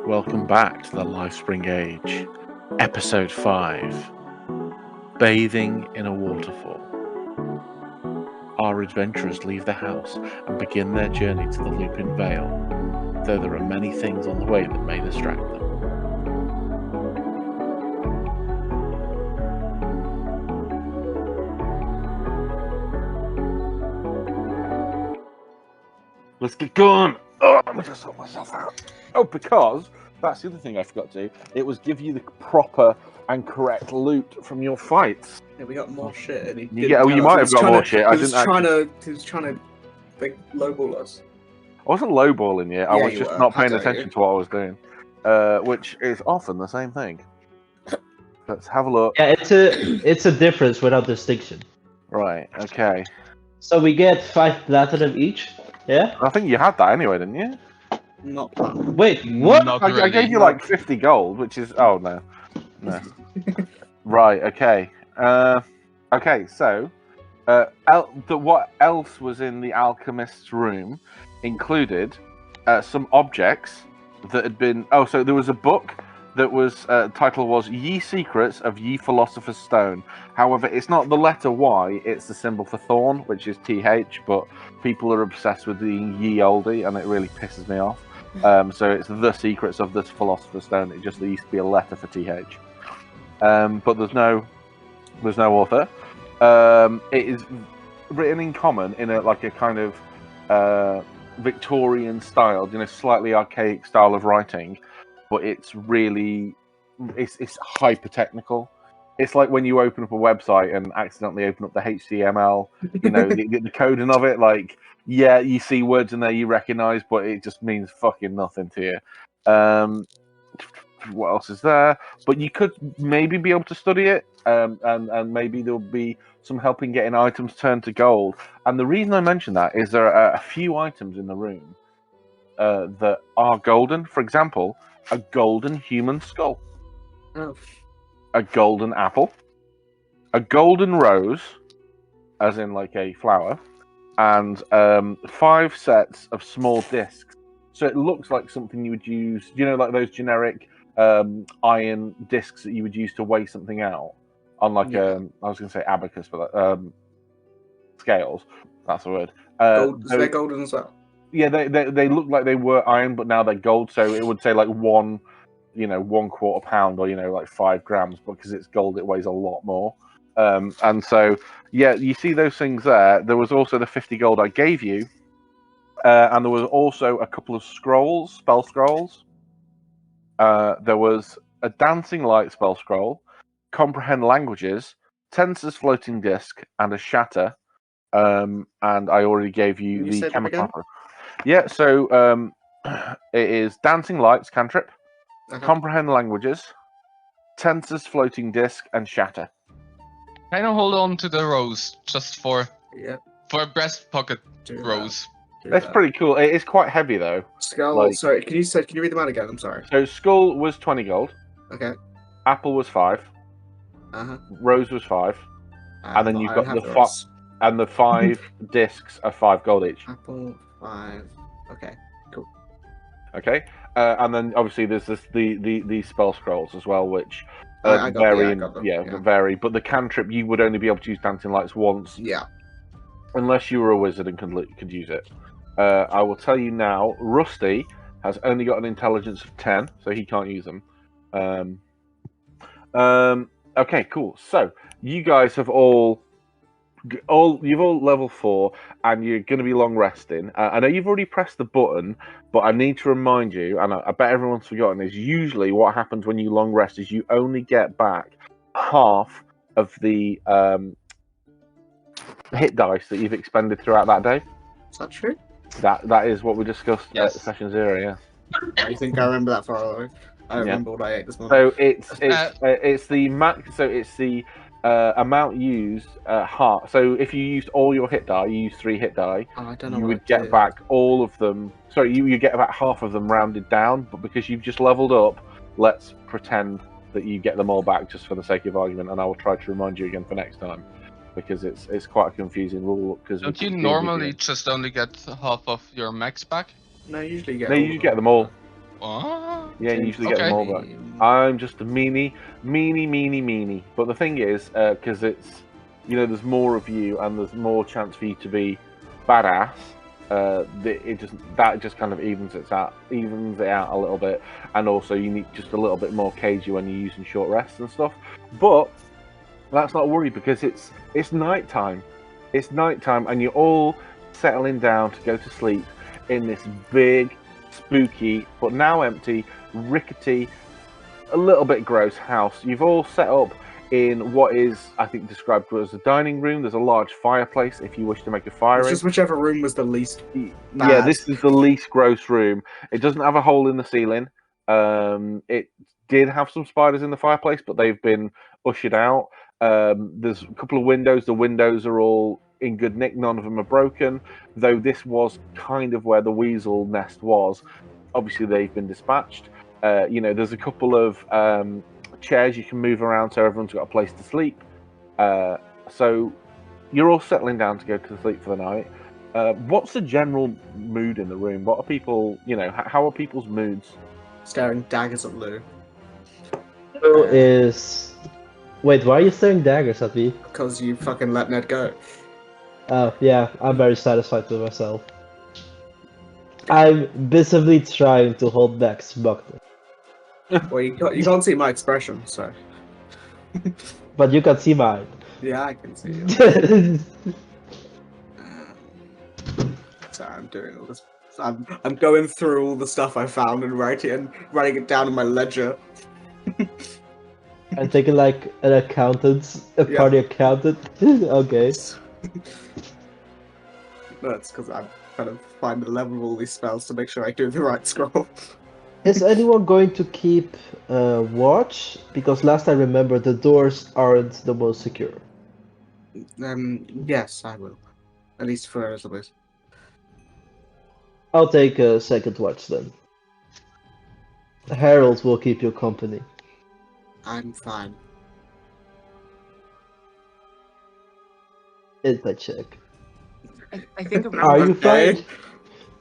Welcome back to the Lifespring Age, Episode 5, Bathing in a Waterfall. Our adventurers leave the house and begin their journey to the Lupinevale, though there are many things on the way that may distract them. Let's get going! Oh, let me just sort myself out. Oh, because that's the other thing I forgot to do. It was give you the proper and correct loot from your fights. Yeah, we got more shit. And You might have got more shit. He was trying to lowball us. I wasn't lowballing you. I was just not paying attention to what I was doing, which is often the same thing. Let's have a look. Yeah, it's a difference without distinction. Right. Okay. So we get 5 platinum each. Yeah. I think you had that anyway, didn't you? Not platinum. Wait, what? I gave you like 50 gold, which is no. Right. Okay. Okay. So, what else was in the alchemist's room included some objects that had been. Oh, so there was a book that was title was "Ye Secrets of Ye Philosopher's Stone." However, it's not the letter Y; it's the symbol for thorn, which is TH. But people are obsessed with being ye olde, and it really pisses me off. So it's the Secrets of the Philosopher's Stone. It just used to be a letter for TH. But there's no author. It is written in common in a kind of Victorian style, slightly archaic style of writing, but it's really it's hyper technical. It's like when you open up a website and accidentally open up the HTML, the coding of it. Like, yeah, you see words in there you recognise, but it just means fucking nothing to you. What else is there? But you could maybe be able to study it, and maybe there'll be some help in getting items turned to gold. And the reason I mention that is there are a few items in the room that are golden. For example, a golden human skull, a golden apple, a golden rose, as in like a flower, and 5 sets of small discs. So it looks like something you would use, like those generic iron discs that you would use to weigh something out on I was going to say abacus, but scales. That's the word. Gold, so they're golden as well. Yeah, they look like they were iron, but now they're gold. So it would say like 1/4 pound, or like 5 grams. But because it's gold, it weighs a lot more. And so yeah, you see those things there. There was also the 50 gold I gave you, and there was also a couple of scrolls, spell scrolls. There was a dancing light spell scroll, comprehend languages, Tensor's floating disc, and a shatter. And I already gave you the chemical. Yeah, so it is dancing lights cantrip, comprehend languages, Tensor's floating disc, and shatter. Kind of hold on to the rose just for a breast pocket rose. That's pretty cool. It is quite heavy though. Skull. Sorry, can you read them out again? I'm sorry. So skull was 20 gold. Okay. Apple was 5. Rose was 5. And then you've got the 5 discs are 5 gold each. Apple 5. Okay. Cool. Okay. And then obviously there's the spell scrolls as well, which vary. But the cantrip you would only be able to use dancing lights once. Yeah. Unless you were a wizard and could use it. I will tell you now, Rusty has only got an intelligence of 10, so he can't use them. Okay, cool. So you guys have all level 4, and you're going to be long resting. I know you've already pressed the button, but I need to remind you, and I bet everyone's forgotten, is usually what happens when you long rest is you only get back half of the hit dice that you've expended throughout that day. Is that true? That is what we discussed at session 0. Yeah. I think I remember that far away. I remember what I ate this morning. So it's the max. So it's the amount used half. So if you used all your hit die, you used 3 hit die. I don't know. You would get back all of them. Sorry, you get about half of them rounded down. But because you've just leveled up, let's pretend that you get them all back just for the sake of argument. And I will try to remind you again for next time, because it's quite a confusing rule. Because don't you normally just only get half of your max back? No, usually you get. No, you get them all. Oh, Yeah, you usually get okay. them all back. I'm just a meanie. But the thing is, because it's, there's more of you and there's more chance for you to be badass. That just kind of evens it out a little bit, and also you need just a little bit more cagey when you're using short rests and stuff. But that's not a worry because it's nighttime. It's nighttime, and you're all settling down to go to sleep in this big, spooky, but now empty, rickety, a little bit gross house. You've all set up in what is, I think, described as a dining room. There's a large fireplace if you wish to make a fire. It's just whichever room was the least bad. Yeah, this is the least gross room. It doesn't have a hole in the ceiling. It did have some spiders in the fireplace, but they've been ushered out. There's a couple of windows. The windows are all in good nick. None of them are broken, though this was kind of where the weasel nest was. Obviously, they've been dispatched. There's a couple of chairs you can move around so everyone's got a place to sleep. So you're all settling down to go to sleep for the night. What's the general mood in the room? What are people, how are people's moods? Staring daggers at Lou. Lou is... Wait, why are you staring daggers at me? Because you fucking let Ned go. Oh, yeah, I'm very satisfied with myself. I'm visibly trying to hold back smugness. Well, you can't see my expression, so... But you can see mine. Yeah, I can see it. Sorry, I'm doing all this. I'm going through all the stuff I found and writing it down in my ledger. I'm taking like an accountant, party accountant. Okay. That's because I'm trying to find the level of all these spells to make sure I do the right scroll. Is anyone going to keep watch? Because last I remember, the doors aren't the most secure. Yes, I will. At least for a little bit. I'll take a second watch then. Harold will keep you company. I'm fine. Insight check. I think I'm Are you fine?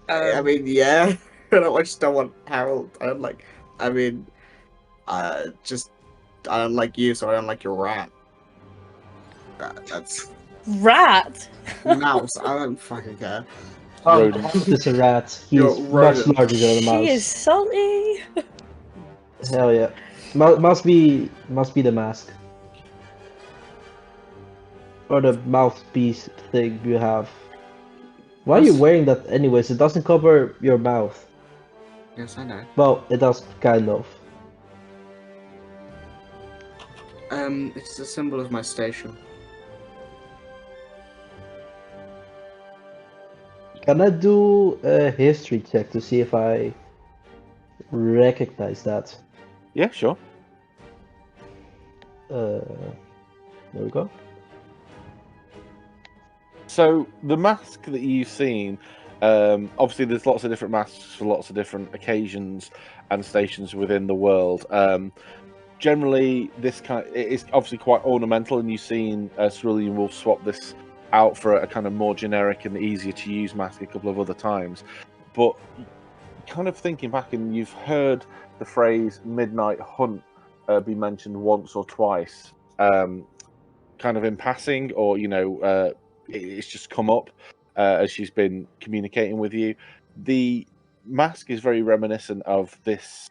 I mean, yeah. I just don't want Harold. I don't like you, so I don't like your rat. That's rat. mouse. I don't fucking care. Oh, it's a rat. He's much larger than a mouse. She is salty. Hell yeah. Must be the mask. Or the mouthpiece thing you have. Why are you wearing that anyways? It doesn't cover your mouth. Yes, I know. Well, it does kind of. It's the symbol of my station. Can I do a history check to see if I recognize that? Yeah, sure. There we go. So the mask that you've seen, obviously there's lots of different masks for lots of different occasions and stations within the world. Generally, it is obviously quite ornamental, and you've seen Cerulean Wolf swap this out for a kind of more generic and easier to use mask a couple of other times. But kind of thinking back, and you've heard the phrase "midnight hunt" be mentioned once or twice, kind of in passing, or it's just come up as she's been communicating with you. The mask is very reminiscent of this,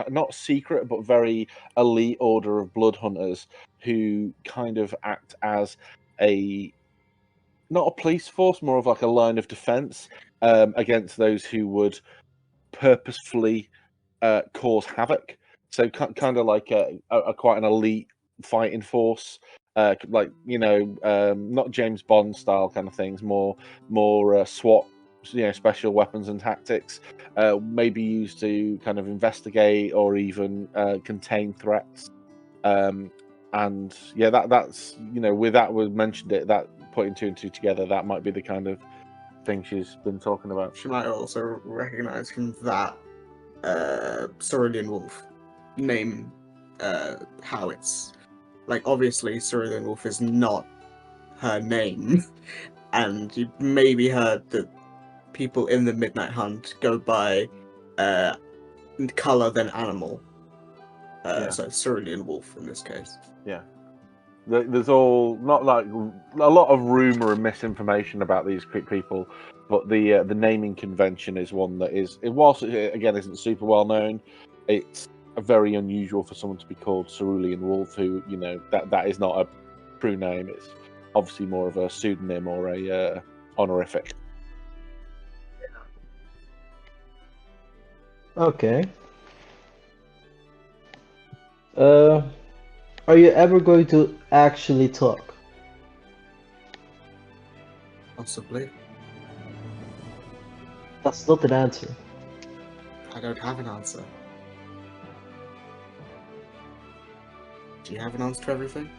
not secret, but very elite order of blood hunters who kind of act as not a police force, more of like a line of defense against those who would purposefully cause havoc. So kind of like a quite an elite fighting force. Not James Bond style kind of things, more SWAT, special weapons and tactics, maybe used to kind of investigate or even contain threats. And yeah, that's with that we mentioned it, that putting two and two together, that might be the kind of thing she's been talking about. She might also recognize from that Cerulean Wolf name how it's. Like, obviously, Cerulean Wolf is not her name, and you maybe heard that people in the Midnight Hunt go by color than animal. Yeah. So cerulean wolf in this case. Yeah. There's all not like a lot of rumor and misinformation about these people, but the naming convention is one that is, whilst it again isn't super well known, it's very unusual for someone to be called Cerulean Wolf. Who that is not a true name. It's obviously more of a pseudonym or a honorific. Okay. Are you ever going to actually talk? Possibly. That's not an answer. I don't have an answer. Do you have an answer to everything?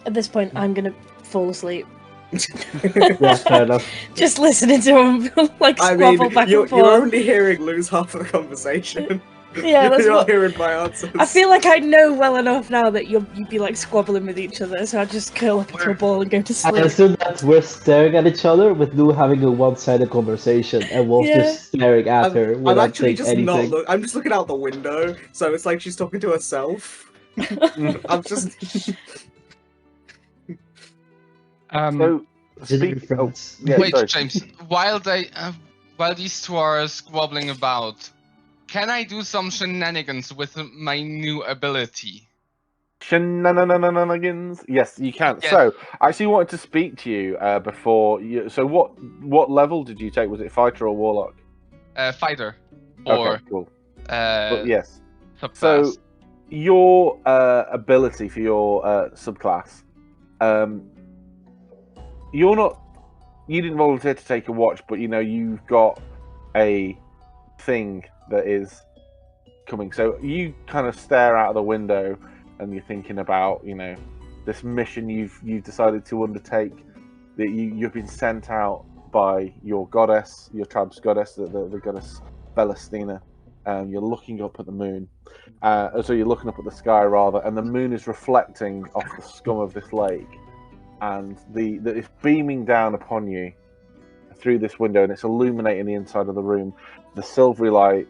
At this point, I'm gonna fall asleep. Yeah, fair enough. Just listening to him like I squabble mean, back you're and forth. only hearing Lou's half of the conversation. Yeah, that's you're what... not hearing my answers. I feel like I know well enough now that you'd be like squabbling with each other, so I'd just curl up into a ball and go to I sleep. assume that we're staring at each other with Lou having a one-sided conversation and Wolf Yeah. just staring at her I'm without actually saying just anything. not look. I'm just looking out the window, so it's like she's talking to herself. I'm just. So, Wait, sorry. James. While these two are squabbling about, can I do some shenanigans with my new ability? Shenanigans. Yes, you can. Yes. So, I actually wanted to speak to you before you. So, what level did you take? Was it fighter or warlock? Fighter. Or Okay, cool. uh, Yes. subclass. So, your ability for your subclass, you didn't volunteer to take a watch, but you've got a thing that is coming. So you kind of stare out of the window and you're thinking about, this mission you've decided to undertake, that you've been sent out by your goddess, your tribe's goddess, the goddess Bellastina. You're looking up at the moon. So you're looking up at the sky, rather, and the moon is reflecting off the scum of this lake. And it's beaming down upon you through this window, and it's illuminating the inside of the room. The silvery light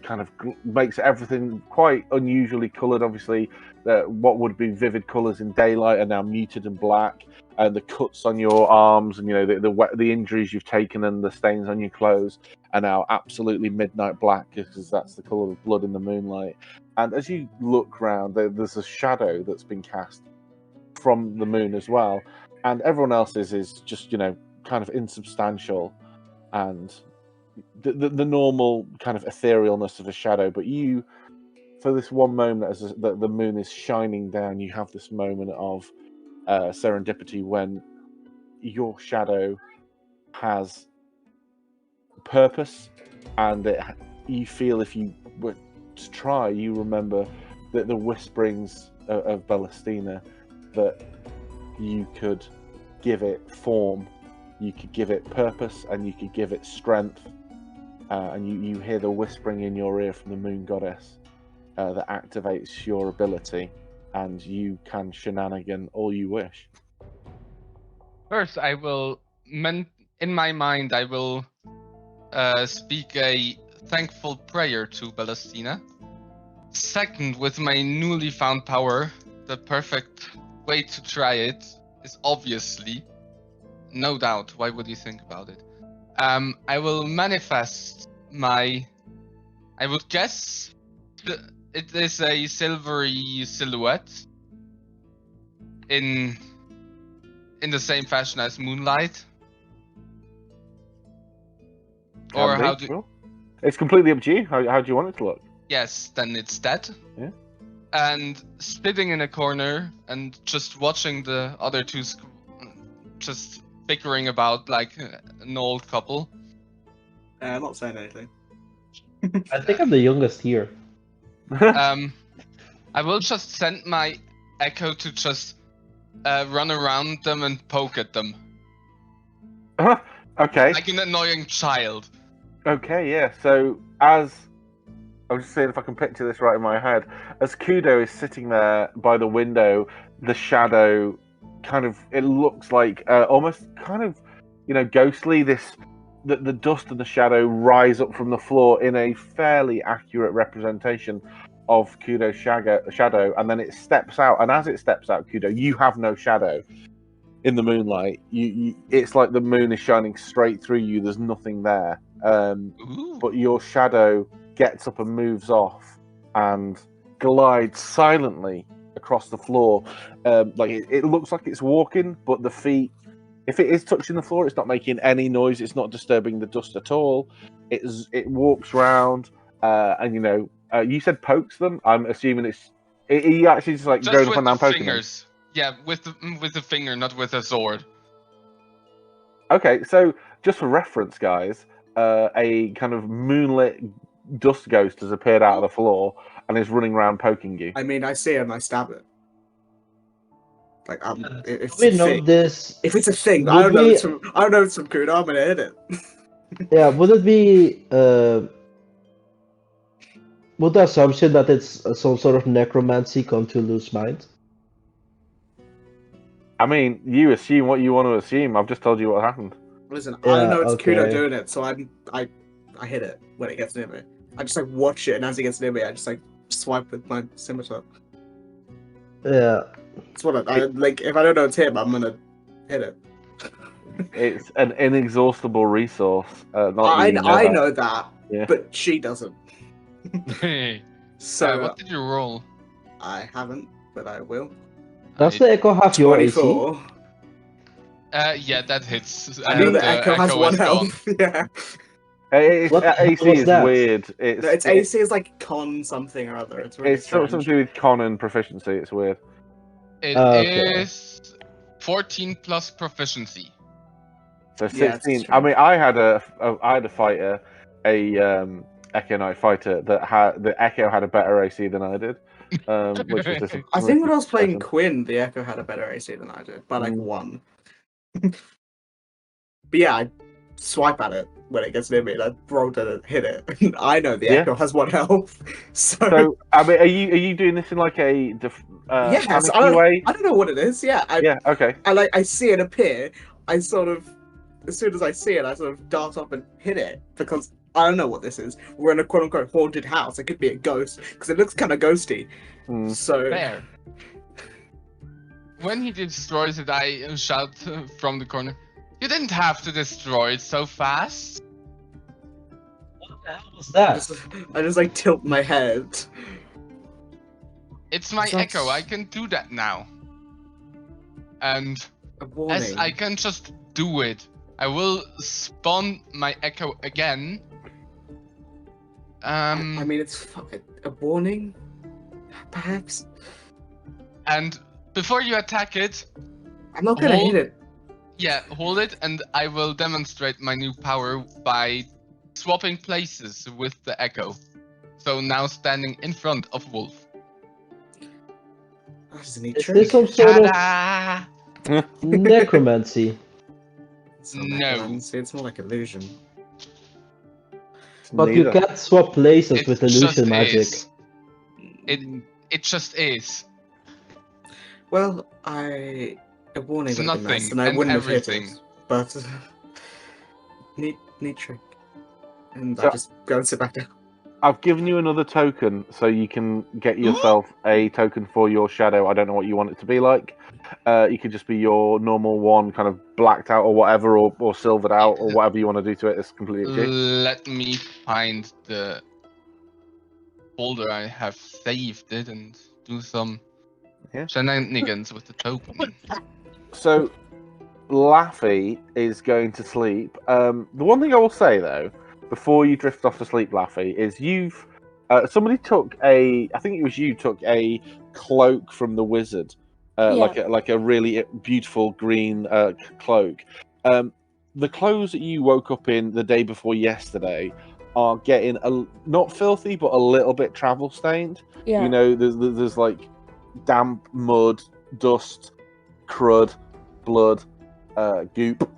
kind of makes everything quite unusually coloured. Obviously, what would be vivid colours in daylight are now muted and black, and the cuts on your arms and the injuries you've taken and the stains on your clothes are now absolutely midnight black, because that's the colour of blood in the moonlight. And as you look round, there's a shadow that's been cast from the moon as well, and everyone else's is just kind of insubstantial and the normal kind of etherealness of a shadow. But you, for this one moment, as the moon is shining down, you have this moment of serendipity when your shadow has purpose, and you feel, if you were to try, you remember that the whisperings of Bellastina, that you could give it form, you could give it purpose, and you could give it strength. And you hear the whispering in your ear from the moon goddess that activates your ability, and you can shenanigan all you wish. First, I will, in my mind, I will speak a thankful prayer to Bellastina. Second, with my newly found power, the perfect way to try it is obviously, no doubt, why would you think about it? I will manifest I would guess it is a silvery silhouette in the same fashion as moonlight. Or how do... Well, it's completely up to you. How do you want it to look? Yes, then it's that. Yeah. And sitting in a corner and just watching the other two just bickering about like an old couple. I'm not saying anything. I think I'm the youngest here. I will just send my echo to just run around them and poke at them. Okay. Like an annoying child. Okay, yeah. So I'm just saying, if I can picture this right in my head, as Kudo is sitting there by the window, the shadow it looks like almost kind of, ghostly, this the dust and the shadow rise up from the floor in a fairly accurate representation of Kudo's shadow, and then it steps out. And as it steps out, Kudo, you have no shadow in the moonlight. It's like the moon is shining straight through you. There's nothing there. But your shadow gets up and moves off and glides silently across the floor. Like it looks like it's walking, but the feet, if it is touching the floor, it's not making any noise. It's not disturbing the dust at all. It walks around, and you said pokes them. I'm assuming he actually just like Just going with up and the down poking them. fingers. Yeah, with the finger, not with a sword. Okay, so just for reference, guys, a kind of moonlit dust ghost has appeared out of the floor and is running around poking you. I mean, I see it and I stab it. Like, if We it's a know thing, this. if it's a thing, Would I don't know. we- I don't know it's from Kudo. I'm gonna hit it. Yeah, would it be would the assumption that it's some sort of necromancy come to lose mind? I mean, you assume what you want to assume. I've just told you what happened. Listen, I don't Yeah, know it's Kudo okay. doing it, so I hit it when it gets near me. I just like watch it, and as it gets near me, I just like swipe with my scimitar. Yeah. It's what I like. If I don't know it's him, I'm gonna hit it. It's an inexhaustible resource. I know that, Yeah. but she doesn't. Hey. So What did you roll? I haven't, but I will. Does the echo have your AC? 24. Yeah, that hits. I know and the echo has one is gone. health. Yeah. What the hell AC was is that? weird. No, its AC is like con something or other. It's really It's something strange. to do with con and proficiency. It's weird. It Okay. is 14 plus proficiency. So Yeah, it's 16. I strange. mean, I had a fighter, Echo Knight fighter that had the Echo had a better AC than I did. Which was this. I think when I was playing person. Quinn, the Echo had a better AC than I did, by like Mm. 1. But yeah, I swipe at it when it gets near me, and I roll to hit it. I know the Yeah. Echo has 1 health, So I mean, are you doing this in like a yes, panicky way? I don't know what it is. Yeah, Yeah. Okay. I see it appear. I sort of, as soon as I see it, I sort of dart up and hit it because I don't know what this is. We're in a quote unquote haunted house. It could be a ghost because it looks kind of ghosty. Hmm. So Fair. When he destroys it, I shout from the corner. You didn't have to destroy it so fast. What the hell was I that? just like tilt my head. It's my That's- echo. I can do that now. And A warning. as I can just do it, I will spawn my echo again. I mean, it's a warning, perhaps. And before you attack it, I'm not gonna Hold- hit it. yeah, hold it, and I will demonstrate my new power by swapping places with the echo. So now standing in front of Wolf. That's a neat Is trick. this some sort of Ta-da! necromancy? It's not No. necromancy, it's more like illusion. But you Neither. can't swap places It with just illusion magic. is. It just is. Well, a warning It's would have been nice, nothing and I and wouldn't everything. have hit it. But neat trick. And So- I just go and sit back down. I've given you another token so you can get yourself a token for your shadow. I don't know what you want it to be like. You could just be your normal one, kind of blacked out or whatever, or silvered out, or whatever you want to do to it. It's completely up to you. Let me find the folder I have saved it and do some Yeah. shenanigans with the token. So, Laffy is going to sleep. The one thing I will say though, before you drift off to sleep, Laffy, is you've somebody took I think it was you took a cloak from the wizard, like a really beautiful green cloak. The clothes that you woke up in the day before yesterday are getting not filthy, but a little bit travel stained. Yeah. You know, there's like damp, mud, dust, crud, blood, goop.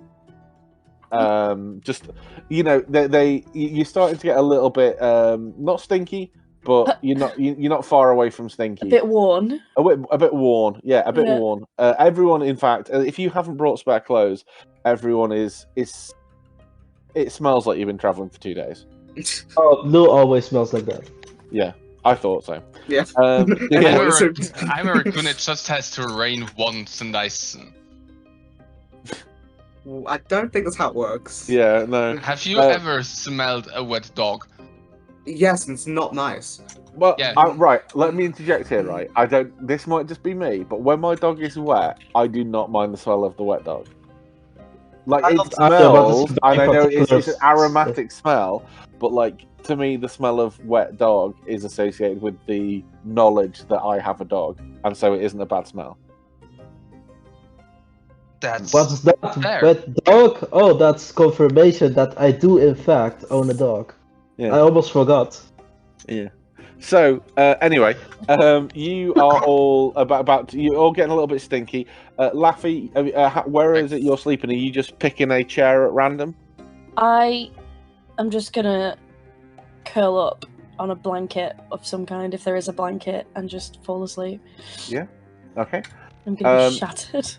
Just you're starting to get a little bit not stinky, but you're not far away from stinky. A bit worn. A bit worn, yeah, a bit Yeah. worn. Everyone, in fact, if you haven't brought spare clothes, everyone is It smells like you've been traveling for 2 days. Oh, Lou always smells like that. Yeah, I thought so. Yeah. Yeah. I'm a raccoon. It just has to rain once, and I don't think that's how it works. Yeah, no. Have you ever smelled a wet dog? Yes, and it's not nice. Well, Yeah. right. Let me interject here. Right, I don't. This might just be me, but when my dog is wet, I do not mind the smell of the wet dog. Like I it don't either, but this smells, is and I very know it's particular. an aromatic smell, but like to me, the smell of wet dog is associated with the knowledge that I have a dog, and so it isn't a bad smell. That's What's that? fair. Wet dog? Oh, that's confirmation that I do in fact own a dog. Yeah. I almost forgot. Yeah. So anyway, you are all you're all getting a little bit stinky. Laffy, where is it you're sleeping? Are you just picking a chair at random? I am just gonna curl up on a blanket of some kind, if there is a blanket, and just fall asleep. Okay. I'm gonna be shattered.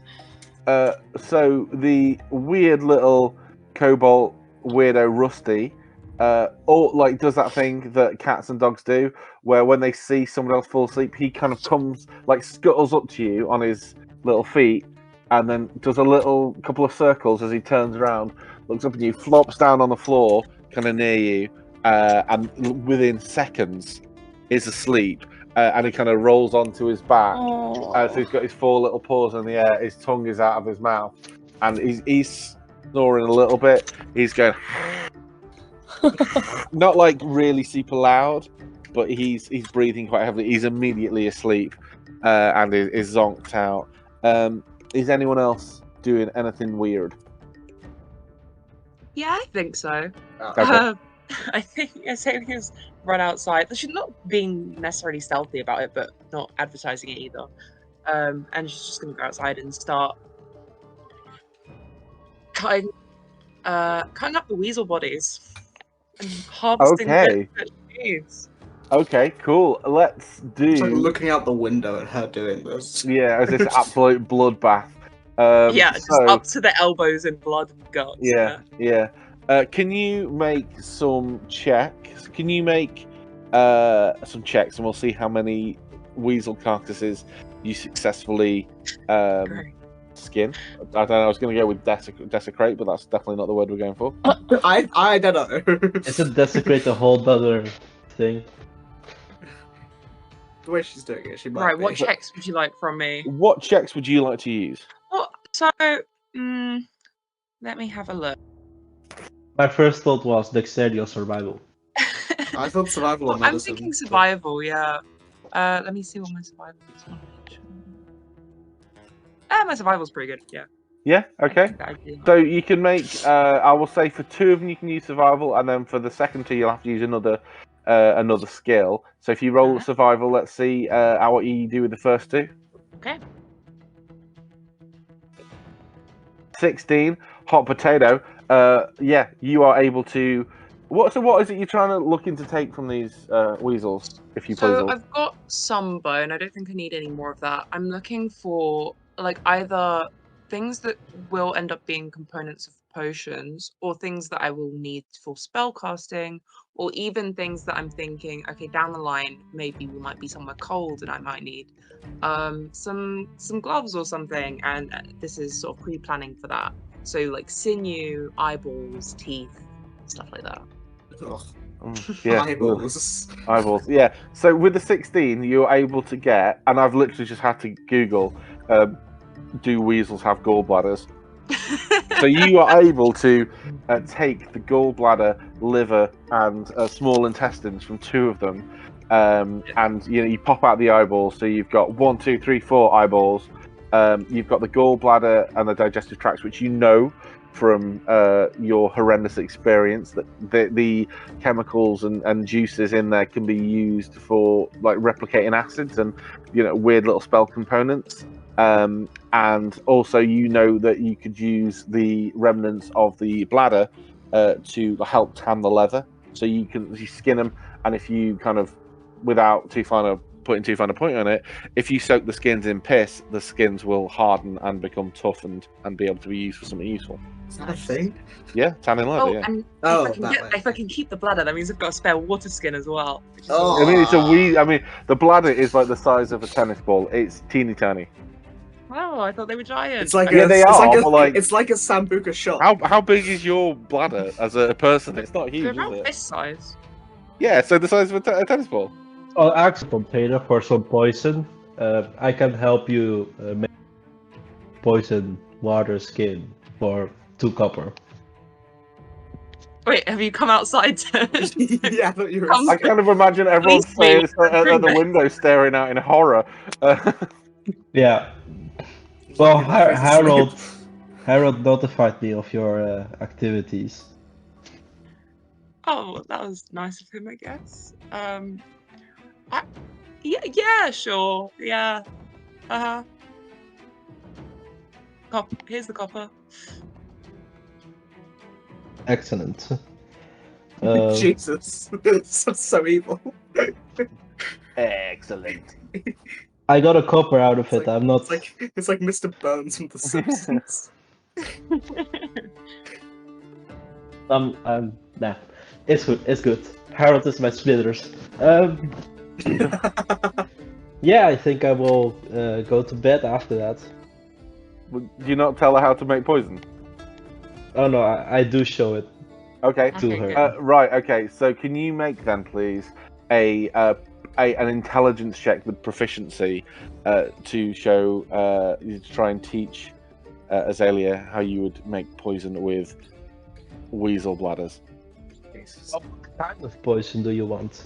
So the weird little cobalt weirdo Rusty, does that thing that cats and dogs do, where when they see someone else fall asleep, he kind of comes, like scuttles up to you on his little feet, and then does a little couple of circles as he turns around, looks up at you, flops down on the floor, kind of near you, and within seconds is asleep. And he kind of rolls onto his back. So he's got his 4 little paws in the air. His tongue is out of his mouth, and he's snoring a little bit. He's going not like really super loud, but he's breathing quite heavily. He's immediately asleep, and is zonked out. Is anyone else doing anything weird? Yeah, I think so. Okay. I think we just run outside. She's not being necessarily stealthy about it, but not advertising it either. And she's just going to go outside and start cutting up the weasel bodies and harvesting Okay. the leaves. Okay, cool. Let's do. It's like looking out the window at her doing this. Yeah, as this absolute bloodbath. Yeah, just up to the elbows in blood and guts. Yeah. Can you make some checks? Can you make some checks, and we'll see how many weasel carcasses you successfully skin. I don't know. I was going to go with desecrate, but that's definitely not the word we're going for. I don't know. Isn't desecrate a whole other thing? The way she's doing it, she might. Right, be. what checks would you like from me? What checks would you like to use? Well, so, let me have a look. My first thought was dexterity or survival. I thought survival or I'm medicine. thinking survival, yeah. Let me see what my survival is. My survival's pretty good, yeah. Yeah, okay. So you can make, I will say for 2 of them you can use survival, and then for the second 2 you'll have to use another skill. So if you roll survival, let's see what you do with the first 2. Okay. 16, hot potato. Yeah, you are able to. What is it you're trying to looking to take from these weasels? If you please. So I've got some bone. I don't think I need any more of that. I'm looking for like either things that will end up being components of potions, or things that I will need for spell casting, or even things that I'm thinking, okay, down the line maybe we might be somewhere cold and I might need some gloves or something, and this is sort of pre-planning for that. So like sinew, eyeballs, teeth, stuff like that. Yeah, eyeballs. Yeah. So with the 16, you're able to get, and I've literally just had to Google, do weasels have gallbladders? So you are able to take the gallbladder, liver, and small intestines from 2 of them, and you pop out the eyeballs. So you've got 1, 2, 3, 4 eyeballs. You've got the gallbladder and the digestive tracts, which you know from your horrendous experience that the chemicals and juices in there can be used for like replicating acids and weird little spell components. And also you know that you could use the remnants of the bladder to help tan the leather. So you skin them, and if you kind of, without too fine a putting too fine a point on it, if you soak the skins in piss, the skins will harden and become toughened and be able to be used for something useful. Is that a thing? Yeah, tanning leather. Oh, Yeah. and Oh, if, if I can keep the bladder, that means I've got a spare water skin as well. Oh. I mean, it's a wee. I mean, the bladder is like the size of a tennis ball. It's teeny tiny. Oh, I thought they were giant. It's like Yeah, they it's are, like but, like- it's like a Sambuca shot. How big is your bladder as a person? It's not They're huge, is about it? this size. Yeah, so the size of a tennis ball. I'll ask a container for some poison. I can help you make poison water skin for 2 copper. Wait, have you come outside to... Yeah, I thought you were. Come- I kind of imagine everyone Please, please, at the bring window staring out in horror. Yeah. Well, Fucking face Harold notified me of your activities. Oh, that was nice of him, I guess. Yeah, sure. Yeah. Uh-huh. Here's the copper. Excellent. Jesus, so evil. Excellent. I got a copper out of It's it. like- I'm not. It's like Mr. Burns from The Simpsons. Nah. It's good. It's good. Harold is my splitters. Yeah, I think I will go to bed after that. Do you not tell her how to make poison? Oh no, I do show it Okay. to Okay, her. good. Right. Okay. So can you make then, please, an intelligence check with proficiency to show to try and teach Azalea how you would make poison with weasel bladders. What kind of poison do you want?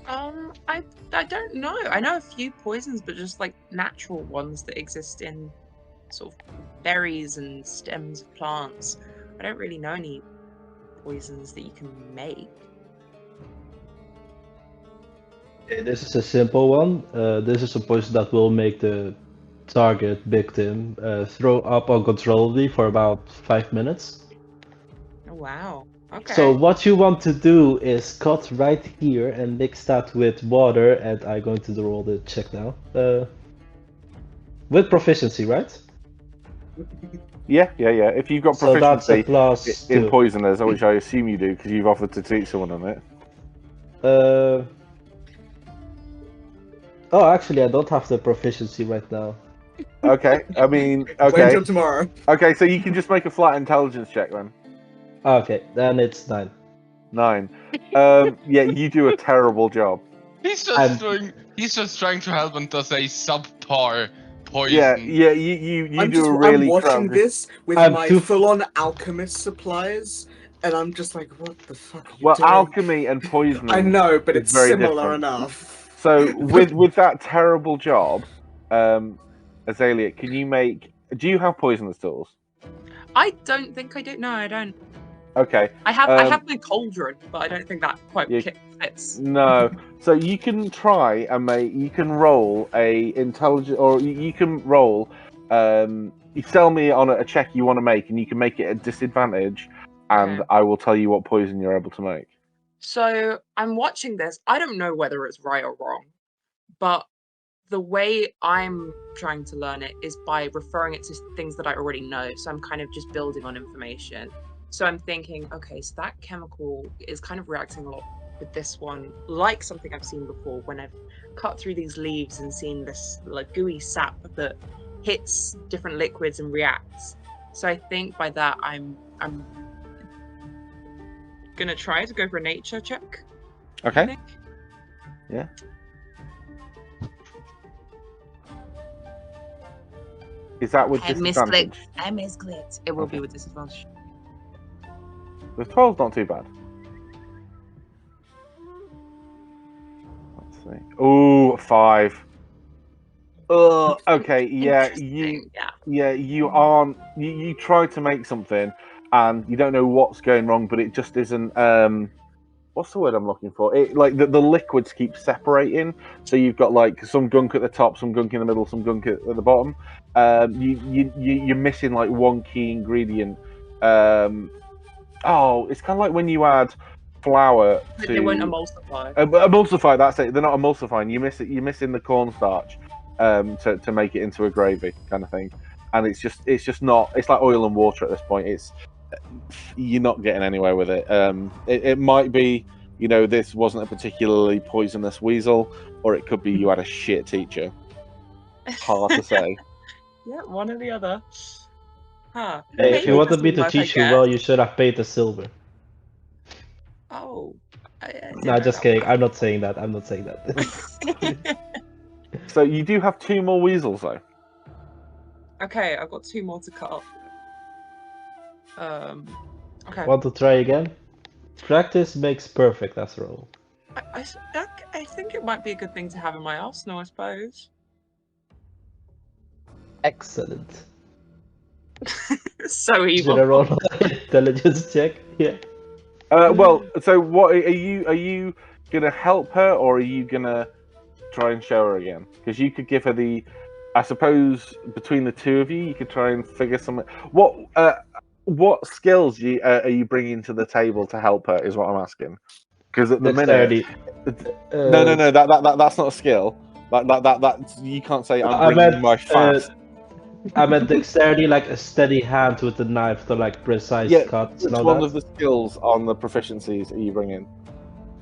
I don't know. I know a few poisons, but just like natural ones that exist in sort of berries and stems of plants. I don't really know any poisons that you can make. This is a simple one. This is a poison that will make the target victim throw up uncontrollably for about 5 minutes. Oh wow. Okay. So what you want to do is cut right here and mix that with water, and I'm going to roll the check now. With proficiency, right? Yeah. If you've got So that's a proficiency plus in 2. poisoners, which I assume you do because you've offered to teach someone on it. Oh, actually, I don't have the proficiency right now. Okay. I mean, Wait okay. until tomorrow. Okay, so you can just make a flat intelligence check then. Okay, then it's 9. 9. Yeah, you do a terrible job. He's just He's just trying to help and does a subpar poison. Yeah, you I'm do a really I'm watching crowded- this with I'm my too- full-on alchemist supplies, and I'm just like, what the fuck are you Well, doing? alchemy and poisoning. I know, but is it's very similar different. enough. So with that terrible job, Azalea, can you make? Do you have poisonous tools? I don't think I do. No, I don't. Okay. I have my cauldron, but I don't think that quite Yeah. fits. No. So you can try and make. You can roll a intelligence, or you can roll. You tell me on a check you want to make, and you can make it a disadvantage, and Okay. I will tell you what poison you're able to make. So I'm watching this. I don't know whether it's right or wrong, but the way I'm trying to learn it is by referring it to things that I already know. So I'm kind of just building on information. So I'm thinking, okay, so that chemical is kind of reacting a lot with this one, like something I've seen before when I've cut through these leaves and seen this like gooey sap that hits different liquids and reacts. So I think by that I'm gonna try to go for a nature check. I Okay. think. Yeah. Is that with disadvantage? I misclicked. It will be with disadvantage. With 12's not too bad. Let's see. Ooh, 5. Okay, yeah, Interesting, yeah. you aren't. You try to make something, and you don't know what's going wrong, but it just isn't. What's the word I'm looking for? It like the liquids keep separating, so you've got like some gunk at the top, some gunk in the middle, some gunk at the bottom. You're missing like one key ingredient. Oh, it's kind of like when you add flour to They won't emulsify. emulsify. That's it. They're not emulsifying. You miss it. You're missing the cornstarch to make it into a gravy kind of thing. And it's just not. It's like oil and water at this point. You're not getting anywhere with it. It might be, this wasn't a particularly poisonous weasel, or it could be you had a shit teacher. Hard to say. Yeah, one or the other. Huh. Hey, if Maybe you it wanted me doesn't to work, I teach you guess. well, you should have paid the silver. Oh. I didn't No, know just that kidding. one. I'm not saying that. I'm not saying that. So you do have 2 more weasels though. Okay, I've got 2 more to cut up. Okay. Want to try again? Practice makes perfect, after all. I think it might be a good thing to have in my arsenal, I suppose. Excellent. So Should evil. I roll an intelligence check? Yeah. Well, so what are you gonna help her, or are you gonna try and show her again? Because you could give her I suppose between the two of you, you could try and figure something. What skills are you bringing to the table to help her? Is what I'm asking. Because at the Dexterity. minute, no, that's not a skill. That you can't say I'm bringing my fast. I meant dexterity, like a steady hand with the knife to like precise cuts Which and all one that. of the skills on the proficiencies are you bringing?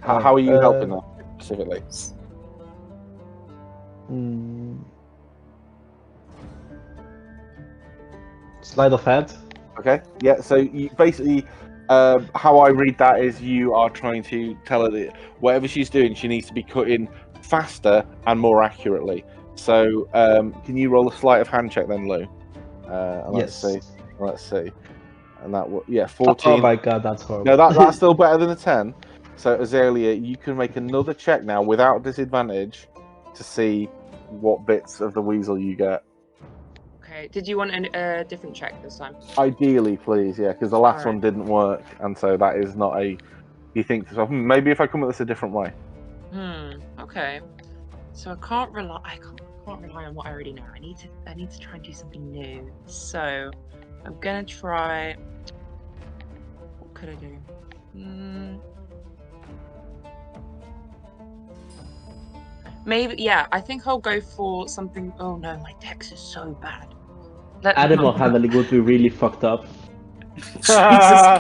Oh, How are you helping her specifically? Sleight of hand. Okay, yeah. So you basically, how I read that is you are trying to tell her that whatever she's doing, she needs to be cutting faster and more accurately. So, can you roll a sleight of hand check then, Lou? Let's Yes. see. Let's see. And that 14. Oh my god, that's horrible. No, that's still better than a 10. So Azalea, you can make another check now without disadvantage to see what bits of the weasel you get. Okay, did you want a different check this time? Ideally, please, yeah, because the last Alright. one didn't work, and so that is not a. You think to yourself, maybe if I come at this a different way. Okay. So I can't rely on what I already know. I need to try and do something new. So I'm gonna try. What could I do? Maybe, yeah, I think I'll go for something. Oh no, my dex is so bad. Animal handling would be really fucked up. Jesus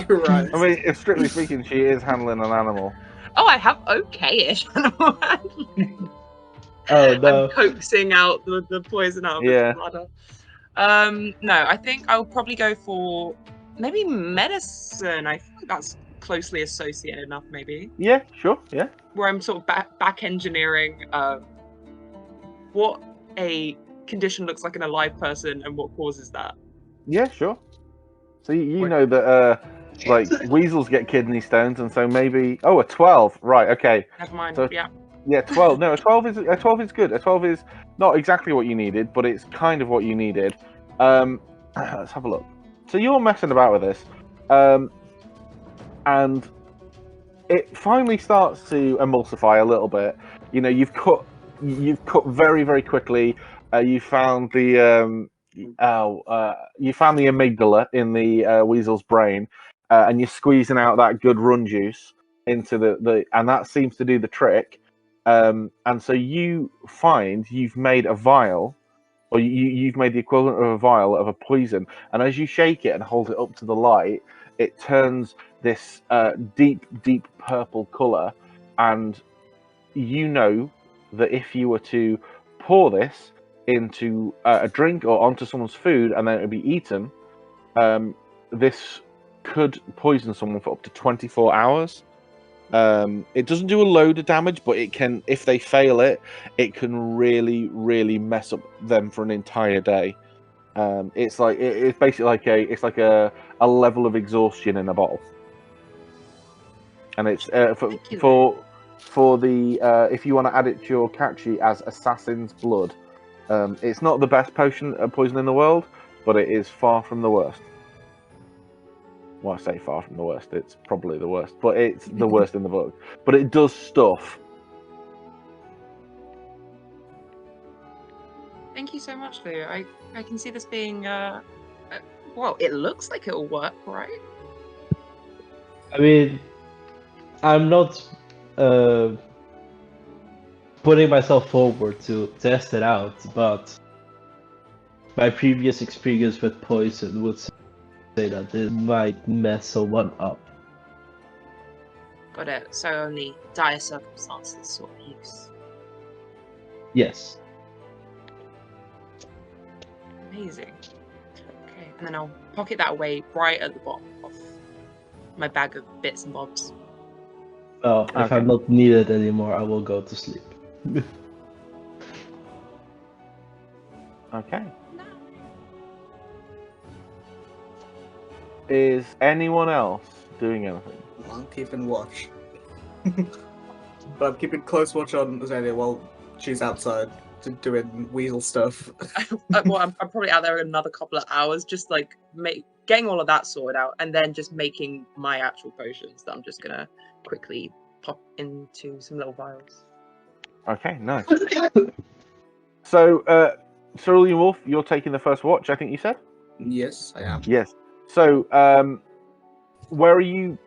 Christ. I mean, if strictly speaking, she is handling an animal. Oh, I have okay-ish animal handling. Oh no. I'm coaxing out the poison out of Yeah. its bladder. No, I think I'll probably go for maybe medicine. I think that's closely associated enough, maybe. Yeah, sure, yeah. Where I'm sort of back engineering what a condition looks like in a live person and what causes that. Yeah, sure. So you know that like weasels get kidney stones, and so maybe a 12. Right, okay. Never mind. So, yeah. Yeah, 12. No, a 12 is good. A 12 is not exactly what you needed, but it's kind of what you needed. Let's have a look. So you're messing about with this, and it finally starts to emulsify a little bit. You know, you've cut very, very quickly. You found the you found the amygdala in the weasel's brain, and you're squeezing out that good run juice into the and that seems to do the trick. And so you find you've made a vial, or you've made the equivalent of a vial of a poison, and as you shake it and hold it up to the light, it turns this deep purple color, and you know that if you were to pour this into a drink or onto someone's food and then it would be eaten, this could poison someone for up to 24 hours. It doesn't do a load of damage, but it can, if they fail it, it can really mess up them for an entire day. It's like it's basically like a level of exhaustion in a bottle, and it's for the if you want to add it to your catchy as Assassin's Blood. It's not the best poison in the world, but it is far from the worst. Well, I say far from the worst. It's probably the worst, but it's the worst in the book. But it does stuff. Thank you so much, Lou. I can see this being well, it looks like it'll work, right? I mean, I'm not putting myself forward to test it out, but my previous experience with poison would say that it might mess someone up. Got it. So only dire circumstances sort of use. Yes. Amazing. Okay, and then I'll pocket that away right at the bottom of my bag of bits and bobs. Well, if Okay. I'm not needed anymore, I will go to sleep. Okay. Is anyone else doing anything? I'm keeping watch. But I'm keeping close watch on Azalea while she's outside doing weasel stuff. Well, I'm probably out there in another couple of hours, just like getting all of that sorted out, and then just making my actual potions that I'm just gonna quickly pop into some little vials. Okay, nice. So, Cerulean Wolf, you're taking the first watch, I think you said? Yes, I am. Yes. So, where are you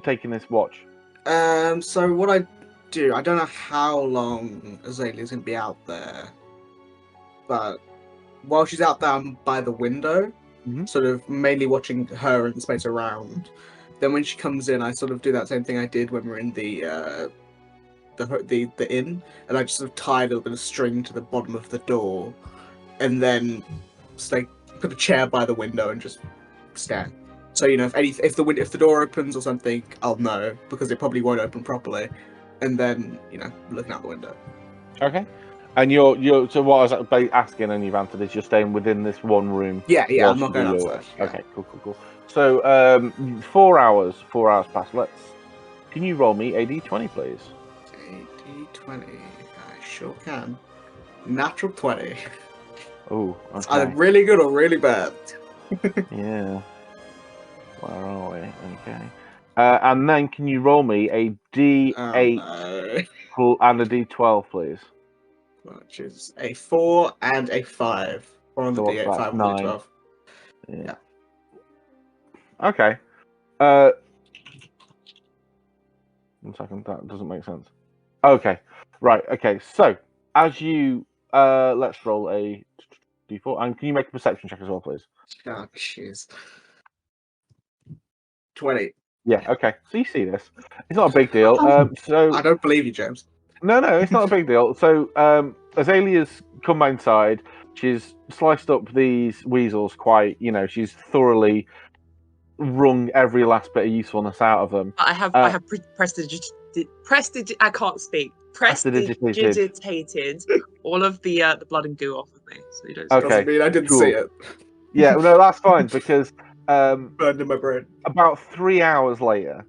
taking this watch? So what I do, I don't know how long Azalea's gonna be out there, but while she's out there, I'm by the window, Mhm. sort of mainly watching her and the space around. Then when she comes in, I sort of do that same thing I did when we were in the inn, and I just sort of tie a little bit of string to the bottom of the door, and then just like put a chair by the window and just stand. So if the door opens or something, I'll know because it probably won't open properly, and then looking out the window. Okay. And you're so what I was asking, and you've answered, is you're staying within this one room. Yeah, I'm whilst not you going do your outside. work. Okay, cool. So 4 hours pass. Can you roll me a d20, please? A D20. I sure can. Natural 20. Oh, It's either okay. really good or really bad. Yeah. Where are we? Okay. And then can you roll me a d8 and a d12, please? Which is a 4 and a 5. 4 on the So what's D8, that? 5 on the 9. D12. Yeah. Okay. 1 second. That doesn't make sense. Okay. Right. Okay. So as you let's roll a d4, and can you make a perception check as well, please? Oh, jeez. 20. Yeah. Okay. So you see this. It's not a big deal. So I don't believe you, James. no, it's not a big deal. So Azalea's come inside. She's sliced up these weasels quite. She's thoroughly wrung every last bit of usefulness out of them. I have I can't speak. Prestidigitated all of the blood and goo off of me, so you don't. Okay. Doesn't mean I didn't cool. see it. Yeah, no, that's fine because Burned in my brain. about 3 hours later,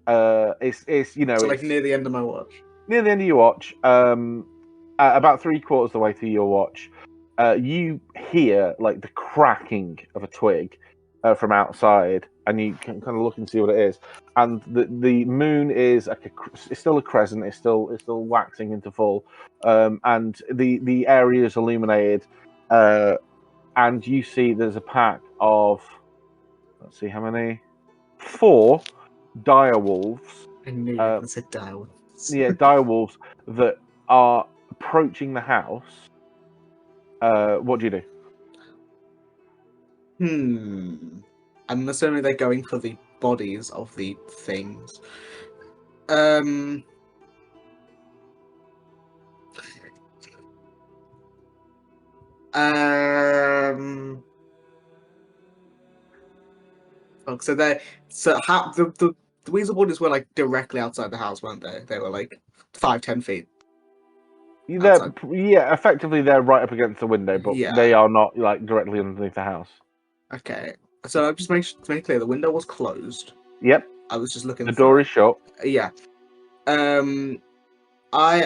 it's So like near the end of my watch. near the end of your watch, about 3/4 of the way through your watch, you hear like the cracking of a twig from outside, and you can kind of look and see what it is. And the moon is it's still a crescent. It's still waxing into full, and the area is illuminated, and you see there's a pack of, let's see how many, 4 dire wolves. I knew you were going to say dire. Yeah, dire wolves that are approaching the house. What do you do? I'm assuming they're going for the bodies of the things. The weasel bodies were like directly outside the house, weren't they? They were like 5-10 feet. Effectively they're right up against the window, but they are not like directly underneath the house. Okay, so I'm just to make clear, the window was closed. Yep. I was just looking. The door is shut. Yeah. I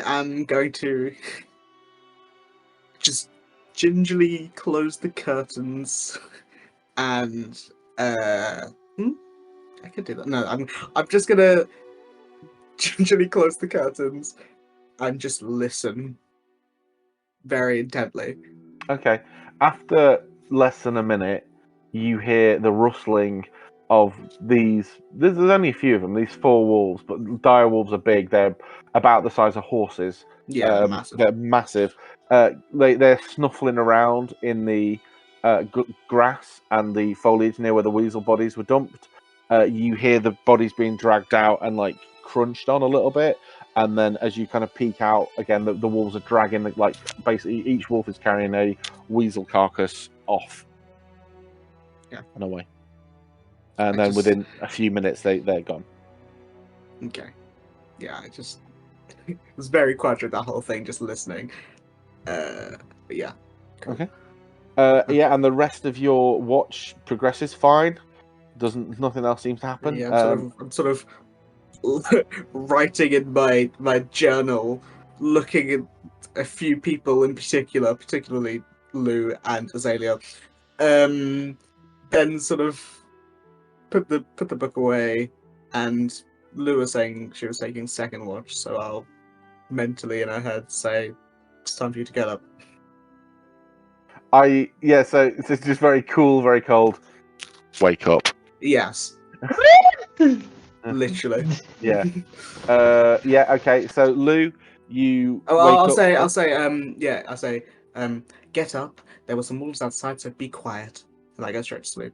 am going to just gingerly close the curtains, and I could do that. No, I'm just gonna gingerly close the curtains and just listen very intently. Okay. After less than a minute, you hear the rustling of these. There's only a few of them. These 4 wolves, but dire wolves are big. They're about the size of horses. Yeah, massive. They're massive. They're snuffling around in the grass and the foliage near where the weasel bodies were dumped. You hear the bodies being dragged out and like crunched on a little bit, and then as you kind of peek out again, the wolves are dragging like basically each wolf is carrying a weasel carcass off. Yeah, and away. And then within a few minutes, they're gone. Okay. Yeah, I just was very quiet with that whole thing, just listening. But yeah. Cool. Okay. Yeah, and the rest of your watch progresses fine. Nothing else seems to happen. Yeah, I'm sort of writing in my journal, looking at a few people in particular, particularly Lou and Azalea. Then sort of put the book away, and Lou was saying she was taking second watch, so I'll mentally in her head say it's time for you to get up. So it's just very cool, very cold. Wake up. Yes. Literally. Yeah. Yeah. Okay. So Lou, you. I'll say, get up. There were some wolves outside, so be quiet. And I go straight to sleep.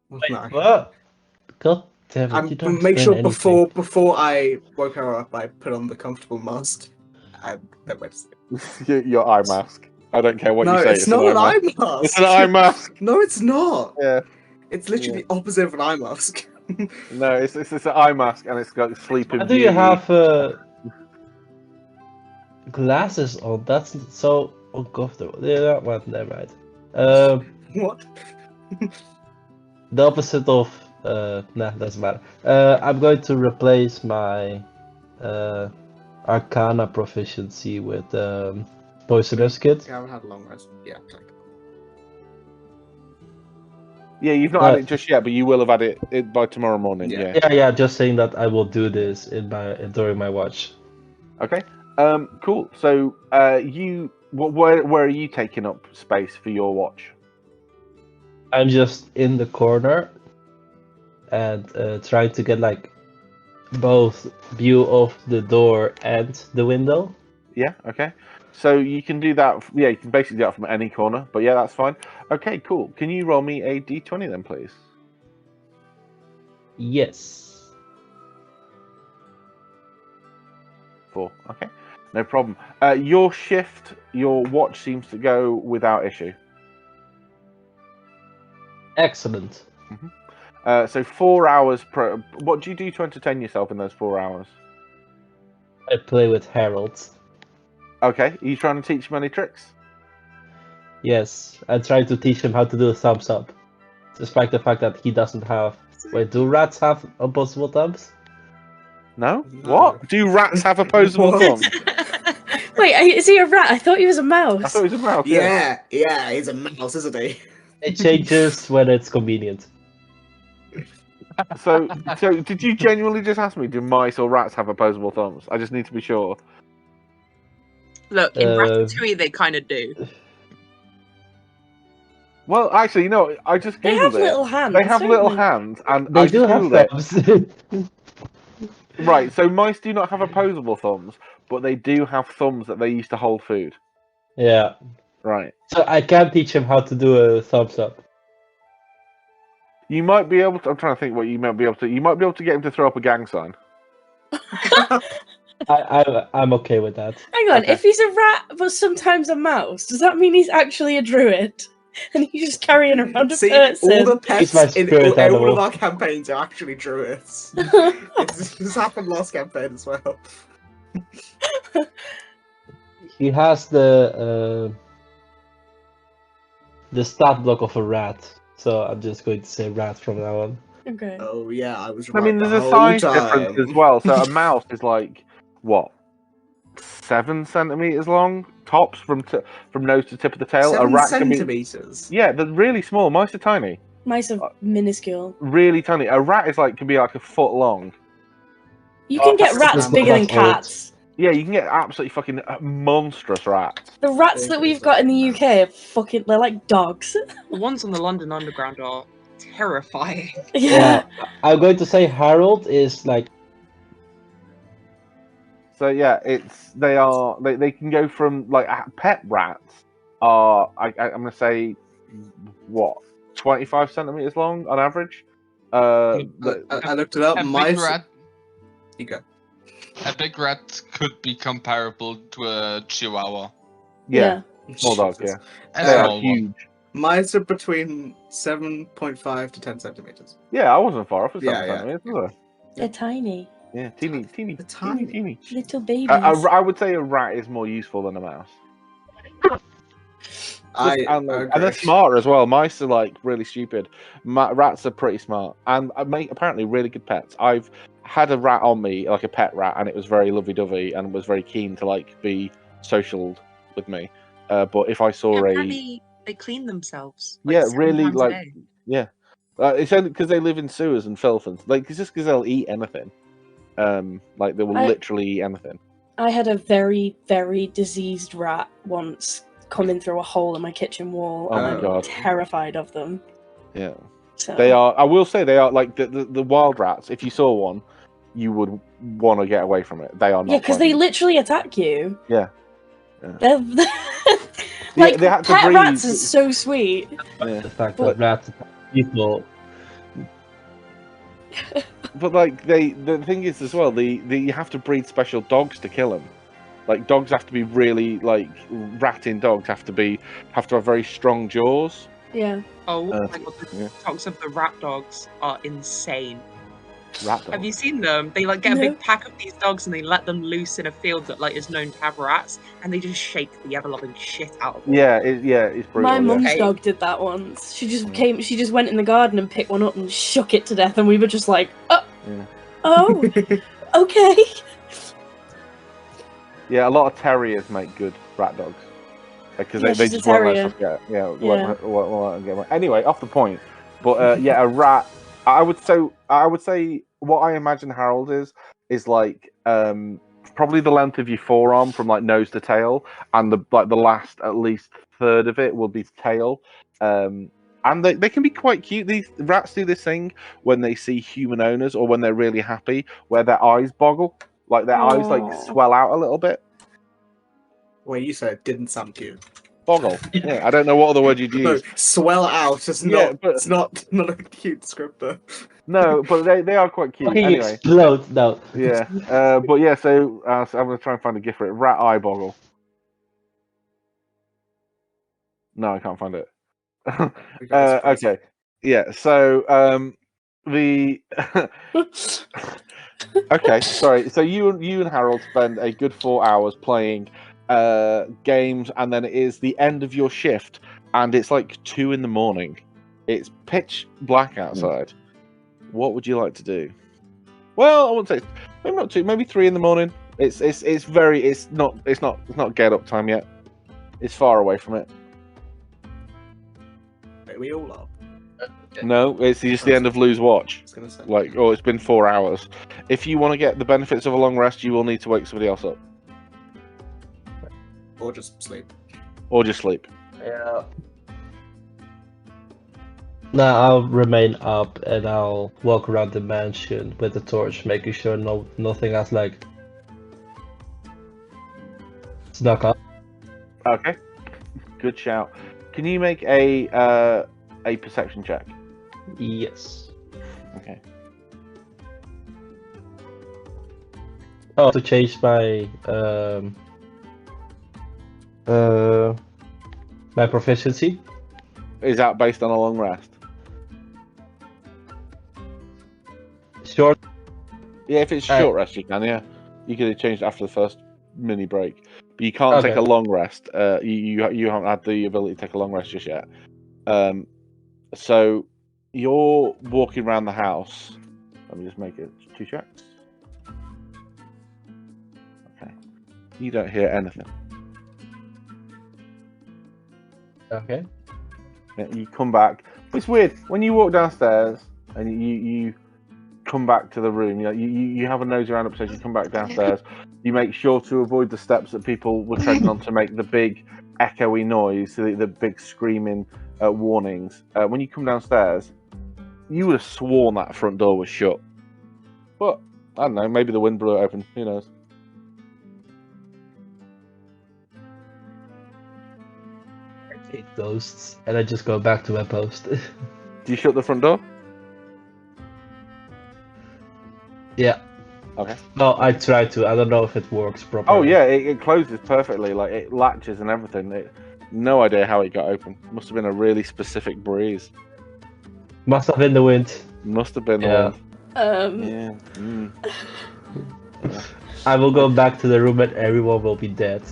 What? God damn it! You don't make sure explain before I woke her up, I put on the comfortable mask and then went to sleep. Your eye mask. I don't care what you say. No, it's not an eye mask. It's an eye mask. No, it's not. Yeah. It's literally the opposite of an eye mask. No, it's an eye mask, and it's got sleeping. Why do you have glasses on? That's so uncomfortable. Yeah, well, never mind. What? The opposite of doesn't matter. I'm going to replace my Arcana proficiency with Poisonous Kid. Yeah, I haven't had a long rest. Yeah, exactly. Yeah, you've not had it just yet, but you will have had it by tomorrow morning. Yeah. Just saying that I will do this during my watch. Okay. Cool. So, where are you taking up space for your watch? I'm just in the corner and trying to get like both view of the door and the window. Yeah. Okay. So you can do that. Yeah, you can basically do that from any corner. But yeah, that's fine. Okay, cool. Can you roll me a d20 then, please? Yes. 4. Okay, no problem. Your watch seems to go without issue. Excellent. Mm-hmm. So 4 hours per. What do you do to entertain yourself in those 4 hours? I play with Harold. Okay, are you trying to teach him any tricks? Yes, I try to teach him how to do a thumbs up, despite the fact that he doesn't have. Wait, do rats have opposable thumbs? No. What? Do rats have opposable thumbs? Wait, is he a rat? I thought he was a mouse. I thought he was a mouse. Yeah, he's a mouse, isn't he? It changes when it's convenient. So did you genuinely just ask me, do mice or rats have opposable thumbs? I just need to be sure. Look, in Ratatouille, they kind of do. Well, actually, I just googled They have it. little hands. They have little hands, and They I do have googled thumbs. Right, so mice do not have opposable thumbs, but they do have thumbs that they use to hold food. Yeah. Right. So I can teach him how to do a thumbs up. You might be able to. I'm trying to think what you might be able to. You might be able to get him to throw up a gang sign. I'm okay with that. Hang on, Okay. if he's a rat but sometimes a mouse, does that mean he's actually a druid? And he's just carrying around a See, person? all the pets my in spirit all animal. of our campaigns are actually druids. This happened last campaign as well. He has the stat block of a rat, so I'm just going to say rat from now on. Okay. Oh yeah, I was I right. mean, there's the a whole size time. difference as well. So a mouse is like what, 7 centimeters long tops from nose to tip of the tail. 7 a rat can be. centimeters. Yeah, they're really small. Mice are tiny. Mice are minuscule. Really tiny. A rat can be like a foot long. You can get rats that's bigger than not old. cats. Yeah, you can get absolutely fucking monstrous rats. The rats that we've got in the UK are they're like dogs. The ones on the London Underground are terrifying. Yeah. I'm going to say Harold is like So yeah, they can go from like pet rats are I'm gonna say what 25 centimeters long on average. I looked it up. A My big rat. You go. A big rat could be comparable to a chihuahua. Yeah, small dogs. Jesus. Yeah, A they are small one. huge. Mine's are between 7.5 to 10 centimeters. Yeah, I wasn't far off with Yeah, 7 yeah. centimeters, was I? They're tiny. Yeah, teeny. They're tiny. Little babies. I would say a rat is more useful than a mouse. And they're agree. smarter as well. Mice are like really stupid. Rats are pretty smart and apparently really good pets. I've had a rat on me, like a pet rat, and it was very lovey-dovey and was very keen to like be social with me. But if I saw Apparently, they clean themselves. Yeah, 7 really, times a like- day. yeah, it's only because they live in sewers and filth and like it's just because they'll eat anything. Like they will literally eat anything. I had a very, very diseased rat once coming through a hole in my kitchen wall, Oh and my I'm God. terrified of them. Yeah. So They are. I will say they are like the wild rats. If you saw one, you would want to get away from it. They are not. Yeah, because they friendly. literally attack you. Yeah. They're like they had to pet breed- rats are so sweet. Yeah. the fact But- that rats attack people. But like the thing is as well, you have to breed special dogs to kill them. Like dogs have to be really like ratting dogs have to have very strong jaws. Yeah. Oh Uh, my god, the yeah. TikToks of the rat dogs are insane. Rat dogs. Have you seen them? They like get a No. big pack of these dogs and they let them loose in a field that like is known to have rats, and they just shake the ever-loving shit out of them. Yeah, it's brutal. My yeah. mum's Hey. dog did that once. She just went in the garden and picked one up and shook it to death, and we were just like, Yeah. oh, okay. Yeah, a lot of terriers make good rat dogs because Yeah, they she's a just won't let terrier. stuff get Yeah. won't let get away. Anyway, off the point. But yeah, a rat. I would say what I imagine Harold is like probably the length of your forearm from like nose to tail, and the last at least third of it will be tail. And they can be quite cute. These rats do this thing when they see human owners or when they're really happy, where their eyes boggle, like their eyes like Aw. swell out a little bit. Well, you said it didn't sound cute. Boggle. Yeah, I don't know what other word you'd No, use. swell out is Yeah, not. but- It's not a cute descriptor. No, but they are quite cute. Fucking Anyway, explode now. yeah. But yeah, so I'm gonna try and find a gift for it. Rat eye boggle. No, I can't find it. Okay. Yeah. So the okay. Sorry. So you and Harold spend a good 4 hours playing games, and then it is the end of your shift, and it's like 2 a.m. It's pitch black outside. What would you like to do? Well, I wouldn't say maybe not 2, maybe 3 a.m. It's not get up time yet. It's far away from it. Are we all up? No, it's just the end of Lou's watch. I was gonna say. Like, oh, it's been 4 hours. If you want to get the benefits of a long rest, you will need to wake somebody else up. Or just sleep. Or just sleep. Yeah. No, I'll remain up and I'll walk around the mansion with the torch, making sure nothing has like snuck up. Okay. Good shout. Can you make a perception check? Yes. Okay. Oh, to change my my proficiency. Is that based on a long rest? Short. Yeah, if it's Alright. short rest, you can. Yeah, you could have changed after the first mini break, but you can't take Okay. a long rest. You haven't had the ability to take a long rest just yet. So you're walking around the house. Let me just make it 2 checks. Okay. You don't hear anything. Okay. Yeah, you come back. It's weird when you walk downstairs and you come back to the room. You have a nose around upstairs. You come back downstairs. You make sure to avoid the steps that people were treading on to make the big echoey noise, the big screaming warnings. When you come downstairs, you would have sworn that front door was shut. But I don't know. Maybe the wind blew it open. Who knows? I hate ghosts, and I just go back to my post. Do you shut the front door? Yeah. Okay. No, I try to. I don't know if it works properly. Oh yeah, it closes perfectly. Like it latches and everything. No idea how it got open. Must have been a really specific breeze. Must have been the wind. Must have been the Yeah. wind. Yeah. Yeah. I will go back to the room and everyone will be dead.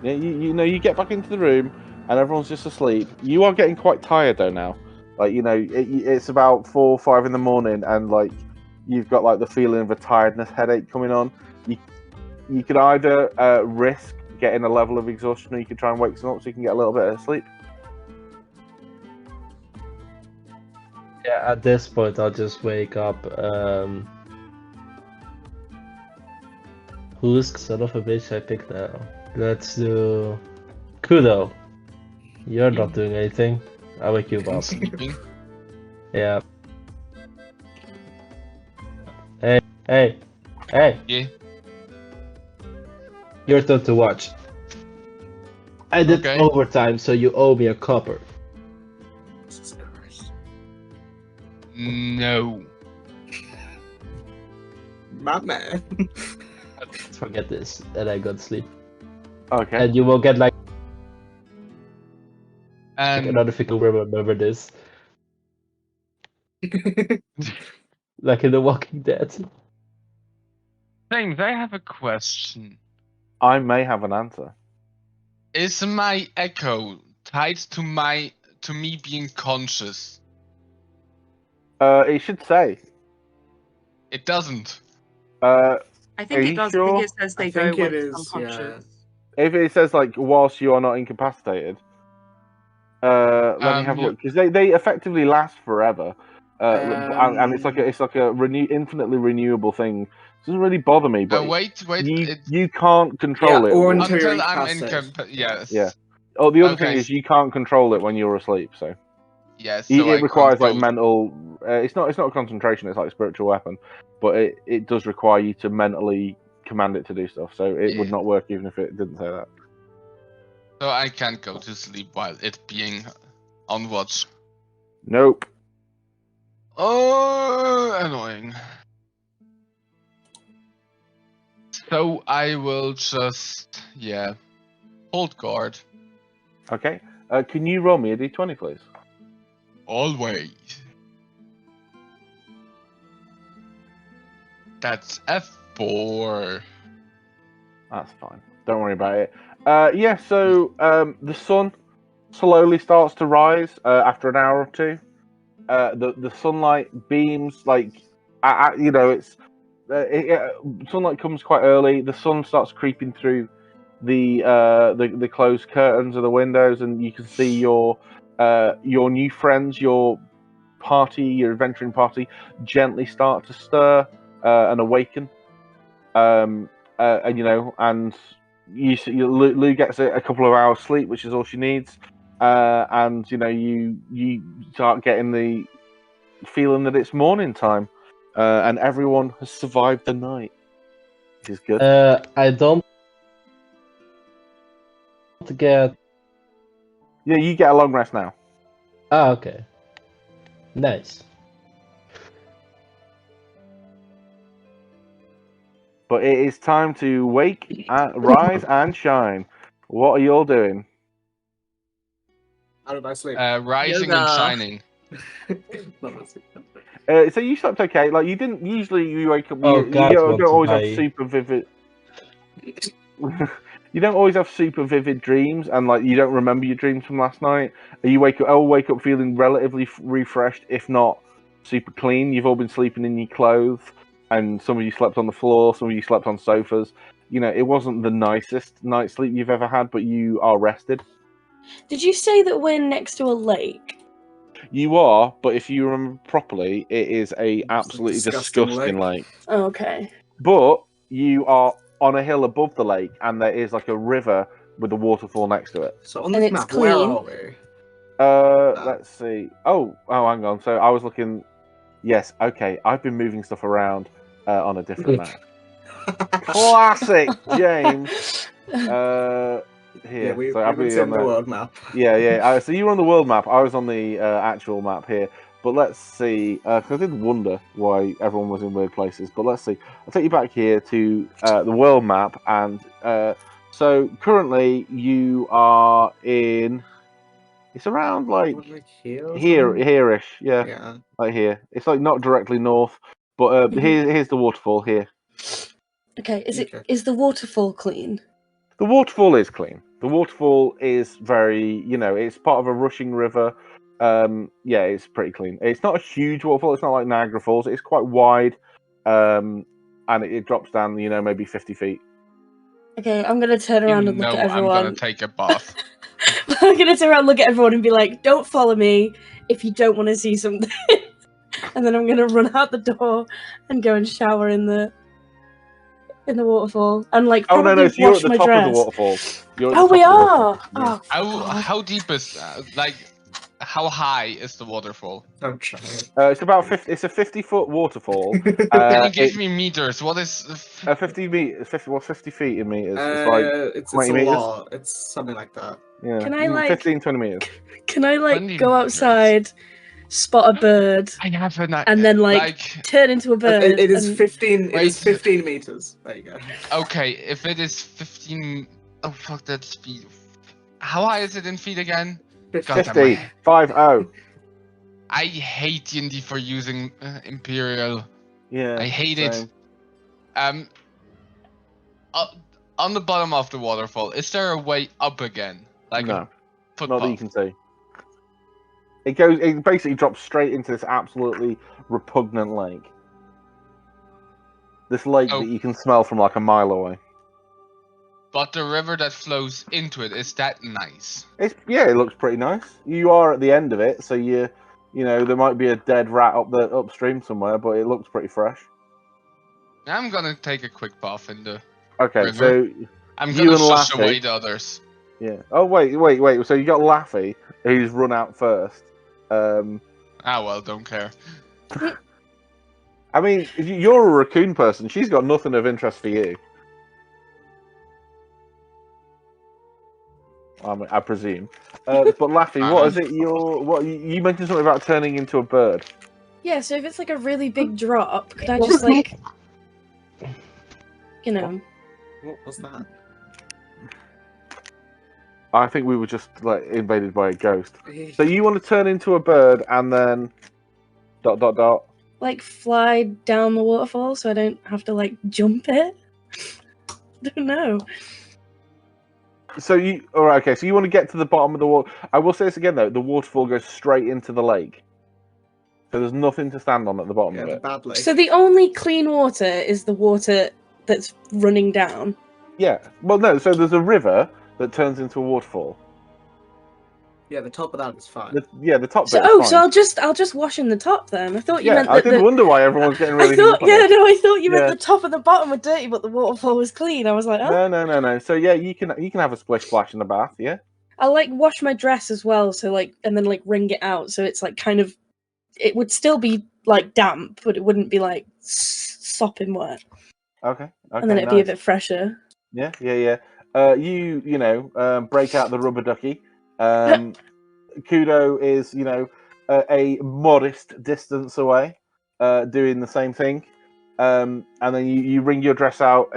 Yeah, you know, you get back into the room and everyone's just asleep. You are getting quite tired though now. Like, you know, it's about 4 or 5 in the morning and like you've got like the feeling of a tiredness headache coming on. You could either risk getting a level of exhaustion or you could try and wake some up so you can get a little bit of sleep. Yeah, at this point I'll just wake up. Who's son of a bitch I picked now? Let's do Kudo. You're not doing anything. I'll wake you up. Sleeping. Yeah. Hey! Yeah. Your turn to watch. I did Okay. overtime, so you owe me a copper. Jesus Christ. No. My man. Let's forget this, and I go to sleep. Okay. And you will get like And another thing to remember this. Like in The Walking Dead. James, I have a question. I may have an answer. Is my echo tied to me being conscious? It should say. It doesn't. I Are think you it does. I sure? think it says they I go think when it it's is, unconscious. If it says like whilst you are not incapacitated, let me have a Yeah. look because they effectively last forever, and it's like a infinitely renewable thing. It doesn't really bother me, but Wait. you can't control Yeah, it. or until you're Until I'm incapacitated. yes. Yeah. Oh, the other Okay. thing is you can't control it when you're asleep. So Yes. So it requires like go. mental. It's not concentration. It's like a spiritual weapon, but it does require you to mentally command it to do stuff. So it would Yeah. not work even if it didn't say that. So I can't go to sleep while it being on watch. Nope. Oh, annoying. So I will just, hold guard. Okay. Can you roll me a d20, please? Always. That's F4. That's fine. Don't worry about it. So the sun slowly starts to rise after an hour or two. The sunlight beams it's sunlight comes quite early. The sun starts creeping through the closed curtains of the windows, and you can see your new friends, your party, your adventuring party, gently start to stir and awaken. And Lou gets a couple of hours sleep, which is all she needs. And you start getting the feeling that it's morning time, and everyone has survived the night, which is good. I don't get. Yeah, you get a long rest now. Ah, okay. Nice. But it is time to wake, rise, and shine. What are you all doing? How did I sleep? Rising and Yoga. shining. Not my sleep. So you slept okay. Like you didn't usually. You wake up. Oh, You God, don't want to always have buy- super vivid. You don't always have super vivid dreams, and like you don't remember your dreams from last night. You wake up. I'll wake up feeling relatively refreshed, if not super clean. You've all been sleeping in your clothes, and some of you slept on the floor. Some of you slept on sofas. You know, it wasn't the nicest night's sleep you've ever had, but you are rested. Did you say that we're next to a lake? You are, but if you remember properly, it is a absolutely disgusting disgusting lake. Oh, okay. But you are on a hill above the lake, and there is like a river with a waterfall next to it. So on And this it's map, where clean. are we? Let's see. Oh, hang on. So I was looking. Yes. Okay. I've been moving stuff around on a different map. Classic, James. Here. Yeah, we so I'll haven't be seen on the world map. Yeah. So you were on the world map. I was on the actual map here. But let's see. Because I did wonder why everyone was in weird places. But let's see. I'll take you back here to the world map, and so currently you are in. It's around like here, or something? here-ish, yeah, Yeah. like here. It's like not directly north, but here's the waterfall here. Okay, Okay. is the waterfall clean? The waterfall is clean. The waterfall is very, it's part of a rushing river. Yeah, it's pretty clean. It's not a huge waterfall. It's not like Niagara Falls. It's quite wide, and it drops down, maybe 50 feet. Okay, I'm gonna turn around and look at I'm everyone. gonna take a bath. I'm gonna turn around, look at everyone, and be like, "Don't follow me if you don't want to see something." And then I'm gonna run out the door and go and shower in the waterfall and like Oh probably no! So you're wash at the my top dress. of the waterfall. You're at Oh, the we top of the are. waterfall. Yeah. Oh, God. How deep is how high is the waterfall? I'm trying. It's about 50. It's a 50-foot waterfall. Can you give me meters? What is 50 meters. 50 feet in meters. It's like it's 20 a meters. lot. It's something like that. Yeah. Can I, like- 15, 20 meters. Can I 20 go meters. outside, spot a bird, I have an and then turn into a bird? It is and... 15. It Wait. is 15 meters. There you go. Okay, if it is 15. Oh fuck, that's feet. How high is it in feet again? God, 50. 50. I hate D&D for using Imperial. Yeah. I hate it. same. On the bottom of the waterfall, is there a way up again? Like No. a Not footpath? that you can see. It basically drops straight into this absolutely repugnant lake. This lake Oh. that you can smell from like a mile away. But the river that flows into it, is that nice? It looks pretty nice. You are at the end of it, so there might be a dead rat upstream somewhere, but it looks pretty fresh. I'm gonna take a quick bath in the Okay, river. so I'm you gonna and shush Laffy- away the others. yeah. Oh wait. So you got Laffy, who's run out first. Well, don't care. I mean, you're a raccoon person. She's got nothing of interest for you. I presume. But Laffy, what is it? You mentioned something about turning into a bird. Yeah, so if it's like a really big drop, could I just like, What was that? I think we were just like invaded by a ghost. So you want to turn into a bird and then ... like fly down the waterfall so I don't have to like jump it? I don't know. So okay. So you want to get to the bottom of the water. I will say this again though: the waterfall goes straight into the lake, so there's nothing to stand on at the bottom Yeah, of the it. bad lake. So the only clean water is the water that's running down. Yeah. Well, no. So there's a river that turns into a waterfall. Yeah, the top of that is fine. The top So bit. Is fine. so I'll just wash in the top then. I thought you meant I that did wonder why everyone's getting really. I thought you meant Yeah. the top and the bottom were dirty, but the waterfall was clean. I was like, oh. No. So yeah, you can have a splish splash in the bath. Yeah. I'll like wash my dress as well, so like, and then like wring it out, so it's like kind of, it would still be like damp, but it wouldn't be like sopping wet. Okay. And then it'd be a bit fresher. Yeah. Break out the rubber ducky. Kudo is, a modest distance away, doing the same thing. And then you wring your dress out.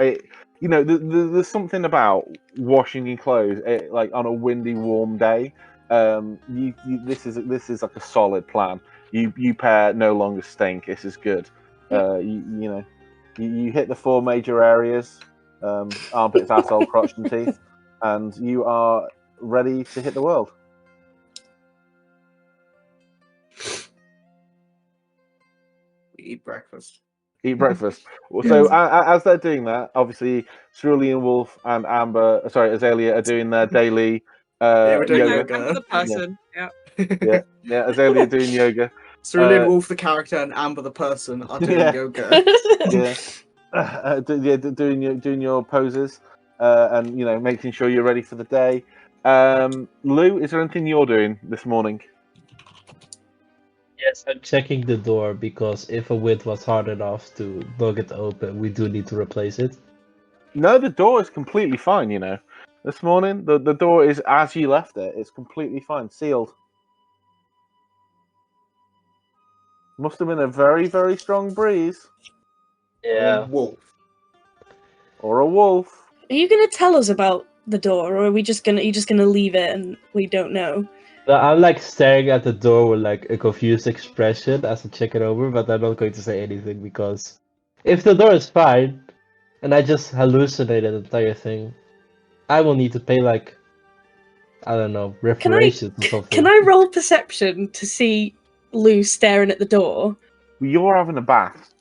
There's something about washing your clothes, like on a windy, warm day. This is like a solid plan. You pair no longer stink. This is good. You hit the 4 major areas: armpits, asshole, crotch, and teeth, and you are ready to hit the world. Eat breakfast. So as they're doing that, obviously Cerulean Wolf and Azalea are doing their daily we're doing yoga. I'm the person. Yeah. Yeah, Azalea doing yoga. Cerulean Wolf, the character, and Amber, the person, are doing yoga. Doing your poses, and making sure you're ready for the day. Lou, is there anything you're doing this morning? Yes, I'm checking the door because if a wind was hard enough to knock it open, we do need to replace it. No, the door is completely fine, you know. This morning, the door is as you left it. It's completely fine, sealed. Must have been a very, very strong breeze. Yeah. Wolf. Or a wolf. Are you gonna tell us about the door, or are we just gonna leave it and we don't know? I'm like staring at the door with like a confused expression as I check it over, but I'm not going to say anything because if the door is fine and I just hallucinated the entire thing, I will need to pay like, I don't know, reparations or something. Can I roll perception to see Lou staring at the door? You're having a bath.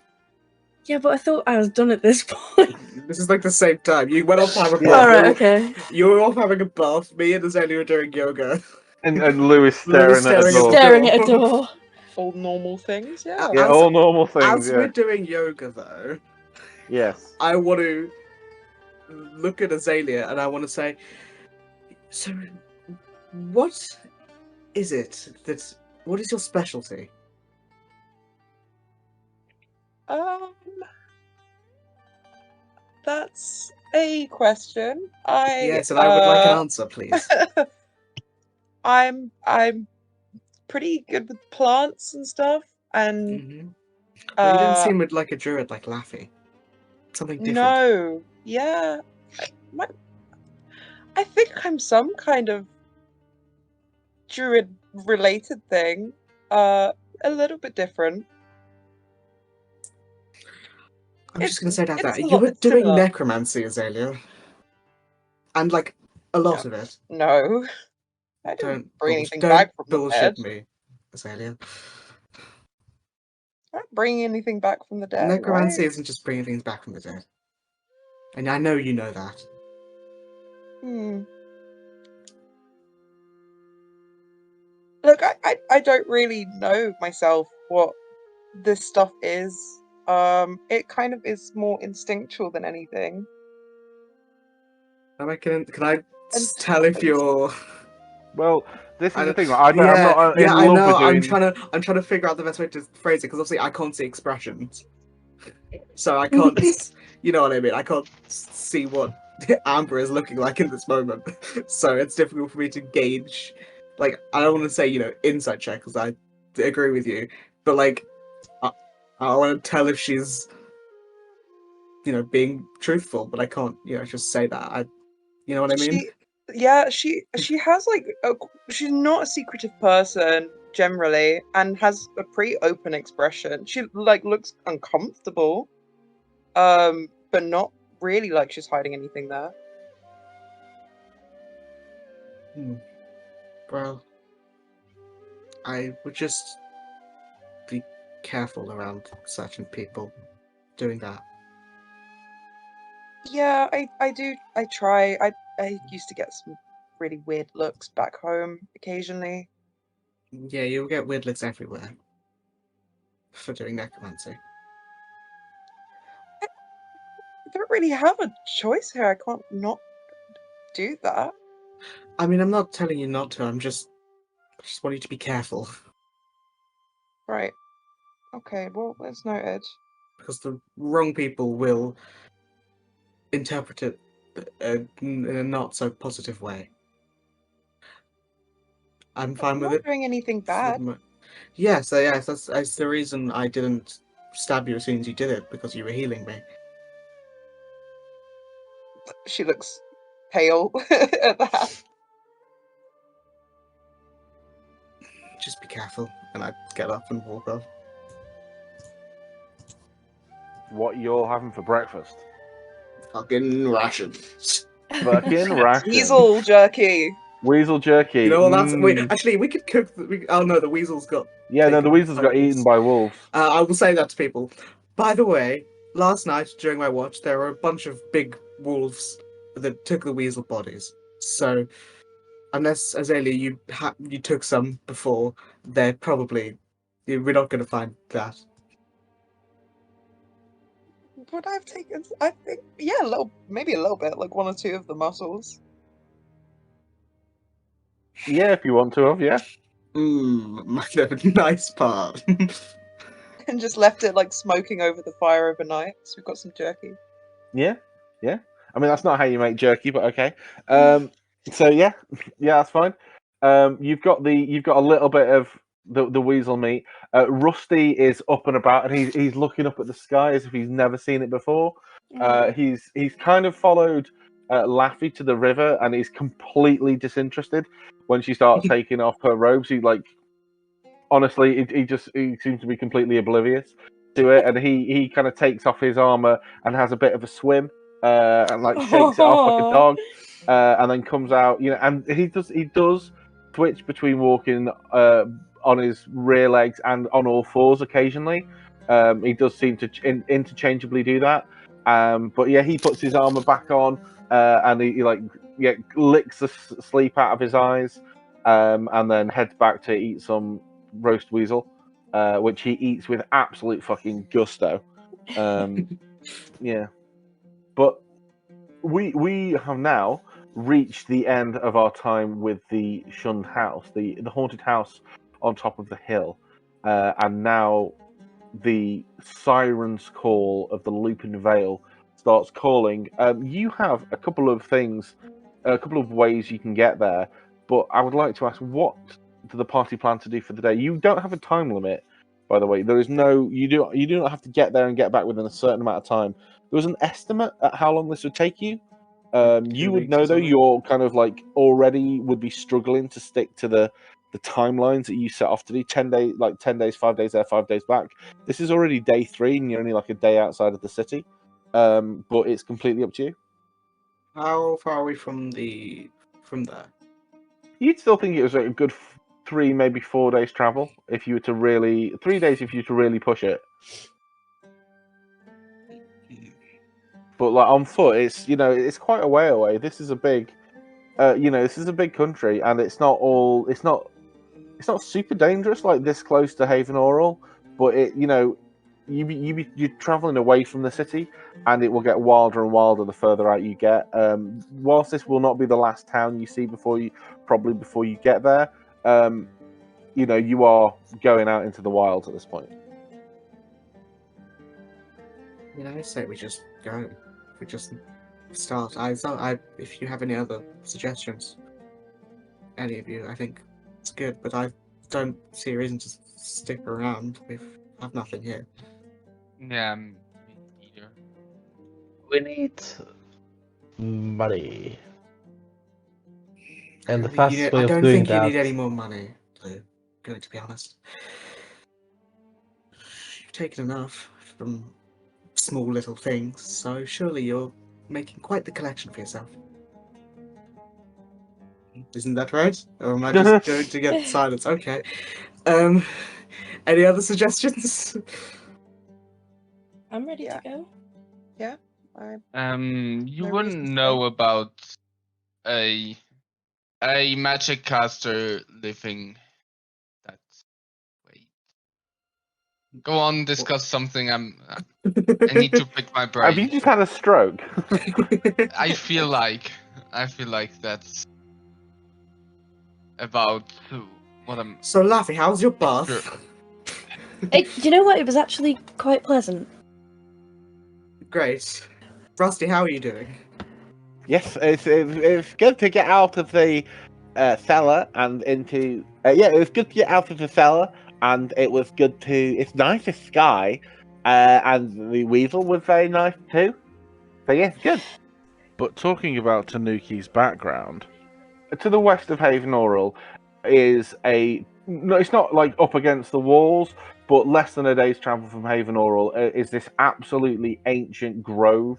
Yeah, but I thought I was done at this point. This is like the same time. You went off having a Yeah. bath. Alright, okay. You were off having a bath. Me and Azalea were doing yoga. And Lou is Lou is staring at a staring at door. the Staring at a door. All normal things, yeah. Yeah, As- all normal things, As yeah. we're doing yoga, though, Yes. I want to look at Azalea and I want to say, so, what is it that? What is your specialty? That's a question. Yes, and I would like an answer, please. I'm pretty good with plants and stuff, and Mm-hmm. But you didn't uh, seem like a druid like Laffy. Something different. no, yeah, I think I'm some kind of druid-related thing. A little bit different. I'm just going to say that it's a you lot- were it's doing similar. necromancy, Azalea. And, like, a lot of it. No, I didn't Don't, bring anything don't back from the bullshit dead. me, Azalea. I'm not bringing anything back from the dead. Necromancy right? isn't just bringing things back from the dead. And I know you know that. Look, I don't really know myself what this stuff is. It kind of is more instinctual than anything. Can I And tell if you're... Well, this I is the don't- thing. I'm not in I love know. with doing. I'm trying to figure out the best way to phrase it because obviously I can't see expressions, so I can't. You know what I mean? I can't see what Amber is looking like in this moment, so it's difficult for me to gauge. Like, I don't want to say insight check because I agree with you, but like, I want to tell if she's being truthful, but I can't just say that. You know what I mean? she has like she's not a secretive person generally, and has a pretty open expression. She like looks uncomfortable, but not really like she's hiding anything there. Well, I would just be careful around certain people doing that. Yeah, I try. I used to get some really weird looks back home occasionally. Yeah, you'll get weird looks everywhere for doing necromancy. I don't really have a choice here. I can't not do that. I mean, I'm not telling you not to. I just want you to be careful. Right. Okay, well, that's noted. Because the wrong people will interpret it in a not so positive way. I'm fine I'm with not it. doing anything bad. Yes, that's the reason I didn't stab you as soon as you did it, because you were healing me. She looks pale at that. Just be careful. And I get up and walk off. What you're having for breakfast? Fucking rations. Fucking rations. Weasel jerky. Weasel jerky. You know what? That's wait. Mm. Actually, we could cook. Oh no, the weasels got. Yeah, no, the taken weasels by got wolves. eaten by wolves. I will say that to people. By the way, last night during my watch, there were a bunch of big wolves that took the weasel bodies. So, unless Azalea, you took some before, we're not going to find that. Would I have taken? I think maybe a little bit, like one or two of the muscles. Yeah, if you want to have, yeah. might have a nice part. And just left it like smoking over the fire overnight. So we've got some jerky. Yeah, yeah. I mean, that's not how you make jerky, but okay. So yeah, yeah, that's fine. You've got a little bit of the weasel meat. Rusty is up and about, and he's looking up at the sky as if he's never seen it before. He's kind of followed Laffy to the river, and he's completely disinterested when she starts taking off her robes. He like, honestly, he seems to be completely oblivious to it, and he kind of takes off his armor and has a bit of a swim, and like shakes it off like a dog, and then comes out. And he does switch between walking on his rear legs and on all fours occasionally. He does seem to interchangeably do that. But yeah, he puts his armor back on, and he licks the sleep out of his eyes, and then heads back to eat some roast weasel, which he eats with absolute fucking gusto. Yeah, but we have now reached the end of our time with the shunned house, the haunted house on top of the hill, and now the siren's call of the Lupinevale starts calling. You have a couple of things, a couple of ways you can get there, but I would like to ask, what do the party plan to do for the day? You don't have a time limit, by the way. There is no, you do not have to get there and get back within a certain amount of time. There was an estimate at how long this would take you. You would know though, you're kind of like already would be struggling to stick to the timelines that you set off to do. 10 days, like 10 days, 5 days there, 5 days back. This is already day 3, and you're only like a day outside of the city. But it's completely up to you. How far are we from there? You'd still think it was a good 3, maybe 4 days travel if you were to really 3 days if you were to really push it. But like on foot, it's quite a way away. This is a big, this is a big country, and it's not super dangerous like this close to Havenorel, but you're traveling away from the city, and it will get wilder and wilder the further out you get. Whilst this will not be the last town you see before you get there, you are going out into the wilds at this point. I say we just go. We just start. If you have any other suggestions, any of you, I think it's good. But I don't see a reason to stick around. We have nothing here. Yeah, me either. We need money. And the I fastest way don't of doing think that. you need any more money, Lou. Going to be honest. You've taken enough from small little things, so surely you're making quite the collection for yourself. Isn't that right? Or am I just going to get silence? Okay. Any other suggestions? I'm ready Yeah. to go. Yeah. You No wouldn't reason to know about a magic caster living that way. Go on, discuss something. I need to pick my Have you brain. just had a stroke? I feel like that's about what I'm. So, Laffy, how's your bath? Sure. Do you know what? It was actually quite pleasant. Great. Rusty, how are you doing? Yes, it's good to get out of the cellar and into. It was good to get out of the cellar, and it was good to. It's nice to sky, and the weasel was very nice too. So yes, good. But talking about Tanuki's background, to the west of Havenorel is no, it's not like up against the walls, but less than a day's travel from Havenorel is this absolutely ancient grove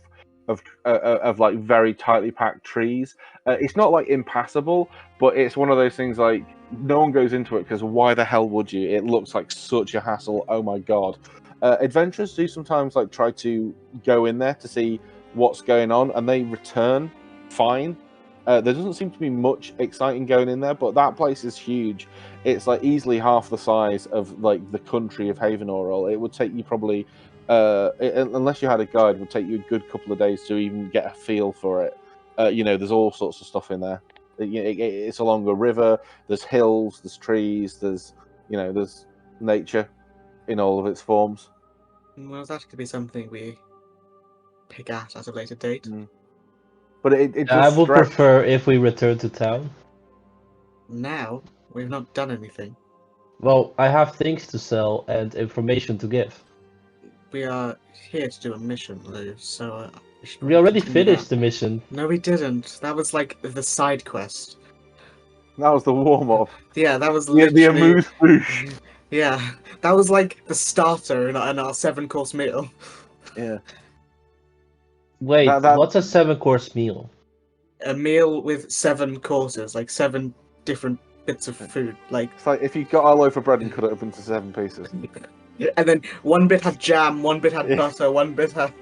of like very tightly packed trees. It's not like impassable, but it's one of those things like no one goes into it because why the hell would you? It looks like such a hassle. Oh my god. Adventurers do sometimes like try to go in there to see what's going on, and they return fine. There doesn't seem to be much exciting going in there, but that place is huge. It's like easily half the size of like the country of Havenorel. It would take you probably, unless you had a guide, it would take you a good couple of days to even get a feel for it. There's all sorts of stuff in there. It's along a river. There's hills, there's trees, there's nature in all of its forms. Well, that could be something we pick at a later date. But it I does would stretch. prefer if we return to town. Now we've not done anything. Well, I have things to sell and information to give. We are here to do a mission, Lou. So we should We already continue finished that. the mission. No, we didn't. That was like the side quest. That was the warm up. Yeah, that was The literally. amuse bouche. Yeah, that was like the starter in our 7-course meal. Yeah. Wait, That- what's a 7-course meal? A meal with 7 courses, like 7 different bits of food, like. It's like if you got a loaf of bread and cut it up into 7 pieces. And then one bit had jam, one bit had Yeah. butter, one bit had.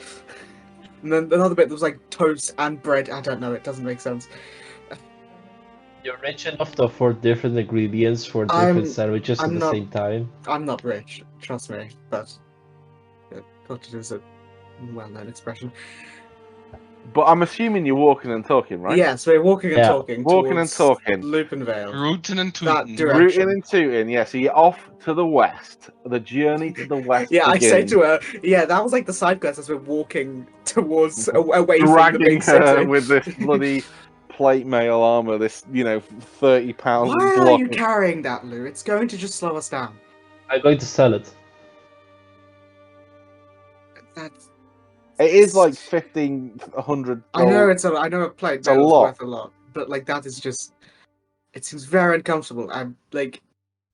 And then another bit was like toast and bread. I don't know, it doesn't make sense. You're rich enough to afford different ingredients for different sandwiches I'm at the not- same time. I'm not rich, trust me, but. Culture is a well known expression. But I'm assuming you're walking and talking, right? Yes, we're walking and Yeah. talking. Walking and towards talking. Lupinevale. Rootin' and That tootin'. direction. Rooting and tooting, yeah. So you're off to the west. The journey to the west. Yeah, I say begins. to her, yeah, that was like the side quest as we're walking towards away from the dragging big her city. with this bloody plate mail armor, this 30-pound Why block. are you carrying that, Lou? It's going to just slow us down. I'm going to sell it. That's. It is like 1,500. I know I know a plate a mail is lot. worth a lot, but like that is just. It seems very uncomfortable. I'm like.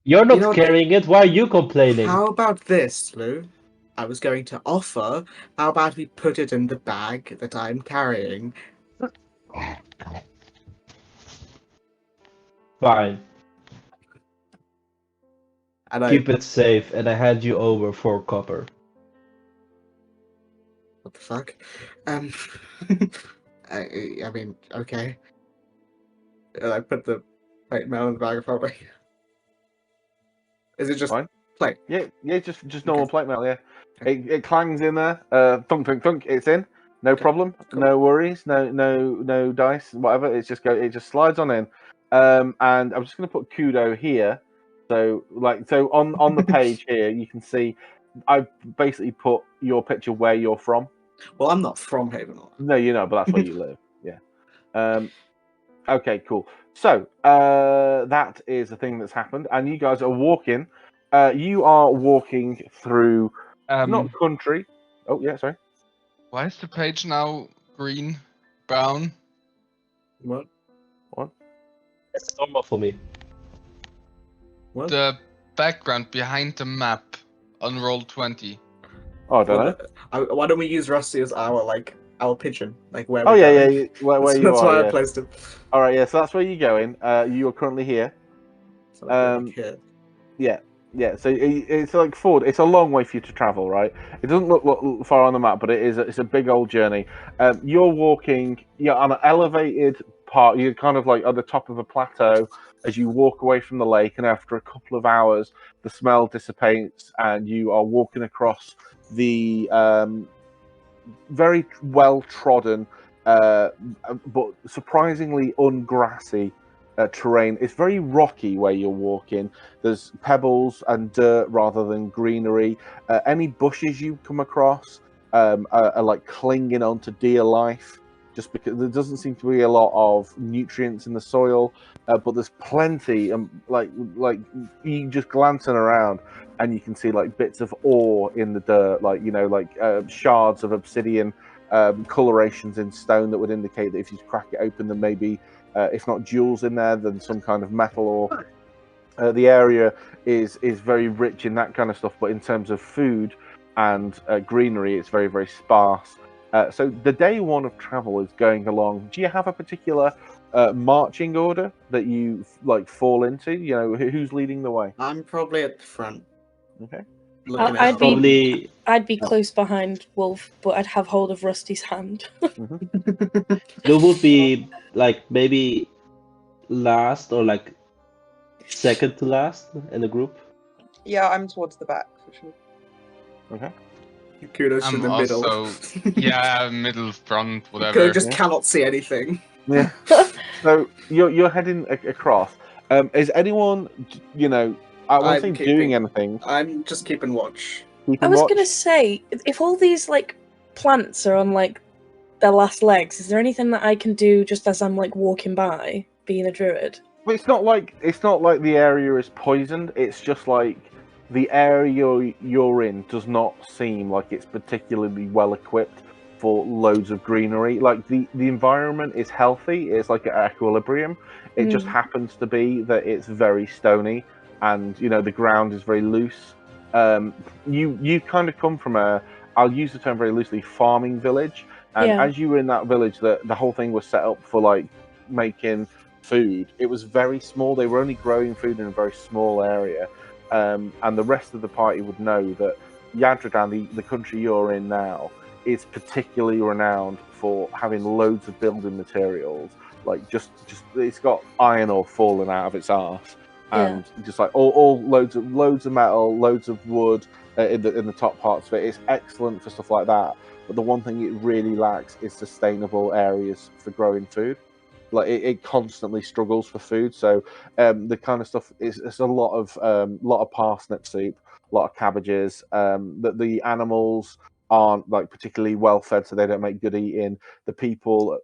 You're not You know what? carrying it. Why are you complaining? How about this, Lou? I was going to offer. How about we put it in the bag that I'm carrying? Fine. And I. Keep it safe, and I hand you over 4 copper. What the fuck? I mean, okay. And I put the plate mail in the bag of holding. Is it just Fine. plate? Yeah, just normal Okay. plate mail. Yeah, Okay. it clangs in there. Thunk, thunk, thunk. It's in. No Okay, problem. cool. No worries. No dice. Whatever. It just slides on in. And I'm just gonna put Kudo here. So on the page here, you can see I've basically put your picture where you're from. Well, I'm not from Havenorel. No, you know, but that's where you live. Yeah. Okay, cool. So that is the thing that's happened, and you guys are walking. You are walking through not country. Oh yeah, sorry. Why is the page now green, brown? What? It's normal for me. What? The background behind the map on roll 20. Oh, I don't know. Why don't we use Rusty as our pigeon, like where? Oh we're yeah, going? yeah. Where you That's are. why Yeah. I placed him. All right, yeah. So that's where you're going. You are currently here. So like here. Yeah. So it's like forward. It's a long way for you to travel, right? It doesn't look far on the map, but it's a big old journey. You're walking. You're on an elevated part. You're kind of like at the top of a plateau as you walk away from the lake, and after a couple of hours, the smell dissipates, and you are walking across the very well trodden, but surprisingly ungrassy terrain. It's very rocky where you're walking. There's pebbles and dirt rather than greenery. Any bushes you come across are like clinging onto dear life, just because there doesn't seem to be a lot of nutrients in the soil. But there's plenty, like you just glancing around, and you can see like bits of ore in the dirt, like shards of obsidian, colorations in stone that would indicate that if you crack it open, there may be, if not jewels in there, then some kind of metal ore. The area is very rich in that kind of stuff, but in terms of food and greenery, it's very, very sparse. So the day one of travel is going along. Do you have a particular marching order that you fall into? You know, who's leading the way? I'm probably at the front. Okay. Looking I'd out. Probably I'd be close behind Wolf, but I'd have hold of Rusty's hand. Lou would be like maybe last or like second to last in the group. Yeah, I'm towards the back for sure. Okay. Kudos to I'm the middle. also, yeah, middle, front, Kudo whatever. just Yeah. cannot see anything. Yeah. So you're heading across. Is anyone, I won't say doing anything. I'm just keeping watch. I was gonna say, if all these like plants are on like their last legs, is there anything that I can do just as I'm like walking by, being a druid? But it's not like the area is poisoned. It's just like the area you're in does not seem like it's particularly well equipped for loads of greenery. Like the environment is healthy. It's like at equilibrium. It just happens to be that it's very stony, and the ground is very loose. You kind of come from I'll use the term very loosely, farming village. And as you were in that village, the whole thing was set up for like making food. It was very small. They were only growing food in a very small area. And the rest of the party would know that Yadradan, the country you're in now, is particularly renowned for having loads of building materials. Like just it's got iron ore falling out of its arse, and just like all loads of metal, loads of wood in the top parts of it. It's excellent for stuff like that. But the one thing it really lacks is sustainable areas for growing food. Like it constantly struggles for food. So the kind of stuff it's a lot of parsnip soup, a lot of cabbages. That the animals aren't like particularly well fed, so they don't make good eating. The people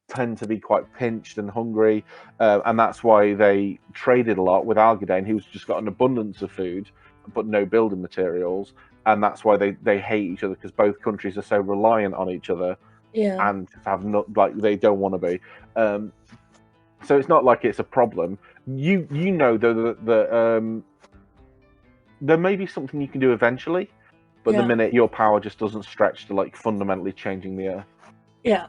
tend to be quite pinched and hungry, and that's why they traded a lot with Algadane, who's just got an abundance of food but no building materials, and that's why they hate each other, because both countries are so reliant on each other, and have not like they don't want to be. So it's not like it's a problem. You know though that there may be something you can do eventually, but the minute your power just doesn't stretch to like fundamentally changing the earth. Yeah.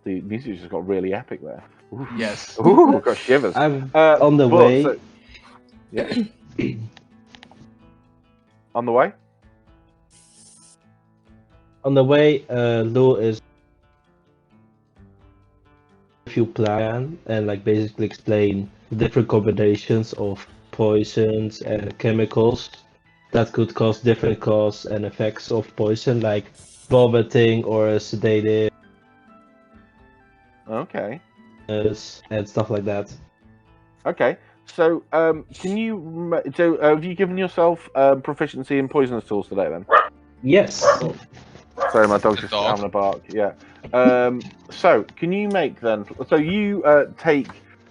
The music just got really epic there. Ooh. Yes. Ooh, got shivers. I'm on the way. So, yeah. On the way? On the way, Lou is a few plan and like basically explain the different combinations of poisons and chemicals that could cause different causes and effects of poison, like vomiting or sedative. Okay. And stuff like that. Okay. So, can you? So, have you given yourself proficiency in poisonous tools today? Then. Yes. Sorry, my dog's just having a bark. Yeah. So, can you make then? So you take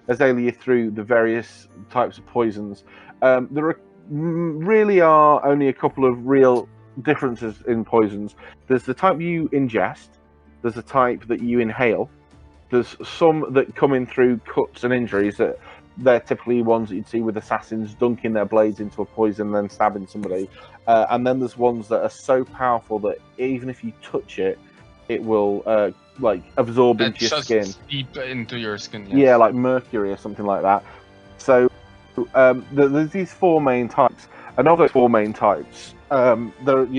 Azalea through the various types of poisons. There really are only a couple of real differences in poisons. There's the type you ingest. There's the type that you inhale. There's some that come in through cuts and injuries that they're typically ones that you'd see with assassins dunking their blades into a poison and then stabbing somebody. And then there's ones that are so powerful that even if you touch it, it will like absorb into your skin. Deep into your skin. Yes. Yeah, like mercury or something like that. So there's these four main types. And of those four main types, there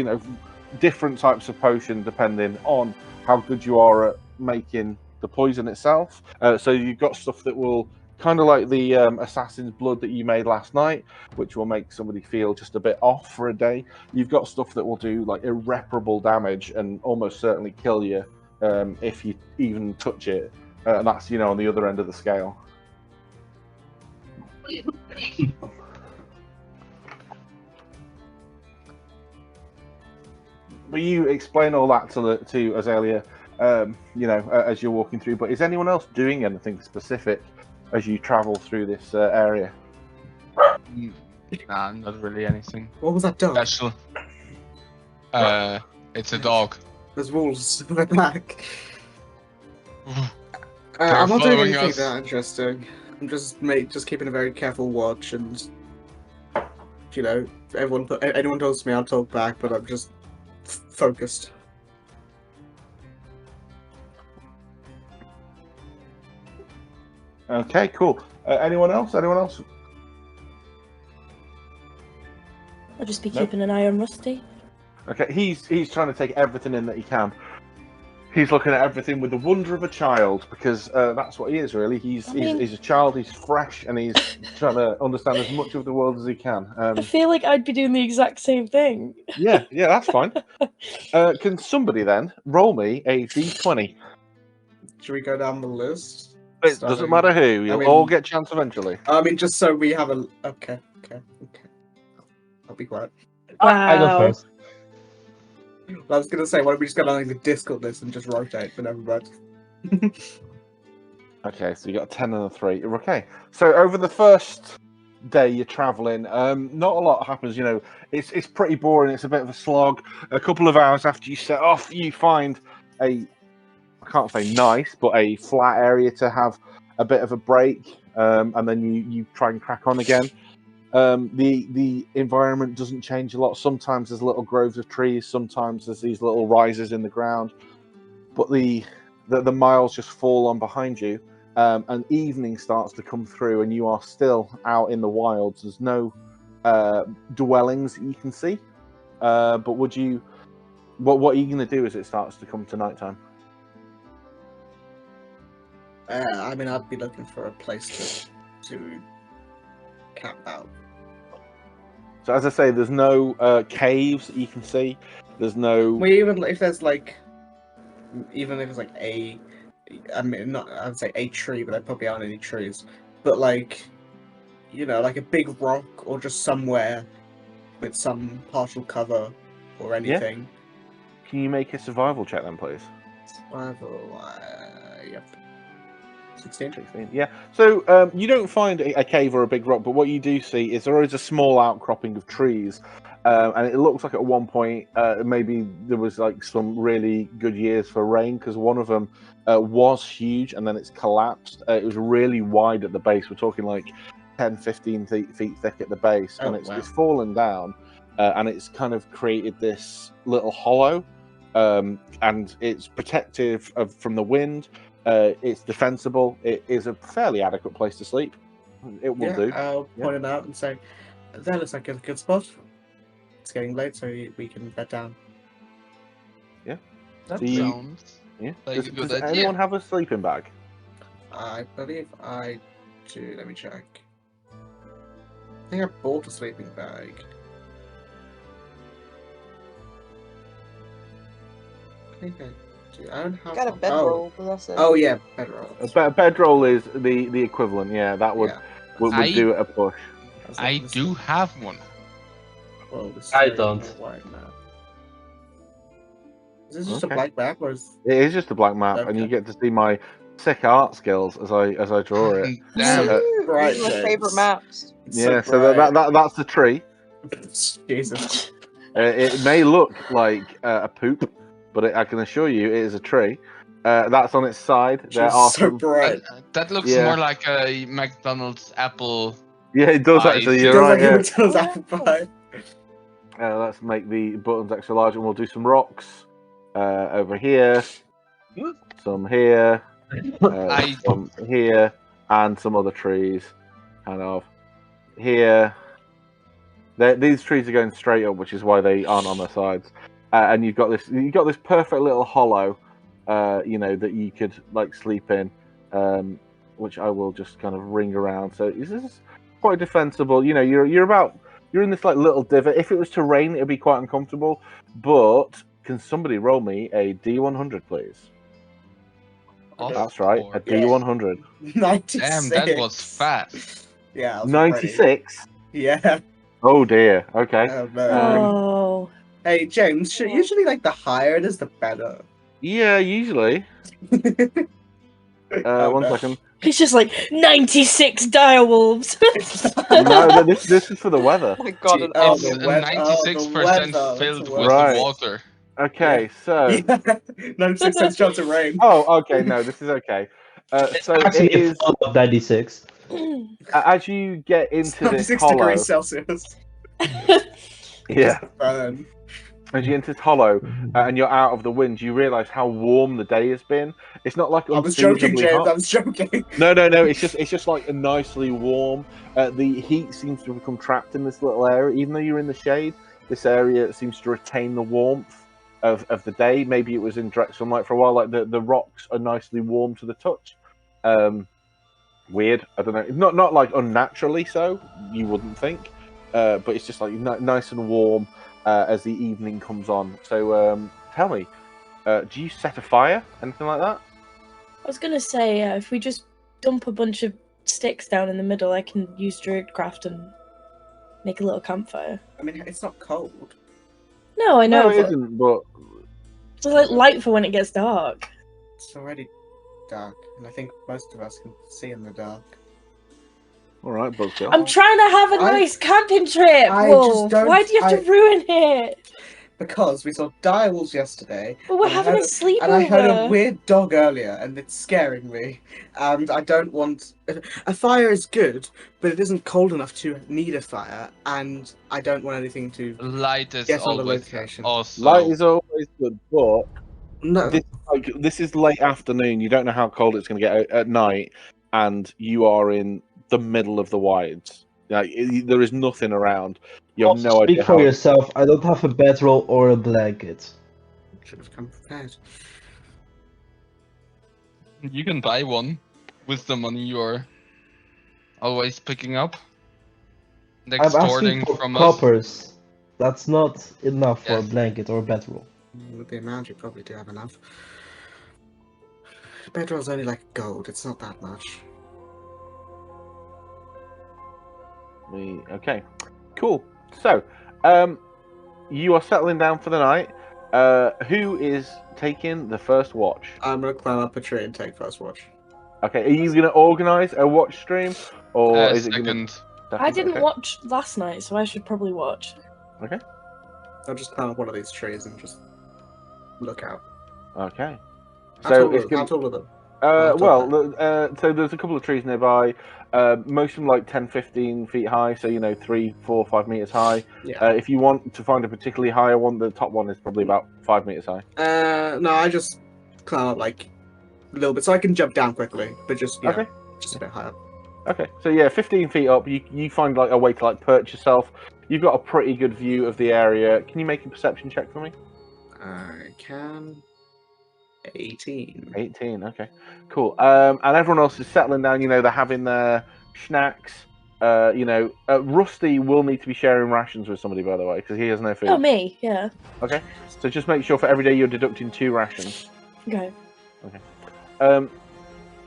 are different types of potion depending on how good you are at making the poison itself. So you've got stuff that will kind of like the assassin's blood that you made last night, which will make somebody feel just a bit off for a day. You've got stuff that will do like irreparable damage and almost certainly kill you if you even touch it. And that's on the other end of the scale. But you explain all that to Azalea, as you're walking through. But is anyone else doing anything specific as you travel through this area? Nah, not really anything What was that dog? special. It's a dog. There's wolves in my back. I'm They're not doing following anything us. that interesting. I'm just keeping a very careful watch, and if anyone talks to me, I'll talk back, but I'm just focused. Okay, cool. Anyone else? I'll just be keeping an eye on Rusty. Okay, he's trying to take everything in that he can. He's looking at everything with the wonder of a child, because that's what he is, really. He's a child, he's fresh, and he's trying to understand as much of the world as he can. I feel like I'd be doing the exact same thing. Yeah, that's fine. Can somebody then roll me a d20? Should we go down the list? It doesn't matter who. You'll all get a chance eventually. I mean, just so we have a. Okay. I'll be quiet. Wow. I go first. I was gonna say, why don't we just go down like the Discord list and just rotate, but never mind. Okay, so you got a 10 and a 3. Okay, so over the first day you're traveling, not a lot happens. You know, it's pretty boring. It's a bit of a slog. A couple of hours after you set off, you find I can't say nice, but a flat area to have a bit of a break, and then you try and crack on again. The environment doesn't change a lot. Sometimes there's little groves of trees, sometimes there's these little rises in the ground, but the miles just fall on behind you, and evening starts to come through, and you are still out in the wilds. There's no dwellings that you can see, but what are you going to do as it starts to come to nighttime? I mean, I'd be looking for a place to camp out. So as I say, there's no caves that you can see. There's no. Well, even if there's like, even if it's like I mean, not I would say a tree, but there probably aren't any trees. But like, you know, like a big rock or just somewhere with some partial cover or anything. Can you make a survival check then, please? Survival. Yep. 16. Yeah. So you don't find a cave or a big rock, but what you do see is there is a small outcropping of trees, and it looks like at one point maybe there was like some really good years for rain, because one of them was huge and then it's collapsed. It was really wide at the base. We're talking like 10, 15 feet thick at the base, and it's fallen down, and it's kind of created this little hollow, and it's protective from the wind. It's defensible. It is a fairly adequate place to sleep. It will do. I'll point it out and say, that looks like a good spot. It's getting late, so we can bed down. Yeah. That So sounds Yeah. like a good Does idea. anyone have a sleeping bag? I believe I do. Let me check. I think I bought a sleeping bag. I think I do. I don't have Got a one. bedroll, but that's it. Oh yeah, bedroll. A bedroll is the equivalent. Yeah, that would do it a push. I do have one. Well, this I is don't. White map. Is this just Okay. a black map, or is It is just a black map, and you Okay. get to see my sick art skills as I draw it. Damn. Right, These are my James. favorite maps. it's Yeah, so that's the tree. Jesus. It may look like a poop, but I can assure you it is a tree. That's on its side. There are so some. bright. That looks Yeah. more like a McDonald's apple. Yeah, it does Eyes. actually. It You're does right. like Yeah. a McDonald's apple pie. Let's make the buttons extra large, and we'll do some rocks over here, some here, some here, and some other trees, kind of here. These trees are going straight up, which is why they aren't on their sides. And you've got this perfect little hollow, that you could like sleep in, which I will just kind of ring around. So this is quite defensible. You know, you're in this like little divot. If it was to rain, it'd be quite uncomfortable. But can somebody roll me a D100, please? Of That's right, a course. D100. 96. Damn, that was fast. Yeah, I was ready. 96. Yeah. Oh dear. Okay. Oh, no. Oh. Hey, James, usually like the higher it is, the better. Yeah, usually. Oh, One no. second. It's just like 96 direwolves. No, this is for the weather. Oh my god, an Oh, It's the oven. weather. 96% weather, filled that's with Right. water. Okay, so. Yeah. 96 chance of rain. Oh, okay. No, this is okay. So it Actually, is it's of 96. as you get into this 96 hollow. degrees Celsius. Yeah. Burn. As you enter this hollow and you're out of the wind, you realise how warm the day has been. It's not like I was joking, unseasonably James. hot. I was joking. No. It's just like a nicely warm. The heat seems to have become trapped in this little area. Even though you're in the shade, this area seems to retain the warmth of the day. Maybe it was in direct sunlight for a while. Like the rocks are nicely warm to the touch. Weird. I don't know. Not like unnaturally so. You wouldn't think. But it's just like nice and warm as the evening comes on. So tell me, do you set a fire? Anything like that? I was gonna say if we just dump a bunch of sticks down in the middle, I can use Druidcraft and make a little campfire. I mean, it's not cold. No, I know, No, it but isn't. But it's like light for when it gets dark. It's already dark, and I think most of us can see in the dark. all right, Buzzkill. I'm trying to have a I- nice camping trip, I Wolf. just don't- Why do you have to ruin it? Because we saw direwolves yesterday. But we're and I having a heard sleepover. And I heard a weird dog earlier, and it's scaring me. And I don't want... A fire is good, but it isn't cold enough to need a fire, and I don't want anything to... Light is Yes, on the always location. also. Light is always good, but No, this is late afternoon. You don't know how cold it's going to get at night, and you are in the middle of the wilds. Like, there is nothing around. You have no Speak idea. for yourself. I don't have a bedroll or a blanket. should have come prepared. You can buy one with the money you're always picking up and I'm asking extorting for from us. coppers. That's not enough for a Yes. blanket or a bedroll. With the amount, you probably do have enough. Bedroll's only like gold, it's not that much. Okay, cool. So, you are settling down for the night. Who is taking the first watch? I'm gonna climb up a tree and take first watch. Okay, are you going to organise a watch stream, or is it going Second. to? I didn't watch last night, so I should probably watch. I'll just climb up one of these trees and just look out. Okay. How So tall it's are- gonna... how tall are them? so there's a couple of trees nearby. Most of them like 10, 15 feet high, so 3, 4, 5 meters high. Yeah. If you want to find a particularly higher one, the top one is probably about 5 meters high. No, I just climb up like a little bit so I can jump down quickly, but just Okay. just a bit higher. Okay, so yeah, 15 feet up, you find like a way to like perch yourself. You've got a pretty good view of the area. Can you make a perception check for me? I can. 18. 18. Okay, cool. And everyone else is settling down. They're having their snacks. Rusty will need to be sharing rations with somebody, by the way, because he has no food. Oh, me, yeah. Okay, so just make sure for every day you're deducting 2 rations. Okay.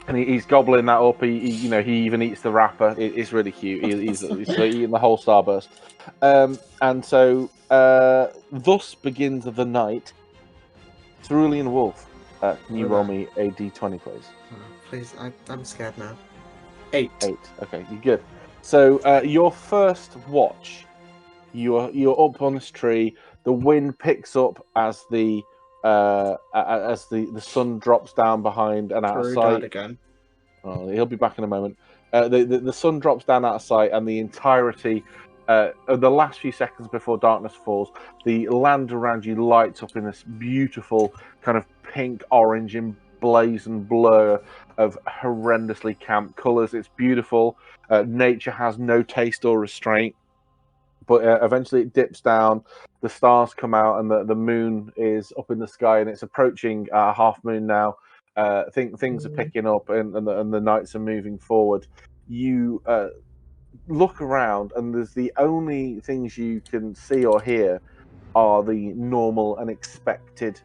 And he's gobbling that up. He even eats the wrapper. It's really cute. He's eating the whole starburst. And so thus begins the night. Cerulean Wolf, can you roll me a d20, please? Oh, please, I'm scared now. 8. 8. Okay, you're good. So your first watch, you're up on this tree. The wind picks up as the sun drops down behind and out of Drew sight. died again. Oh, he'll be back in a moment. The sun drops down out of sight, and the entirety of the last few seconds before darkness falls, the land around you lights up in this beautiful kind of pink, orange, emblazoned blur of horrendously camp colours. It's beautiful. Nature has no taste or restraint. But eventually it dips down, the stars come out, and the moon is up in the sky, and it's approaching half moon now. Things are picking up, and the nights are moving forward. You look around, and there's the only things you can see or hear are the normal and expected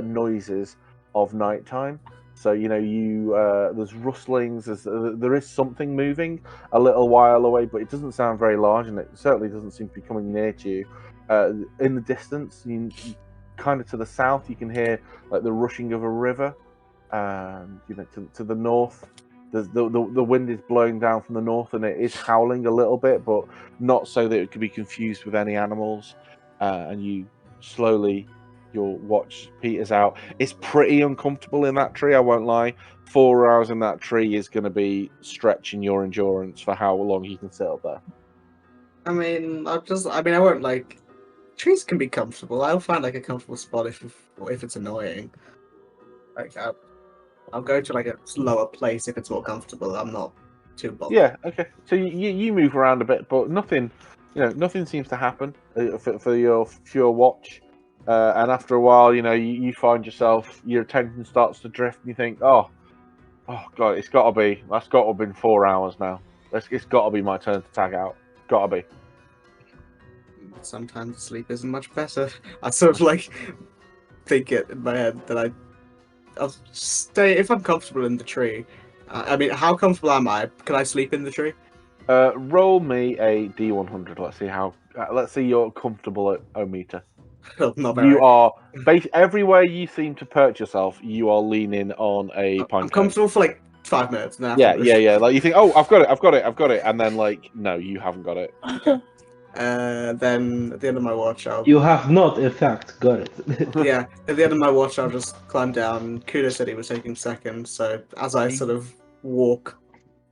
noises of nighttime. So there's rustlings, there is something moving a little while away, but it doesn't sound very large, and it certainly doesn't seem to be coming near to you. In the distance, kind of to the south, you can hear like the rushing of a river. To the north, the wind is blowing down from the north, and it is howling a little bit, but not so that it could be confused with any animals. And you slowly, your watch peters out. It's pretty uncomfortable in that tree, I won't lie. 4 hours in that tree is going to be stretching your endurance for how long you can sit up there. I mean, I won't like. Trees can be comfortable. I'll find like a comfortable spot if it's annoying. Like I'll go to like a lower place if it's more comfortable. I'm not too bothered. Yeah, okay. So you move around a bit, but nothing seems to happen for your watch. And after a while, you find yourself, your attention starts to drift, and you think, oh god, that's got to have been 4 hours now. It's got to be my turn to tag out. Got to be. Sometimes sleep isn't much better. I sort of like think it in my head that I'll stay if I'm comfortable in the tree. I mean, how comfortable am I? Can I sleep in the tree? Roll me a D100. Let's see how. Let's see you're comfortable at O-meter. Not very. You are everywhere you seem to perch yourself. You are leaning on a pine I'm cone. comfortable for like 5 minutes. And then Yeah, afterwards- yeah. Like you think, oh, I've got it, and then like, no, you haven't got it. Then at the end of my watch, I'll You have not, in fact, got it. yeah. At the end of my watch, I'll just climb down. Kudo said he was taking second, so as I sort of walk,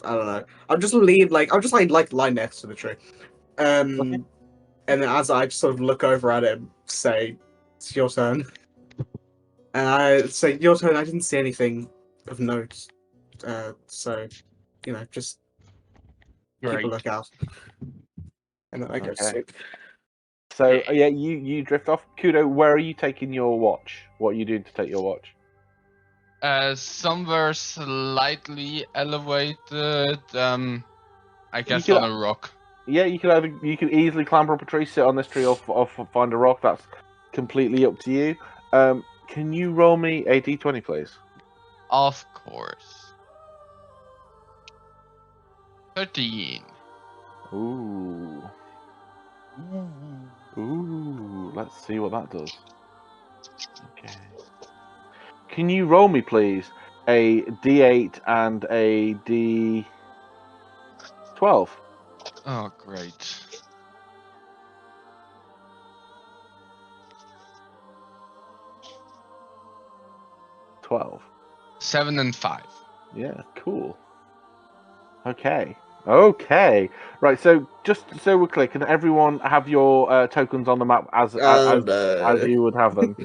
I don't know. I'll just lie next to the tree. And then as I just sort of look over at him, say, "It's your turn." And I say, "Your turn." I didn't see anything of note, so just keep a Great. lookout. And then I go to Okay. sleep. So yeah, you drift off. Kudo, where are you taking your watch? What are you doing to take your watch? Somewhere slightly elevated. I guess could- on a rock. Yeah, you can easily clamber up a tree, sit on this tree, or find a rock. That's completely up to you. Can you roll me a D20, please? Of course. 13. Ooh. Ooh. Let's see what that does. Okay. Can you roll me, please, a D8 and a D12? Oh, great. $12. 7 and 5. Yeah, cool. Okay. Right, so just so we're clear, can everyone have your tokens on the map as you would have them?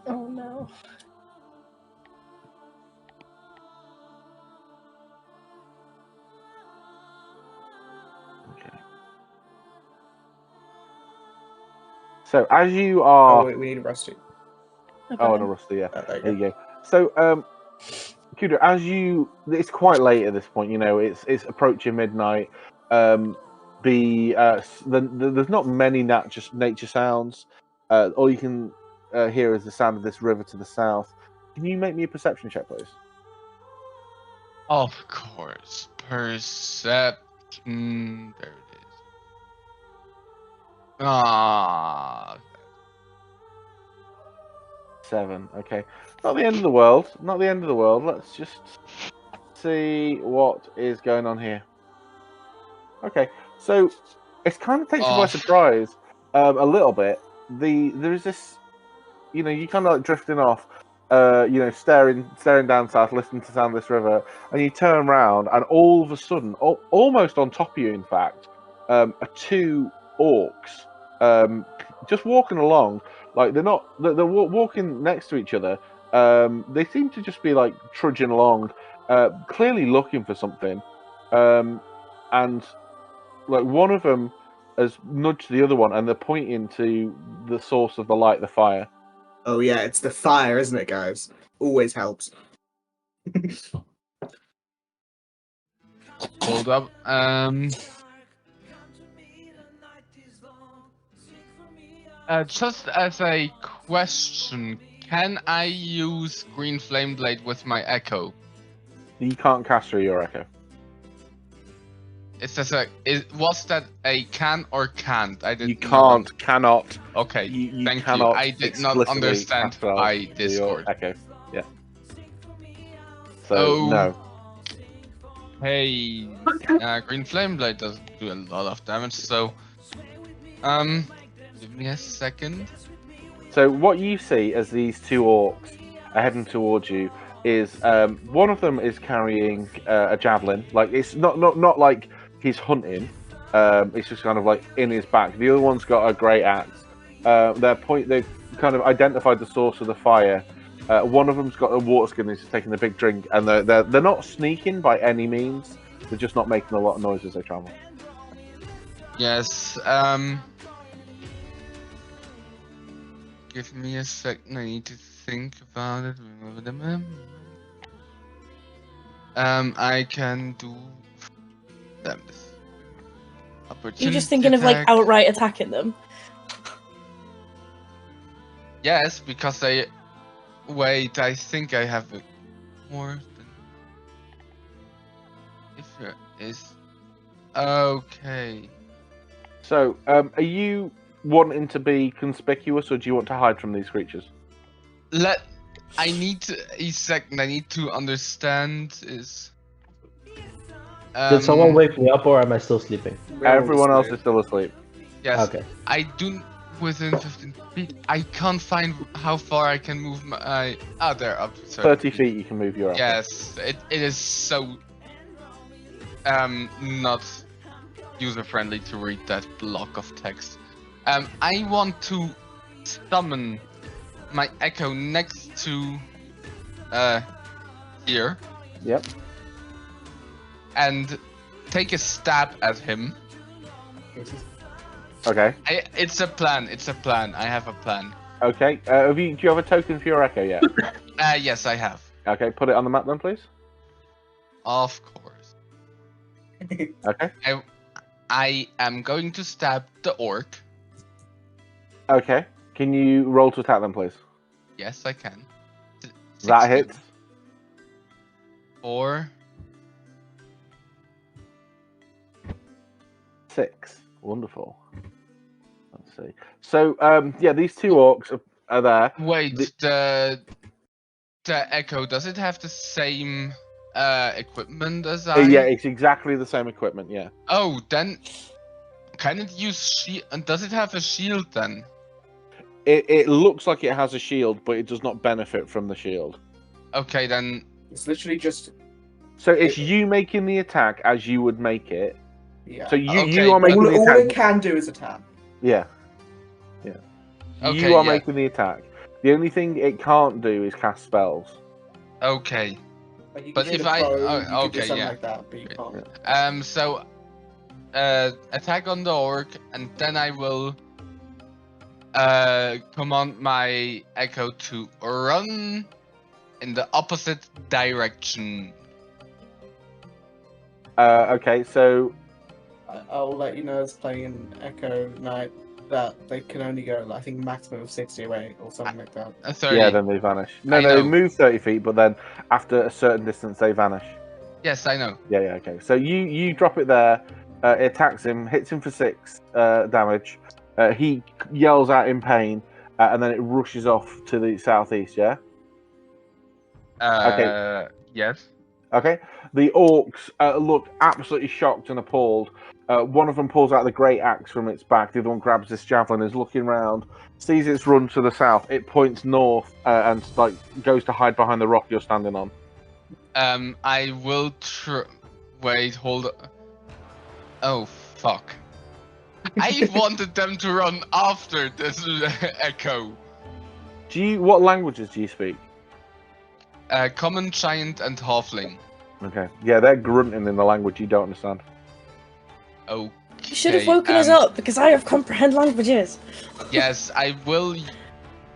Oh no. Okay. So as you are... Oh wait, we need a rusty. Oh, and a rusty, yeah. There There you go. So, Kudo, it's quite late at this point. It's approaching midnight. There's not many nature sounds. All you can hear is the sound of this river to the south. Can you make me a perception check, please? Of course. Perception. There it is. Ah. 7. Okay. Not the end of the world. Let's just see what is going on here. Okay. So it kind of takes you by surprise a little bit. There is this, you kind of like drifting off, staring down south, listening to the sound of this river, and you turn around, and all of a sudden, almost on top of you, in fact, are 2 orcs just walking along. Like they're walking next to each other. They seem to just be like trudging along, clearly looking for something, and like one of them has nudged the other one, and they're pointing to the source of the light, the fire. Oh yeah, it's the fire, isn't it, guys? Always helps. Hold up. Just as a question, can I use Green Flame Blade with my Echo? You can't cast through your echo. Was that a can or can't? I didn't. You can't, cannot. Okay, You thank you. cannot I did not explicitly understand cast out by your Discord. echo. Yeah. So Oh. no. Hey, Green Flame Blade doesn't do a lot of damage, so give me a second. So what you see as these 2 orcs are heading towards you is one of them is carrying a javelin. Like it's not like he's hunting. It's just kind of like in his back. The other one's got a great axe. They've kind of identified the source of the fire. One of them's got a water skin. He's taking a big drink, and they're not sneaking by any means. They're just not making a lot of noise as they travel. Yes. Give me a second. I need to think about it. I can do them. You're just thinking of like outright attacking them. Yes, because I think I have more than is okay. So, are you wanting to be conspicuous, or do you want to hide from these creatures? I need to a second. I need to understand is. Did someone wake me up, or am I still sleeping? We're all Everyone else asleep. is still asleep. Yes. Okay. I do within 15 feet. I can't find how far I can move my. Oh, there, up to 30 feet you can move your arrow. Yes, it is so not user friendly to read that block of text. I want to summon my echo next to here Yep. and take a stab at him. Okay. It's a plan. It's a plan. I have a plan. Okay. Do you have a token for your echo yet? Yes, I have. Okay. Put it on the map then, please. Of course. Okay. I am going to stab the orc. Okay. Can you roll to attack them, please? Yes, I can. That 16. hits. 4. 6. Wonderful. Let's see. So, yeah, these two orcs are there. Wait, the echo, does it have the same equipment as I? Yeah, it's exactly the same equipment. Yeah. Oh, then can it use shield? And does it have a shield then? It looks like it has a shield, but it does not benefit from the shield. Okay, then. It's literally just So it's you making the attack as you would make it. yeah. So you Okay, you are making the all attack. it can do is attack. Yeah. Yeah. Okay, You are yeah. making the attack. The only thing it can't do is cast spells. Okay. Like you But can shoot if a I- bow, oh, you could okay, do something yeah. like that, but you can't. So attack on the orc, and then I will command my echo to run in the opposite direction. Okay, so I'll let you know as playing an Echo Knight that they can only go, I think, maximum of 60 away or something like that. 30. yeah, then they vanish. No, I no, they know. move 30 feet, but then after a certain distance, they vanish. Yes, I know. Yeah, yeah, okay. So you drop it there. It attacks him, hits him for 6 damage. He yells out in pain, and then it rushes off to the southeast. Yeah. Yes. Okay. The orcs look absolutely shocked and appalled. One of them pulls out the great axe from its back. The other one grabs this javelin, is looking round, sees its run to the south. It points north and like goes to hide behind the rock you're standing on. I will wait, hold on. Oh, fuck. I wanted them to run after this echo. What languages do you speak? Common, giant, and halfling. Okay. Yeah, they're grunting in the language you don't understand. Okay. You should have woken us up because I have comprehend languages. Yes, I will.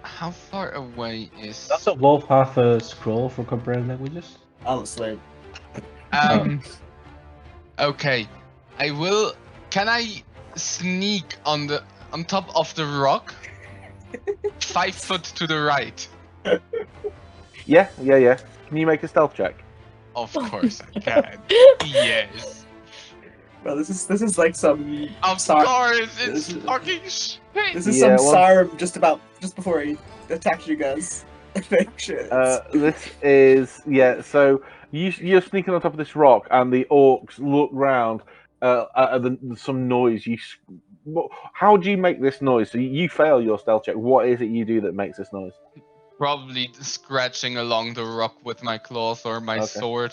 How far away is? Does a wolf have a scroll for comprehend languages? Honestly. Okay, I will. Can I sneak on top of the rock? 5 foot to the right. Yeah. Can you make a stealth check? Of course I can. Yes. Well, this is like some. Of course, it's fucking shit. This is Yeah, some well- siren just before he attacks you guys. Shit. This is so you're sneaking on top of this rock, and the orcs look round at some noise. How do you make this noise? So you fail your stealth check. What is it you do that makes this noise? Probably scratching along the rock with my claws or my sword.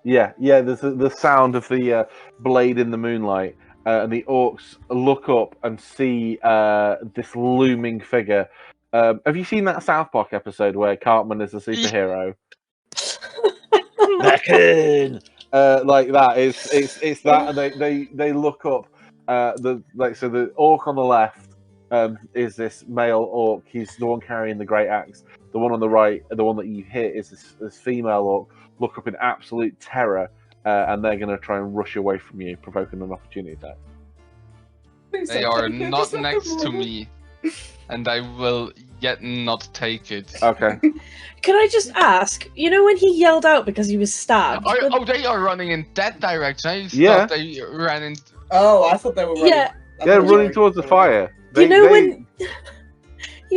Yeah. There's the sound of the blade in the moonlight, and the orcs look up and see this looming figure. Have you seen that South Park episode where Cartman is a superhero? Like that. It's that, and they look up. So the orc on the left is this male orc. He's the one carrying the great axe. The one on the right, the one that you hit, is this female orc. Look up in absolute terror, and they're going to try and rush away from you, provoking an opportunity attack. They are not next to me. and I will yet not take it. Okay. Can I just ask? You know when he yelled out because he was stabbed? Oh, they are running in that direction. I Yeah. thought they ran in. Oh, I thought they were running. Yeah. I Yeah, thought they were running towards the fire. You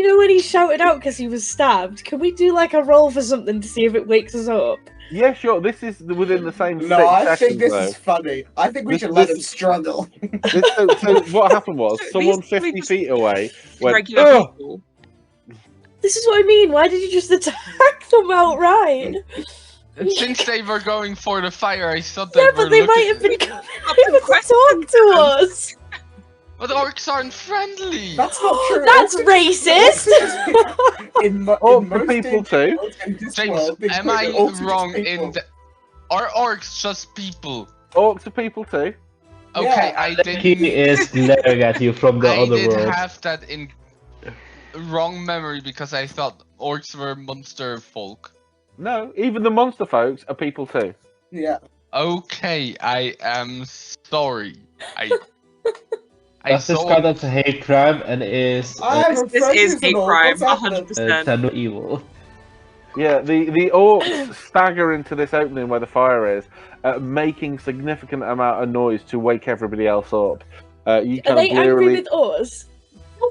know when he shouted out because he was stabbed? Can we do like a roll for something to see if it wakes us up? Yeah, sure. This is within the same No, 6 I seconds, think this though. is funny. I think we This- should let this- him struggle. So what happened was, These someone can be 50 just feet away went, Regular "Ugh!" people. This is what I mean. Why did you just attack them outright? Since they were going for the fire, I thought Yeah, were but they looking... might have been coming Up over to to talk to us. But orcs aren't friendly. That's not true. That's Orcs- racist. in Orcs are most people games too. in this James, world, they am put I orcs are just wrong people. in the... Are orcs just people? Orcs are people too. Okay, Yeah, I He didn't... is glaring at you from the I other did world. have that in wrong memory because I thought orcs were monster folk. No, even the monster folks are people too. Yeah. Okay, I am sorry. I Does this saw... count as a hate crime and is I have a This friend is who's hate an orc. crime, What's happening? 100%. Tanu evil? Yeah, the orcs stagger into this opening where the fire is, making significant amount of noise to wake everybody else up. You Are kind they of angry wearily... with us?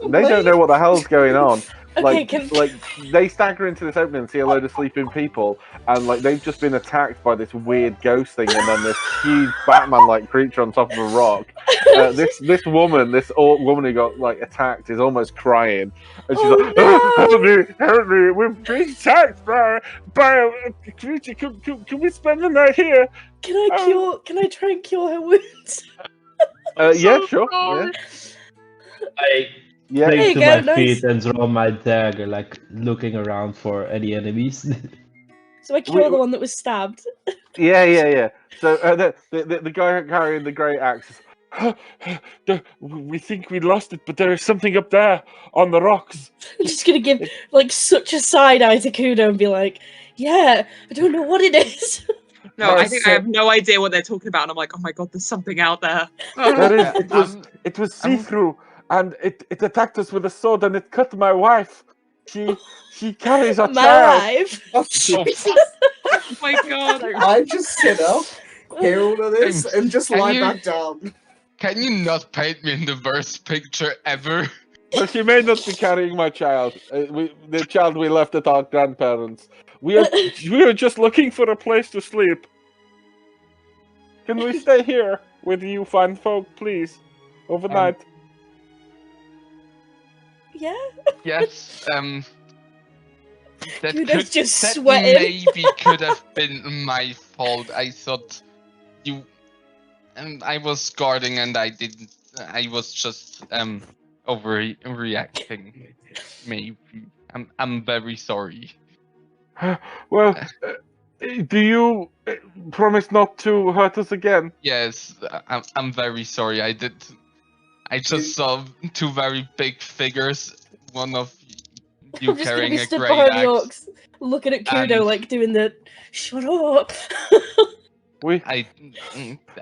They don't know what the hell's going on. Okay, Like they stagger into this opening and see a load of sleeping people, and like they've just been attacked by this weird ghost thing, and then this huge Batman-like creature on top of a rock. This woman, this orc woman who got like attacked, is almost crying, and she's Oh, like, no! help me, we're being attacked by a creature. Can we spend the night here?" Can I try and cure her wounds? Yeah, so sure. sorry. I Yeah, There cling you to go, my nice. feet and draw my dagger, like looking around for any enemies. So I cure We- the one that was stabbed. yeah. So the guy carrying the great axe is, we think we lost it, but there is something up there on the rocks. I'm just gonna give like such a side eye to Kudo and be like, yeah, I don't know what it is. No, I That's think so- I have no idea what they're talking about, and I'm like, oh my god, there's something out there. There is, it was I'm- see-through, and it attacked us with a sword, and it cut my wife. She carries a My child. life. Oh, Jesus. Oh my god. I just sit up, hear all of this, James, and just can lie you- back down. Can you not paint me in the worst picture ever? Well, she may not be carrying my child. The child we left at our grandparents. We are just looking for a place to sleep. Can we stay here with you fine folk, please, overnight? Yeah. Yes, that Kudo's just that sweating. maybe could have been my fault. I thought you... And I was guarding and I didn't... I was just, overreacting. Maybe. I'm very sorry. Well, do you promise not to hurt us again? Yes, I'm very sorry. I just saw two very big figures. One of you I'm just gonna carrying be a stood great behind the axe. orcs, looking at Kudo And- like doing the shut up. We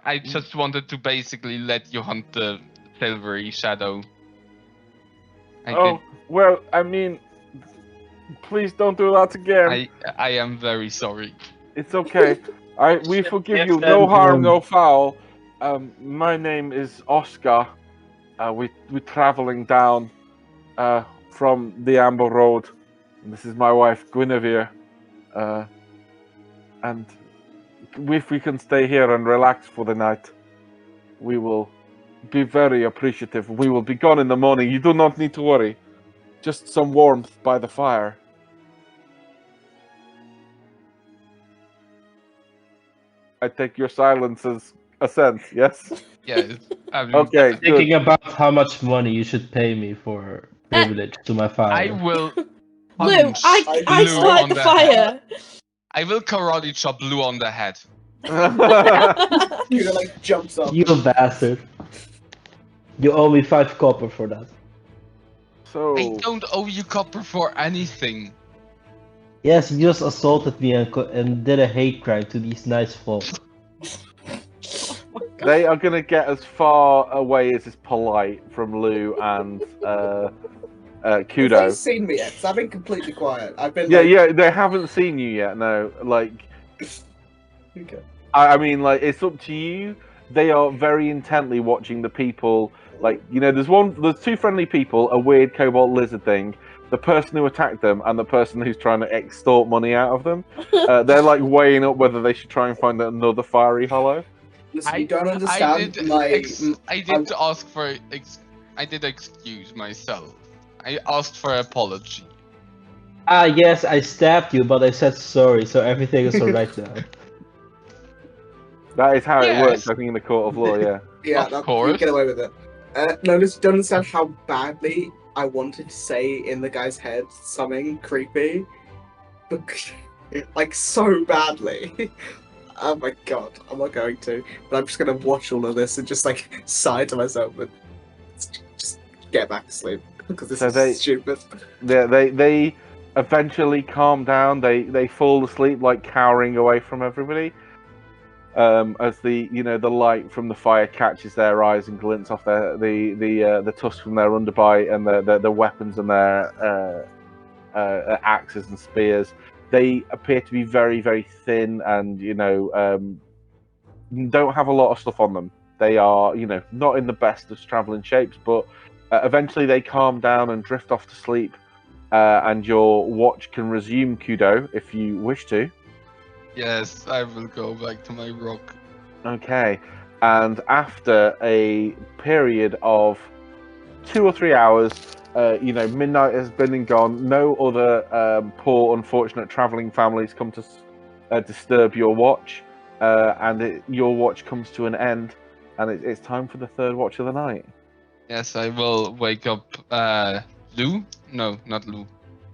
I just wanted to basically let you hunt the silvery shadow. Oh, well, I mean, please don't do that again. I am very sorry. It's okay. We forgive Yes, you. No harm, and, no foul. My name is Oscar. We're traveling down from the Amber Road. And this is my wife, Guinevere. And if we can stay here and relax for the night, we will be very appreciative. We will be gone in the morning. You do not need to worry. Just some warmth by the fire. I take your silence as assent, yes? Yeah. Okay, good. Thinking about how much money you should pay me for privilege to my I father. will. Lou, punch I Lou started on the head. fire. I will karate chop Lou on the head. Kudo like jumps up. You bastard. You owe me 5 copper for that. So, I don't owe you copper for anything. Yes, you just assaulted me and did a hate crime to these nice folk. they are going to get as far away as is polite from Lou and Have they Kudo. seen me yet? 'Cause I've been completely quiet. I've been Yeah, like... yeah, they haven't seen you yet. No, like, Okay. I mean, like, it's up to you. They are very intently watching the people. Like, there's two friendly people, a weird cobalt lizard thing, the person who attacked them, and the person who's trying to extort money out of them. They're like weighing up whether they should try and find another fiery hollow. Listen, you don't understand I did ask for. I did excuse myself. I asked for apology. Ah, yes, I stabbed you, but I said sorry, so everything is alright now. That is how it Yes. works, I think, in the court of law. Yeah. Yeah, Of you course. get away with it. No, listen, don't understand how badly I wanted to say in the guy's head something creepy. Like, so badly. Oh my god, I'm not going to. But I'm just gonna watch all of this and just, like, sigh to myself and just get back to sleep. Because this is stupid. They eventually calm down. They fall asleep, like cowering away from everybody. As the light from the fire catches their eyes and glints off the tusk from their underbite and the weapons and their axes and spears. They appear to be very, very thin and don't have a lot of stuff on them. They are not in the best of traveling shapes, but eventually they calm down and drift off to sleep. And your watch can resume, Kudo, if you wish to. Yes, I will go back to my rock. Okay, and after a period of 2 or 3 hours, midnight has been and gone. No other poor, unfortunate traveling families come to disturb your watch, and your watch comes to an end, and it's time for the third watch of the night. Yes, I will wake up. Lou? No, not Lou.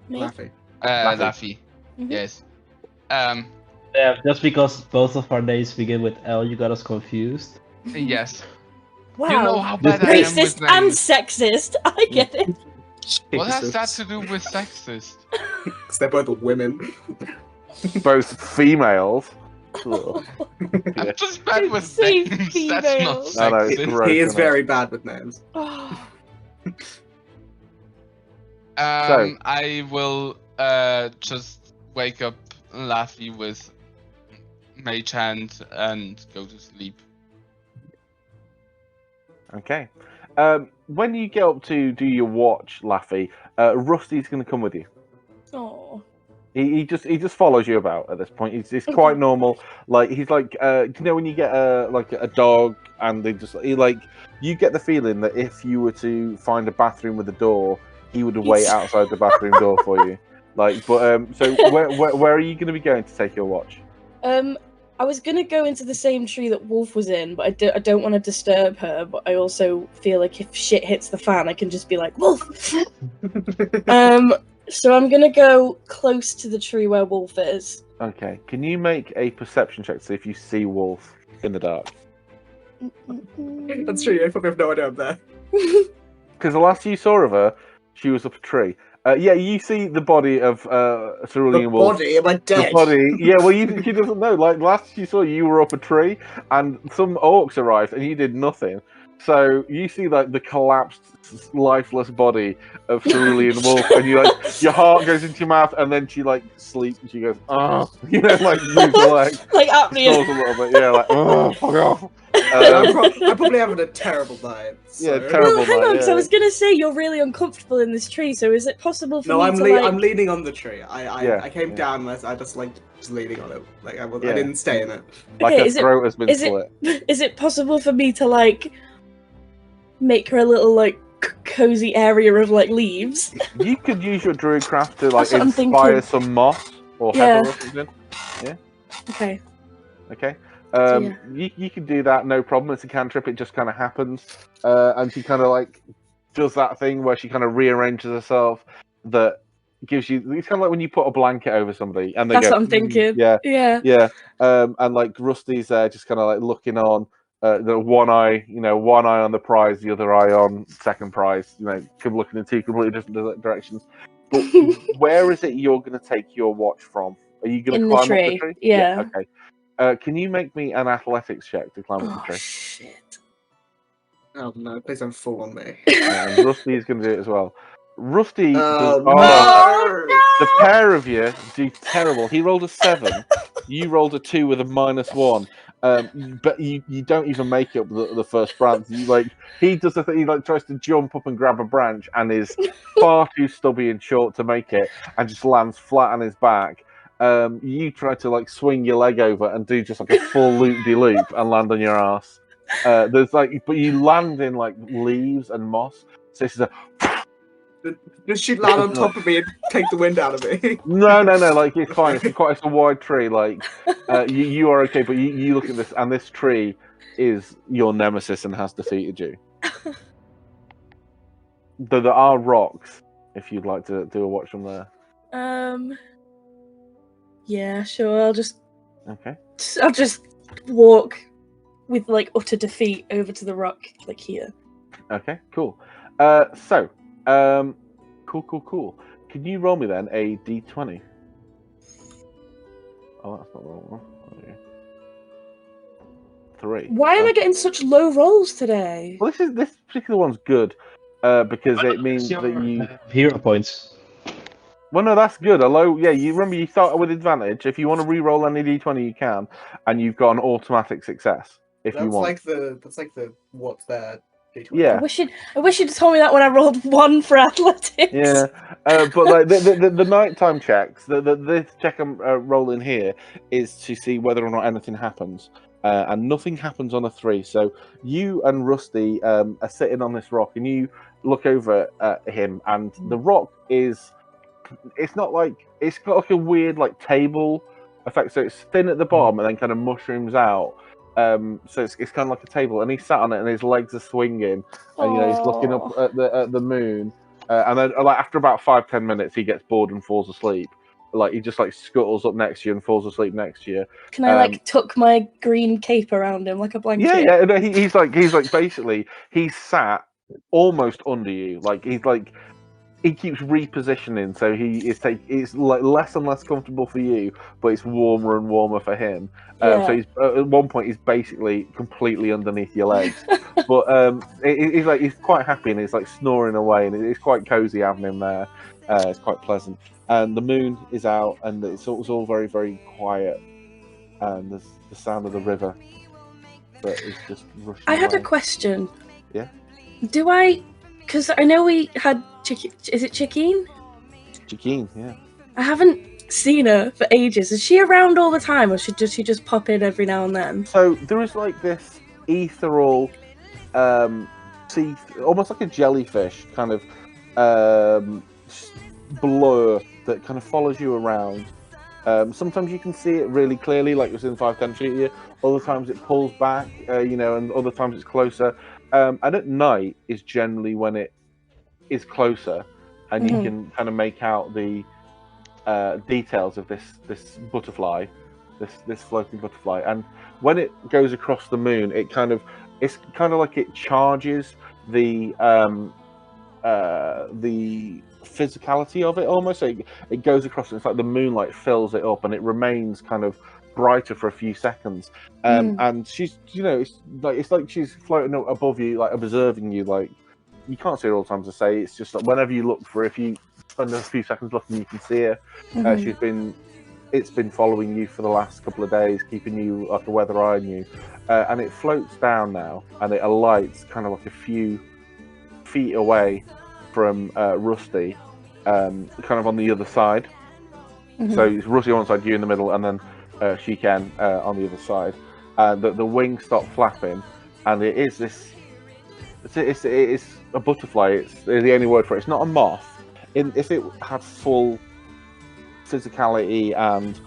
Me? Laffy. Laffy. Mhm. Yes. Yeah, just because both of our names begin with L, you got us confused. Yes. Wow. You know how bad I am Racist with and names. sexist. I get it. What has that to do with sexist? Because they're both women. Both females. Ugh. I'm just bad with Say names. That's not females. No, no, it's sexist. gross, He is isn't it? very bad with names. I will just wake up Laffy with Mage Hand and go to sleep. Okay. When you get up to do your watch, Laffy, Rusty's going to come with you. Oh. He just follows you about at this point. It's quite normal. Like he's like when you get a dog and you get the feeling that if you were to find a bathroom with a door, he would wait outside the bathroom door for you. So where are you going to be going to take your watch? I was gonna go into the same tree that Wolf was in, but I don't want to disturb her. But I also feel like if shit hits the fan, I can just be like, Wolf. So I'm gonna go close to the tree where Wolf is. Okay. Can you make a perception check to see if you see Wolf in the dark? That's true, you probably have no idea I'm there. Because the last you saw of her, she was up a tree. Yeah, you see the body of Cerulean The Wolf. body? Am I dead? The body, yeah. Well, she doesn't know. Like last you saw, you were up a tree, and some orcs arrived, and you did nothing. So you see like the collapsed, lifeless body of Cerulean Wolf, and you your heart goes into your mouth, and then she sleeps, and she goes, oh, moves her leg, like apnea. snores a little bit, yeah, oh, fuck off. I'm probably having a terrible night. So. Yeah, terrible. Well, hang on, because yeah. I was gonna say you're really uncomfortable in this tree. So is it possible for No, me I'm to I'm leaning on the tree. I came yeah. down and I just just leaning on it. I Yeah. didn't stay in it. Like Okay, her is it- throat has been is it- slit. Is it possible for me to make her a little cozy area of leaves? You could use your druidcraft to That's what I'm inspire thinking. some moss or Yeah. heather or something. Okay. Okay. Yeah. You can do that, no problem. It's a cantrip, it just kind of happens. And she kind of does that thing where she kind of rearranges herself that gives you. It's kind of like when you put a blanket over somebody and they That's go. what I'm thinking. Yeah, Yeah. yeah. And Rusty's there, just kind of looking on. The one eye on the prize, the other eye on second prize. Looking in two completely different directions. But where is it you're going to take your watch from? Are you going to In the climb up the tree, tree? yeah. Okay. Can you make me an athletics check to climb up the Oh tree? shit. Oh no, please don't fall on me. And Rusty is going to do it as well. Rusty. Oh, The pair of you do terrible. He rolled a 7. You rolled a 2 with a -1. But you don't even make up the first branch. He does the thing. He tries to jump up and grab a branch and is far too stubby and short to make it, and just lands flat on his back. You try to swing your leg over and do just a full loop-de-loop and land on your ass. But you land in leaves and moss. So this is a. Does she land on top of me and take the wind out of me? No. It's fine. It's a wide tree. You are okay, but you look at this, and this tree is your nemesis and has defeated you. Though there are rocks, if you'd like to do a watch from there. Yeah, sure. I'll just walk with utter defeat over to the rock, here. Okay, cool. Cool. Can you roll me then a d20? Oh, that's not the wrong one. 3. Why am I getting such low rolls today? Well, this particular one's good because it means that you hero points. Well, no, that's good. You remember you start with advantage. If you want to re-roll any d20, you can, and you've got an automatic success if you want. That's like the what's there. D20. Yeah. I wish you'd told me that when I rolled 1 for athletics. Yeah, but the nighttime checks, this check I'm rolling here is to see whether or not anything happens, and nothing happens on a 3. So you and Rusty are sitting on this rock, and you look over at him, and the rock is. It's not it's got a weird table effect, so it's thin at the bottom and then kind of mushrooms out. So it's kind of like a table, and he's sat on it, and his legs are swinging, and he's looking up at the moon, and then after about 5-10 minutes, he gets bored and falls asleep. He just scuttles up next to you and falls asleep next to you. Can I tuck my green cape around him like a blanket? Yeah. No, he's basically he's sat almost under you. He keeps repositioning, so it's less and less comfortable for you, but it's warmer and warmer for him. So he's at one point he's basically completely underneath your legs, but he's quite happy, and he's snoring away, and it's quite cozy having him there. It's quite pleasant, and the moon is out, and it's all very, very quiet, and there's the sound of the river that is just rushing. I had away. a question. Yeah. Because I know we had is it Chiquine? Chiquine, yeah. I haven't seen her for ages. Is she around all the time, or should she just pop in every now and then? So there is this ethereal, sea, almost like a jellyfish kind of blur that kind of follows you around. Sometimes you can see it really clearly, within 5-10 feet of you. Other times it pulls back, and other times it's closer. And at night is generally when it is closer, and you can kind of make out the details of this butterfly, this floating butterfly. And when it goes across the moon, it's kind of like it charges the physicality of it almost. So it goes across, and it's like the moonlight fills it up, and it remains kind of brighter for a few seconds. And she's, it's like she's floating up above you, observing you. You can't see her all the time, to say. It's just whenever you look for her, if you spend a few seconds looking, you can see her. It's been following you for the last couple of days, keeping you like a weather eye on you, and it floats down now, and it alights kind of a few feet away from Rusty, kind of on the other side. So it's Rusty on one side, you in the middle, and then Shiken on the other side. The wings stop flapping, and it is this. It's a butterfly. It's the only word for it. It's not a moth. If it had full physicality and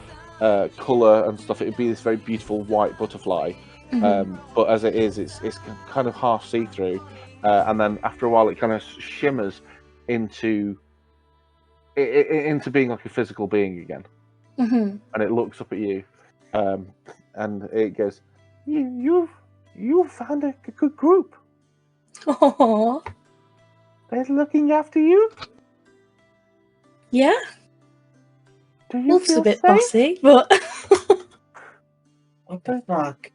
color and stuff, it would be this very beautiful white butterfly. But as it is, it's kind of half see-through, and then after a while, it kind of shimmers into being like a physical being again. And it looks up at you, and it goes, "You found a good group. Aww. They're looking after you. Yeah. Do you Wolf's feel a bit safe? bossy, but What the fuck?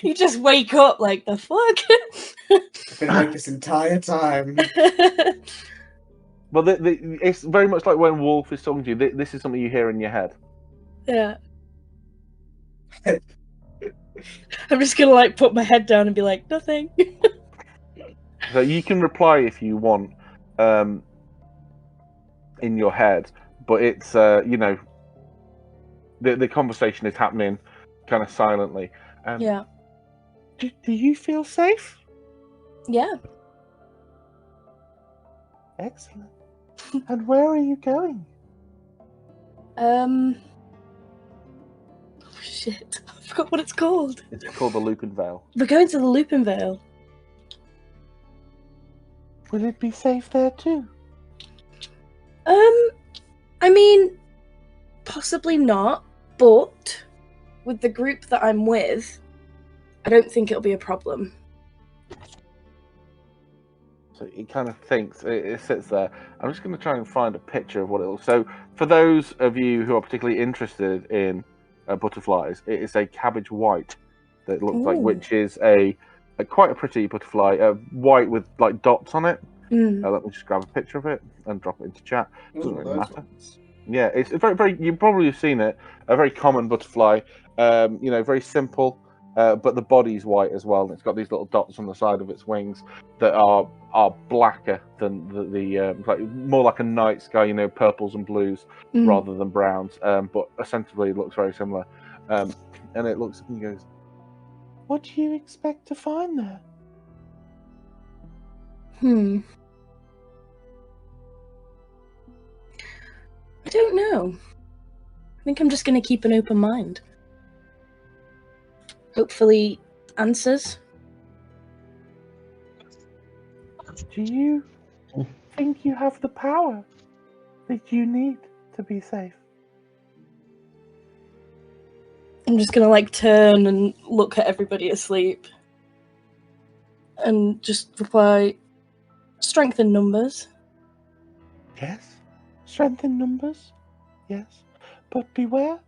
you just wake up like the fuck. I've been like this entire time. But it's very much like when Wolf is talking to you. This is something you hear in your head. Yeah. I'm just gonna like put my head down and be like, nothing. So you can reply if you want, in your head, but it's you know, the conversation is happening kind of silently. Yeah. Do you feel safe? Yeah. Excellent. And where are you going? Oh, shit. I forgot what it's called. It's called the Lupinevale. We're going to the Lupinevale. Will it be safe there too? I mean, possibly not, but with the group that I'm with, I don't think it'll be a problem. So it kind of thinks, it sits there. I'm just going to try and find a picture of what it looks. So for those of you who are particularly interested in butterflies, it is a cabbage white that it looks like, Ooh. which is a quite a pretty butterfly, white with like dots on it. Let me just grab a picture of it and drop it into chat. Doesn't really matter. Yeah, it's very, very. You probably have seen it. A very common butterfly. You know, very simple. But the body's white as well, and it's got these little dots on the side of its wings that are blacker than the like more like a night sky. You know, purples and blues rather than browns. But ostensibly, it looks very similar. And it looks and goes, "What do you expect to find there?" I don't know. I think I'm just going to keep an open mind. Hopefully, answers. Do you think you have the power that you need to be safe? I'm just going to like turn and look at everybody asleep. And just reply, strength in numbers. Yes. Strength in numbers? Yes. But beware.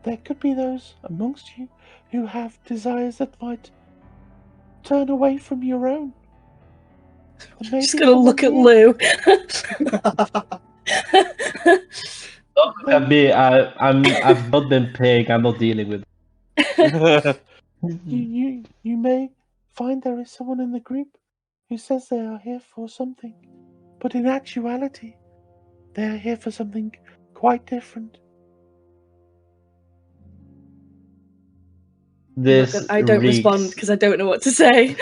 There could be those amongst you who have desires that might turn away from your own. I'm just gonna look at Lou. Look at me. I've not been paying. I'm not dealing with it. You may find there is someone in the group who says they are here for something, but in actuality, they are here for something quite different. I don't respond because I don't know what to say.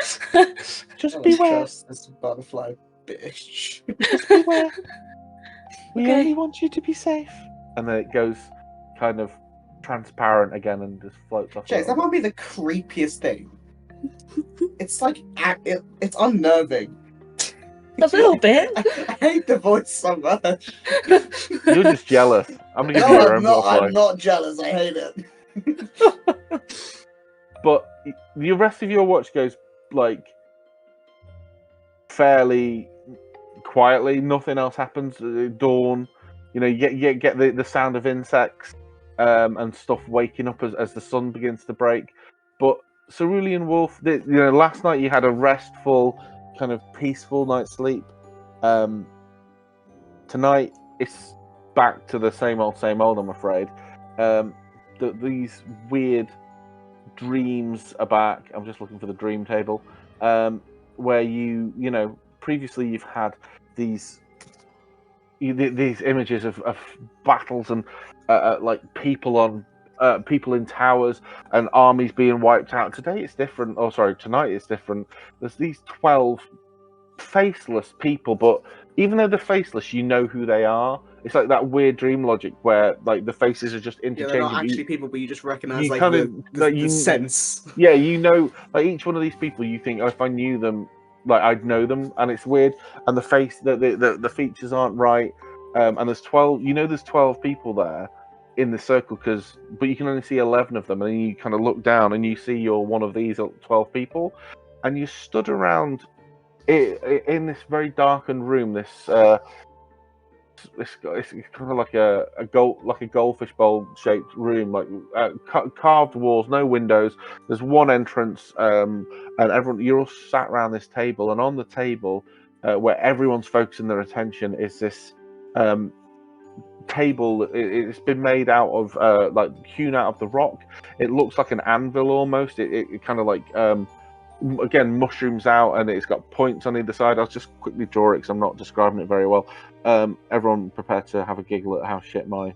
Just beware. This butterfly bitch. Just beware. We Okay. only want you to be safe. And then it goes kind of transparent again and just floats off. James, that might be the creepiest thing. It's like it's unnerving. A little bit. I hate the voice so much. You're just jealous. I'm gonna give you your own butterfly. I'm not jealous. I hate it. But the rest of your watch goes like fairly quietly. Nothing else happens. Dawn, you know, you get the sound of insects and stuff waking up as the sun begins to break. But Cerulean Wolf, you know, last night you had a restful, kind of peaceful night's sleep. Tonight it's back to the same old, I'm afraid. These weird dreams are back. I'm just looking for the dream table, where you know, previously you've had these images of battles and like people in towers and armies being wiped out. Today it's different. Oh, sorry, tonight it's different. There's these 12 faceless people, but even though they're faceless, you know who they are. It's like that weird dream logic where like the faces are just interchangeable. Yeah, they're not actually people, but you just recognize you like kind the sense. Yeah, you know, like each one of these people, you think, oh, if I knew them, like I'd know them, and it's weird. And the face, the features aren't right. And there's 12. You know, there's 12 people there in the circle, but you can only see 11 of them, and then you kind of look down and you see you're one of these 12 people, and you stood around in this very darkened room. It's kind of like a goldfish bowl shaped room, like carved walls, no windows. There's one entrance, and you're all sat around this table, and on the table where everyone's focusing their attention, is this table. It's been made out of like hewn out of the rock. It looks like an anvil almost. It kind of like again mushrooms out, and it's got points on either side. I'll just quickly draw it because I'm not describing it very well. Everyone prepare to have a giggle at how shit my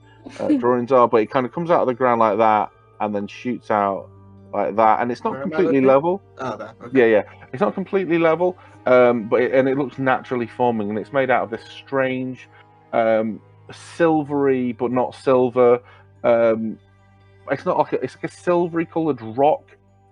drawings are, but it kind of comes out of the ground like that and then shoots out like that, and it's not Where am I completely looking? level. Oh, there. Okay. Yeah, it's not completely level, but it looks naturally forming, and it's made out of this strange silvery but not silver. It's not like it's like a silvery coloured rock.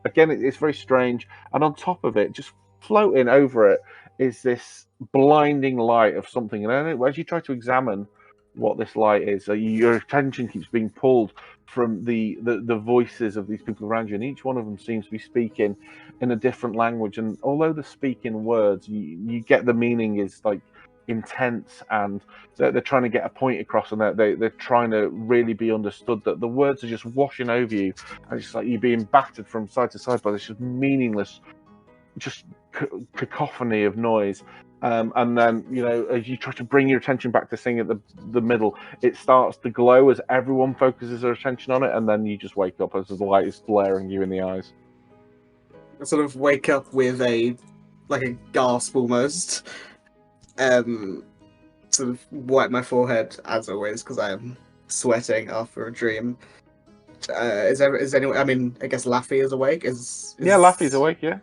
Again, it's very strange, and on top of it, just floating over it, is this blinding light of something. And then as you try to examine what this light is, your attention keeps being pulled from the voices of these people around you, and each one of them seems to be speaking in a different language. And although they're speaking words, you get the meaning is like intense, and they're trying to get a point across, and they're trying to really be understood. That the words are just washing over you, and it's like you're being battered from side to side by this just meaningless, just cacophony of noise. And then, you know, as you try to bring your attention back to seeing at the middle, it starts to glow as everyone focuses their attention on it, and then you just wake up as the light is glaring you in the eyes. I sort of wake up with a gasp almost. Sort of wipe my forehead as always because I am sweating after a dream. Is anyone? I mean, I guess Laffy is awake. Yeah, Laffy's awake. Yeah.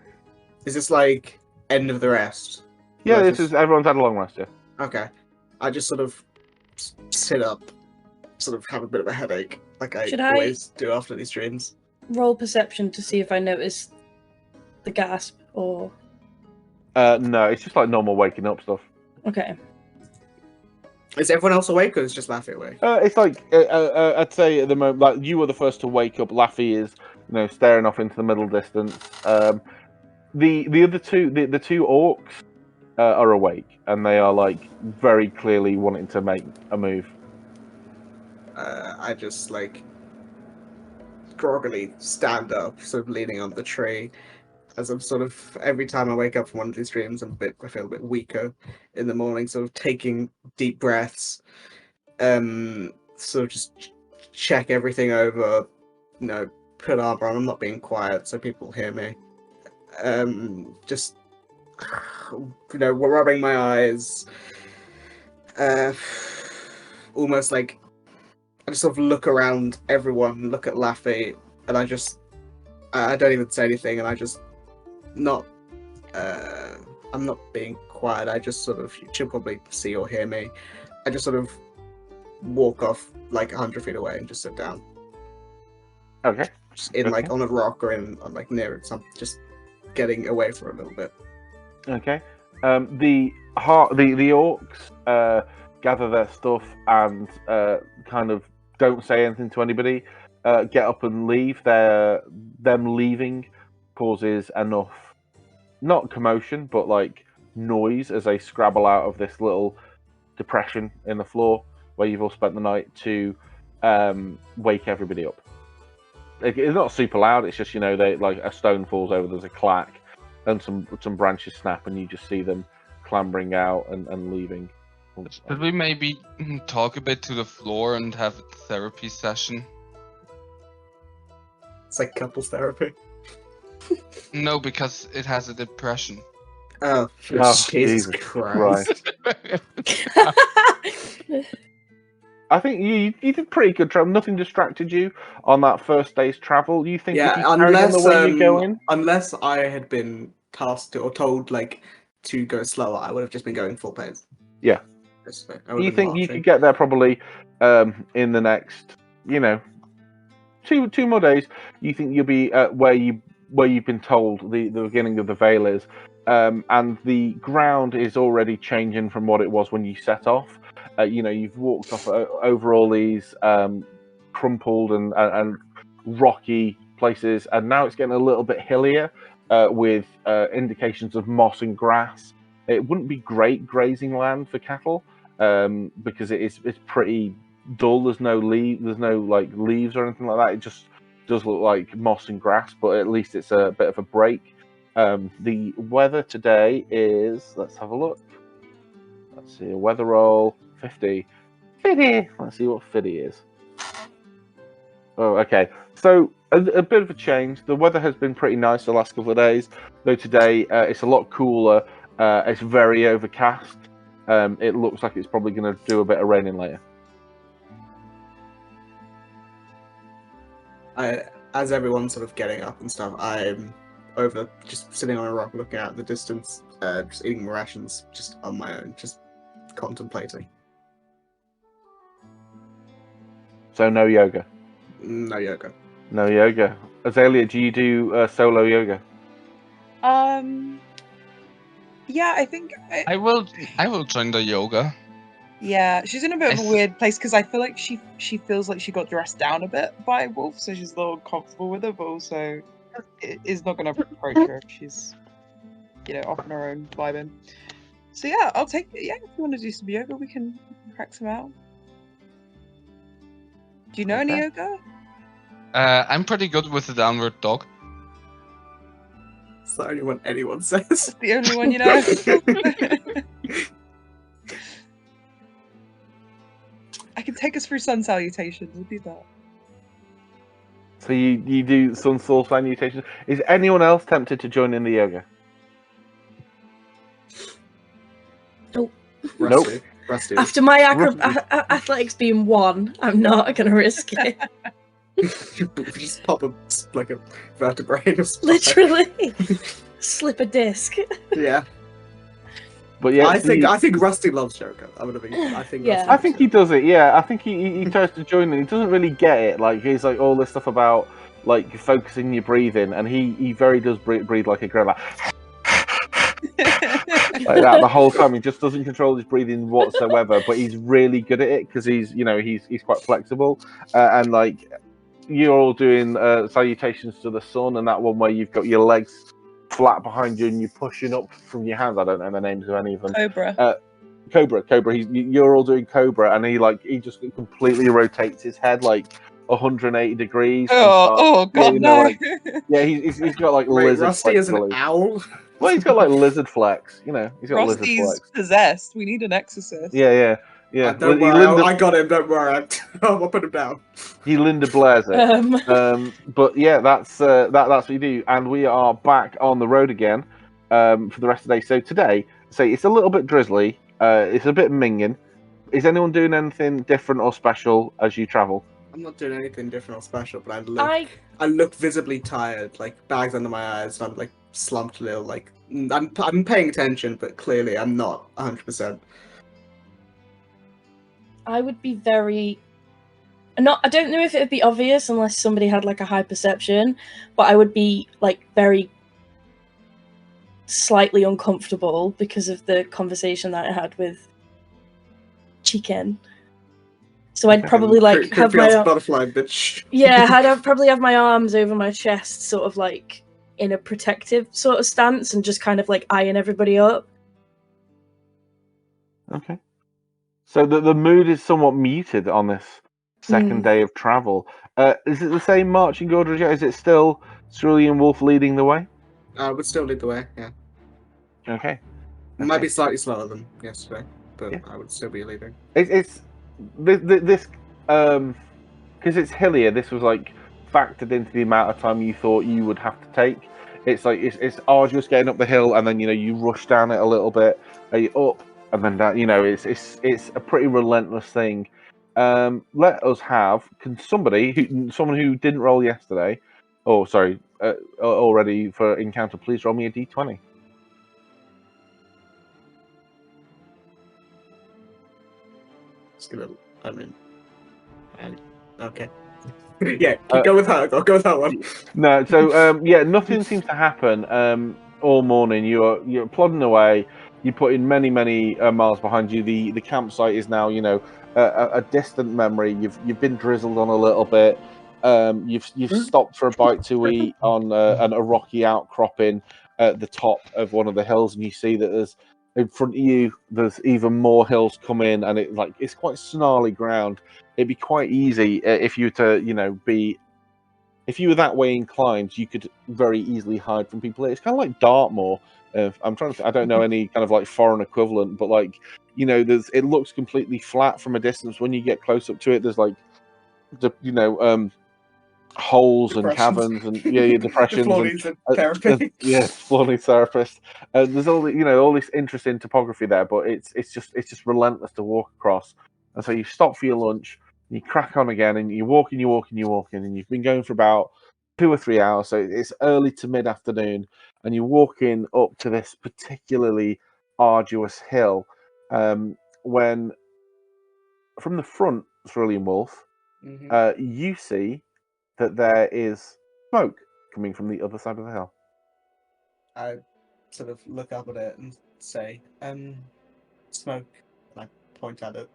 Is this like end of the rest? Yeah, this is everyone's had a long rest. Yeah. Okay. I just sort of sit up, sort of have a bit of a headache, like I always do after these dreams. Roll perception to see if I notice the gasp or. No, it's just like normal waking up stuff. Okay. Is everyone else awake, or is just Laffy awake? It's like I'd say at the moment, like you were the first to wake up. Laffy is, you know, staring off into the middle distance. The other two, the two orcs, are awake, and they are like very clearly wanting to make a move. I just like groggily stand up, sort of leaning on the tree. As I'm sort of every time I wake up from one of these dreams, I feel a bit weaker in the morning. Sort of taking deep breaths, sort of just check everything over. You know, put armor on. I'm not being quiet so people hear me. Just you know, rubbing my eyes. Almost like I just sort of look around everyone, look at Laffy, and I don't even say anything, and I just. I'm not being quiet. I just sort of, she'll probably see or hear me. I just sort of walk off like 100 feet away and just sit down. Okay. Just in like on a rock or on like near it, something, just getting away for a little bit. Okay. The orcs gather their stuff and kind of don't say anything to anybody. Get up and leave. Them leaving causes enough, not commotion, but like noise as they scrabble out of this little depression in the floor where you've all spent the night to wake everybody up. It's not super loud. It's just, you know, they like a stone falls over, there's a clack, and some branches snap, and you just see them clambering out and leaving. Should we maybe talk a bit to the floor and have a therapy session? It's like couples therapy. No, because it has a depression. Oh, Jesus Christ. I think you did pretty good travel. Nothing distracted you on that first day's travel. You think if you carried on the way you're going? Unless I had been tasked or told like to go slower, I would have just been going full pace. Yeah. You think you could get there probably in the next, you know, two more days? You think you'll be where you've been told the beginning of the Vale is, and the ground is already changing from what it was when you set off. You know, you've walked off over all these crumpled and rocky places, and now it's getting a little bit hillier with indications of moss and grass. It wouldn't be great grazing land for cattle because it's pretty dull. There's no like leaves or anything like that. It just does look like moss and grass, but at least it's a bit of a break. The weather today is, let's have a look. Let's see, a weather roll, 50. Fiddy! Let's see what Fiddy is. Oh, okay. So, a bit of a change. The weather has been pretty nice the last couple of days, though today it's a lot cooler. It's very overcast. It looks like it's probably going to do a bit of raining later. As everyone's sort of getting up and stuff, I'm over, just sitting on a rock looking out the distance, just eating my rations, just on my own, just contemplating. So, no yoga. No yoga. No yoga. Azalea, do you do solo yoga? Yeah, I think I will join the yoga. yeah, she's in a bit of a I- weird place because I feel like she feels like she got dressed down a bit by Wolf, so she's a little uncomfortable with her, but also is not going to approach her if she's, off on her own vibing. So yeah, I'll take it. Yeah, if you want to do some yoga, we can crack some out. Do you know any Okay. yoga? I'm pretty good with the downward dog. It's the only one anyone says. That's the only one you know. I can take us through sun salutations. We'll do that. So you do sun soul salutations. Is anyone else tempted to join in the yoga? Rusty. Rusty. After my Roughly. athletics being 1, I'm not going to risk it. Just pop a vertebrae in a spine. Literally. Slip a disc. Yeah. But yeah, I think Rusty loves yoga. I think. Yeah. Rusty I think he does it. Yeah, I think he tries to join it. He doesn't really get it. Like he's like all this stuff about like focusing your breathing, and he very does breathe like a girl, like that the whole time. He just doesn't control his breathing whatsoever. But he's really good at it because he's quite flexible, and like you're all doing salutations to the sun, and that one where you've got your legs flat behind you and you're pushing up from your hands. I don't know the names of any of them. Cobra. Cobra. You're all doing Cobra, and he just completely rotates his head like 180 degrees. God, no. Like, yeah, he's got like Wait, lizard Rusty flex. is an owl? Well, he's got like lizard flex. He's got lizard Rusty's flex. possessed. We need an exorcist. Yeah. Don't worry, I got him. Don't worry. I'll put him down. He Linda Blair's it. But yeah, that's what you do, and we are back on the road again for the rest of the day. So today, it's a little bit drizzly. It's a bit minging. Is anyone doing anything different or special as you travel? I'm not doing anything different or special, but I I look visibly tired, like bags under my eyes. I'm like slumped a little. Like I'm paying attention, but clearly I'm not 100%. I would be very... I don't know if it would be obvious unless somebody had like a high perception, but I would be like very slightly uncomfortable because of the conversation that I had with Chicken. So I'd probably like have my butterfly bitch. yeah, I'd probably have my arms over my chest, sort of like in a protective sort of stance, and just kind of like eyeing everybody up. Okay. So the mood is somewhat muted on this second day of travel. Is it the same marching order? Is it still Cerulean Wolf leading the way? I would still lead the way. Yeah. Okay. It might be slightly slower than yesterday, but Yeah. I would still be leading. It's this because it's hillier. This was like factored into the amount of time you thought you would have to take. It's like it's arduous getting up the hill, and then you rush down it a little bit, up and then down. It's a pretty relentless thing. Let us have someone who didn't roll yesterday, already for encounter. Please roll me a d20. Just gonna. Okay. Yeah, go with her. I'll go with that one. No, so nothing seems to happen all morning. You're plodding away. You put in many miles behind you. The campsite is now a distant memory. You've been drizzled on a little bit. You've stopped for a bite to eat on a rocky outcropping at the top of one of the hills, and you see that there's in front of you there's even more hills coming, and it's quite snarly ground. It'd be quite easy if you were to if you were that way inclined, you could very easily hide from people. It's kind of like Dartmoor. I don't know any kind of like foreign equivalent, but like it looks completely flat from a distance. When you get close up to it, there's like holes and Depressions. caverns and depressions. The floor needs a therapy. Floor needs therapist. There's all this interesting topography there, but it's just relentless to walk across. And so you stop for your lunch, you crack on again, and you walk and you walk and you walk in, and you've been going for about 2 or 3 hours. So it's early to mid afternoon, and you're walking up to this particularly arduous hill. When from the front, Cerulean Wolf, you see that there is smoke coming from the other side of the hill. I sort of look up at it and say, smoke, and I point at it.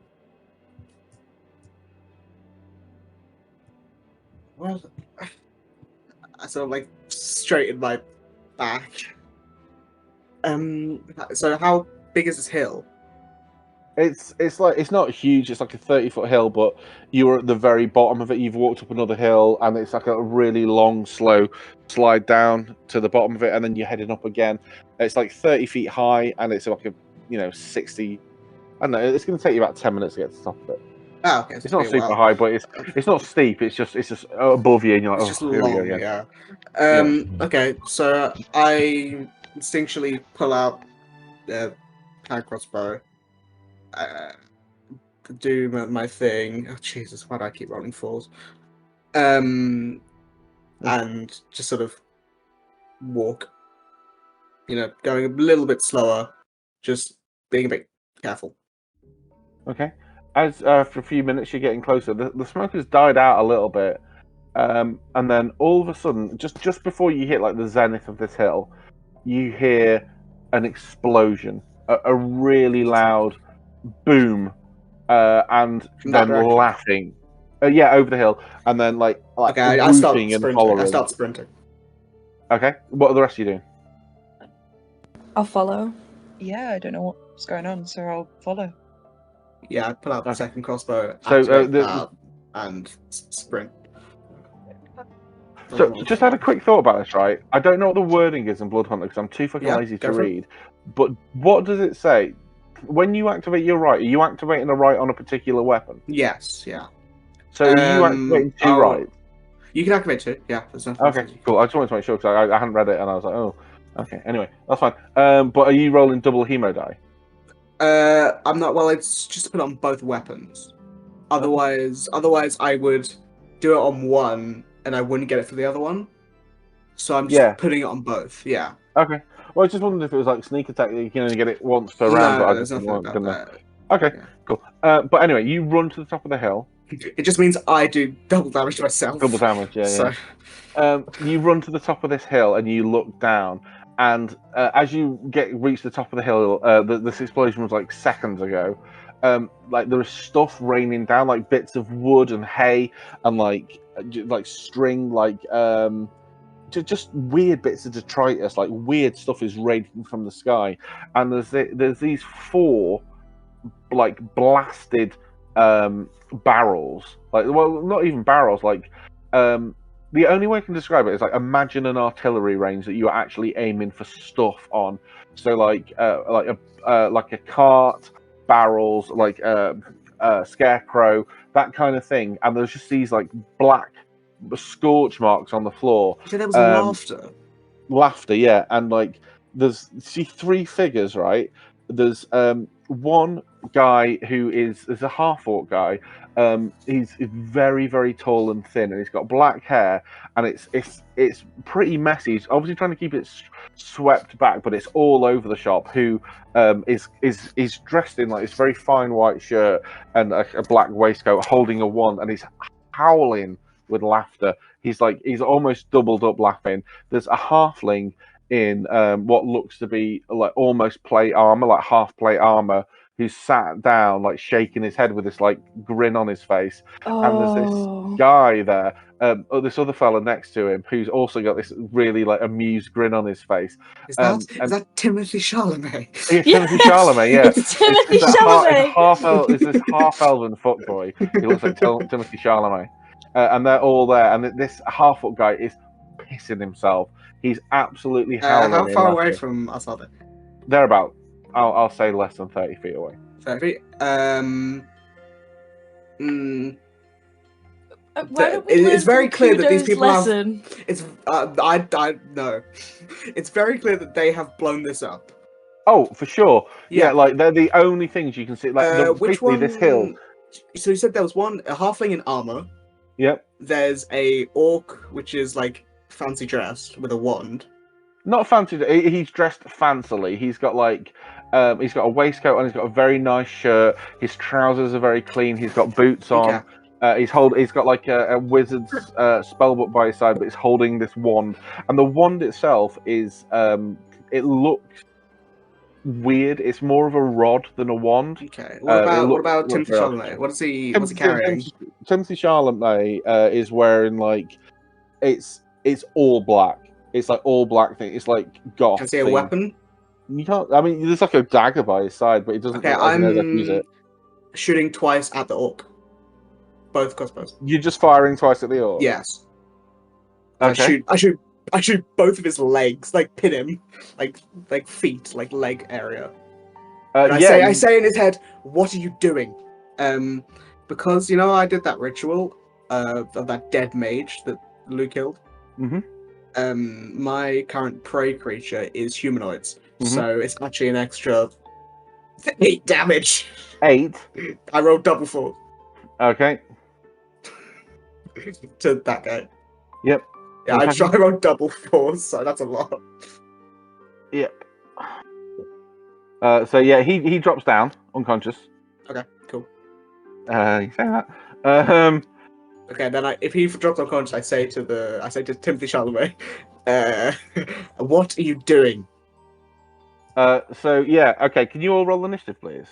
Well, I sort of like straighten my back. So how big is this hill? It's not huge. It's like a 30-foot hill, but you're at the very bottom of it. You've walked up another hill, and it's like a really long, slow slide down to the bottom of it, and then you're heading up again. It's like 30 feet high, and it's like a 60. I don't know. It's going to take you about 10 minutes to get to the top of it. Oh, okay. It's not super high, but it's not steep. It's just above you, and you're like, it's just here long, we go again. Yeah. Okay, so I instinctually pull out the hand crossbow. Do my thing. Oh Jesus, why do I keep rolling falls? And just sort of walk. Going a little bit slower, just being a bit careful. Okay. As for a few minutes you're getting closer, the smoke has died out a little bit, and then all of a sudden, just before you hit like the zenith of this hill, you hear an explosion, a really loud boom, and then laughing. Over the hill, and then like okay, I start and sprinting. following. I start sprinting. Okay, what are the rest of you doing? I'll follow. Yeah, I don't know what's going on, so I'll follow. Yeah, I pull out the second crossbow, So, and sprint. So, just had a quick thought about this, right? I don't know what the wording is in Bloodhunter because I'm too fucking lazy to read. But what does it say? When you activate your right, are you activating a right on a particular weapon? Yes, yeah. So, are you activating two rights? You can activate two, yeah. There's nothing. Okay, cool. I just wanted to make sure because I hadn't read it and I was like, oh, okay. Anyway, that's fine. But are you rolling double hemo die? I'm not. Well, it's just to put it on both weapons. Otherwise, I would do it on one and I wouldn't get it for the other one. So I'm just putting it on both. Yeah. Okay. Well, I just wondered if it was like sneak attack that you can only get it once per round. But there's nothing about that. Okay, cool. But anyway, you run to the top of the hill. It just means I do double damage to myself. Double damage, yeah. You run to the top of this hill and you look down. And as you reach the top of the hill, this explosion was like seconds ago. Like there is stuff raining down, like bits of wood and hay and like string, just weird bits of detritus, like weird stuff is raining from the sky. And there's these 4 like blasted barrels, not even barrels, the only way I can describe it is like imagine an artillery range that you are actually aiming for stuff on. So like a cart, barrels, like a scarecrow, that kind of thing. And there's just these like black scorch marks on the floor. So there was laughter. Laughter, yeah. And like there's 3 figures, right? There's one guy there's a half-orc guy. He's very, very tall and thin, and he's got black hair, and it's pretty messy. He's obviously trying to keep it swept back, but it's all over the shop. Who is dressed in like this very fine white shirt and a black waistcoat, holding a wand, and he's howling with laughter. He's almost doubled up laughing. There's a halfling in what looks to be like almost plate armor, like half plate armor, who's sat down, like shaking his head with this like grin on his face. And there's this guy there, this other fella next to him, who's also got this really like amused grin on his face. Is that Timothy Chalamet? Yeah, Timothy Chalamet, yeah. It's Timothy Chalamet. It's this half-elven fuckboy. He looks like Timothy Chalamet. And they're all there, and this half-foot guy is pissing himself. He's absolutely howling. How far away from us are they? They're about, I'll say, less than 30 feet away. 30 feet. Why don't we It's learn very from clear that these Kudo's people lesson? have. It's I no. It's very clear that they have blown this up. Oh, for sure. Yeah, Yeah. like they're the only things you can see. Like Which basically one? this hill. So you said there was a halfling in armor. Yep. There's a orc which is like fancy dressed with a wand. Not fancy. He's dressed fancily. He's got like, he's got a waistcoat and he's got a very nice shirt. His trousers are very clean. He's got boots on. Okay. He's got like a wizard's spellbook by his side, but he's holding this wand. And the wand itself is, it looks weird. It's more of a rod than a wand. Okay. What about Timothy very Chalamet? What's he carrying? Timothy Chalamet is wearing like, it's all black. It's like all black thing. It's like goth. Can I see a thing. weapon? You can't. I mean, there's like a dagger by his side, but it doesn't. Okay, look like he knows how to use I'm it. shooting twice at the orc. Both crossbows. You're just firing twice at the orc. Yes. Okay. I shoot both of his legs, like pin him, like feet, like leg area. And I say in his head, "What are you doing?" Because I did that ritual of that dead mage that Lou killed. Mm-hmm. My current prey creature is humanoids, Mm-hmm. so it's actually an extra 8 damage. 8. I rolled double 4 Okay. to that guy. Yep. Yeah, I rolled double 4, so that's a lot. Yep. So yeah, he drops down unconscious. Okay, cool. You say that. Okay, then if he drops unconscious, I say to Timothy Chalamet, "What are you doing?" So yeah, okay. Can you all roll initiative, please?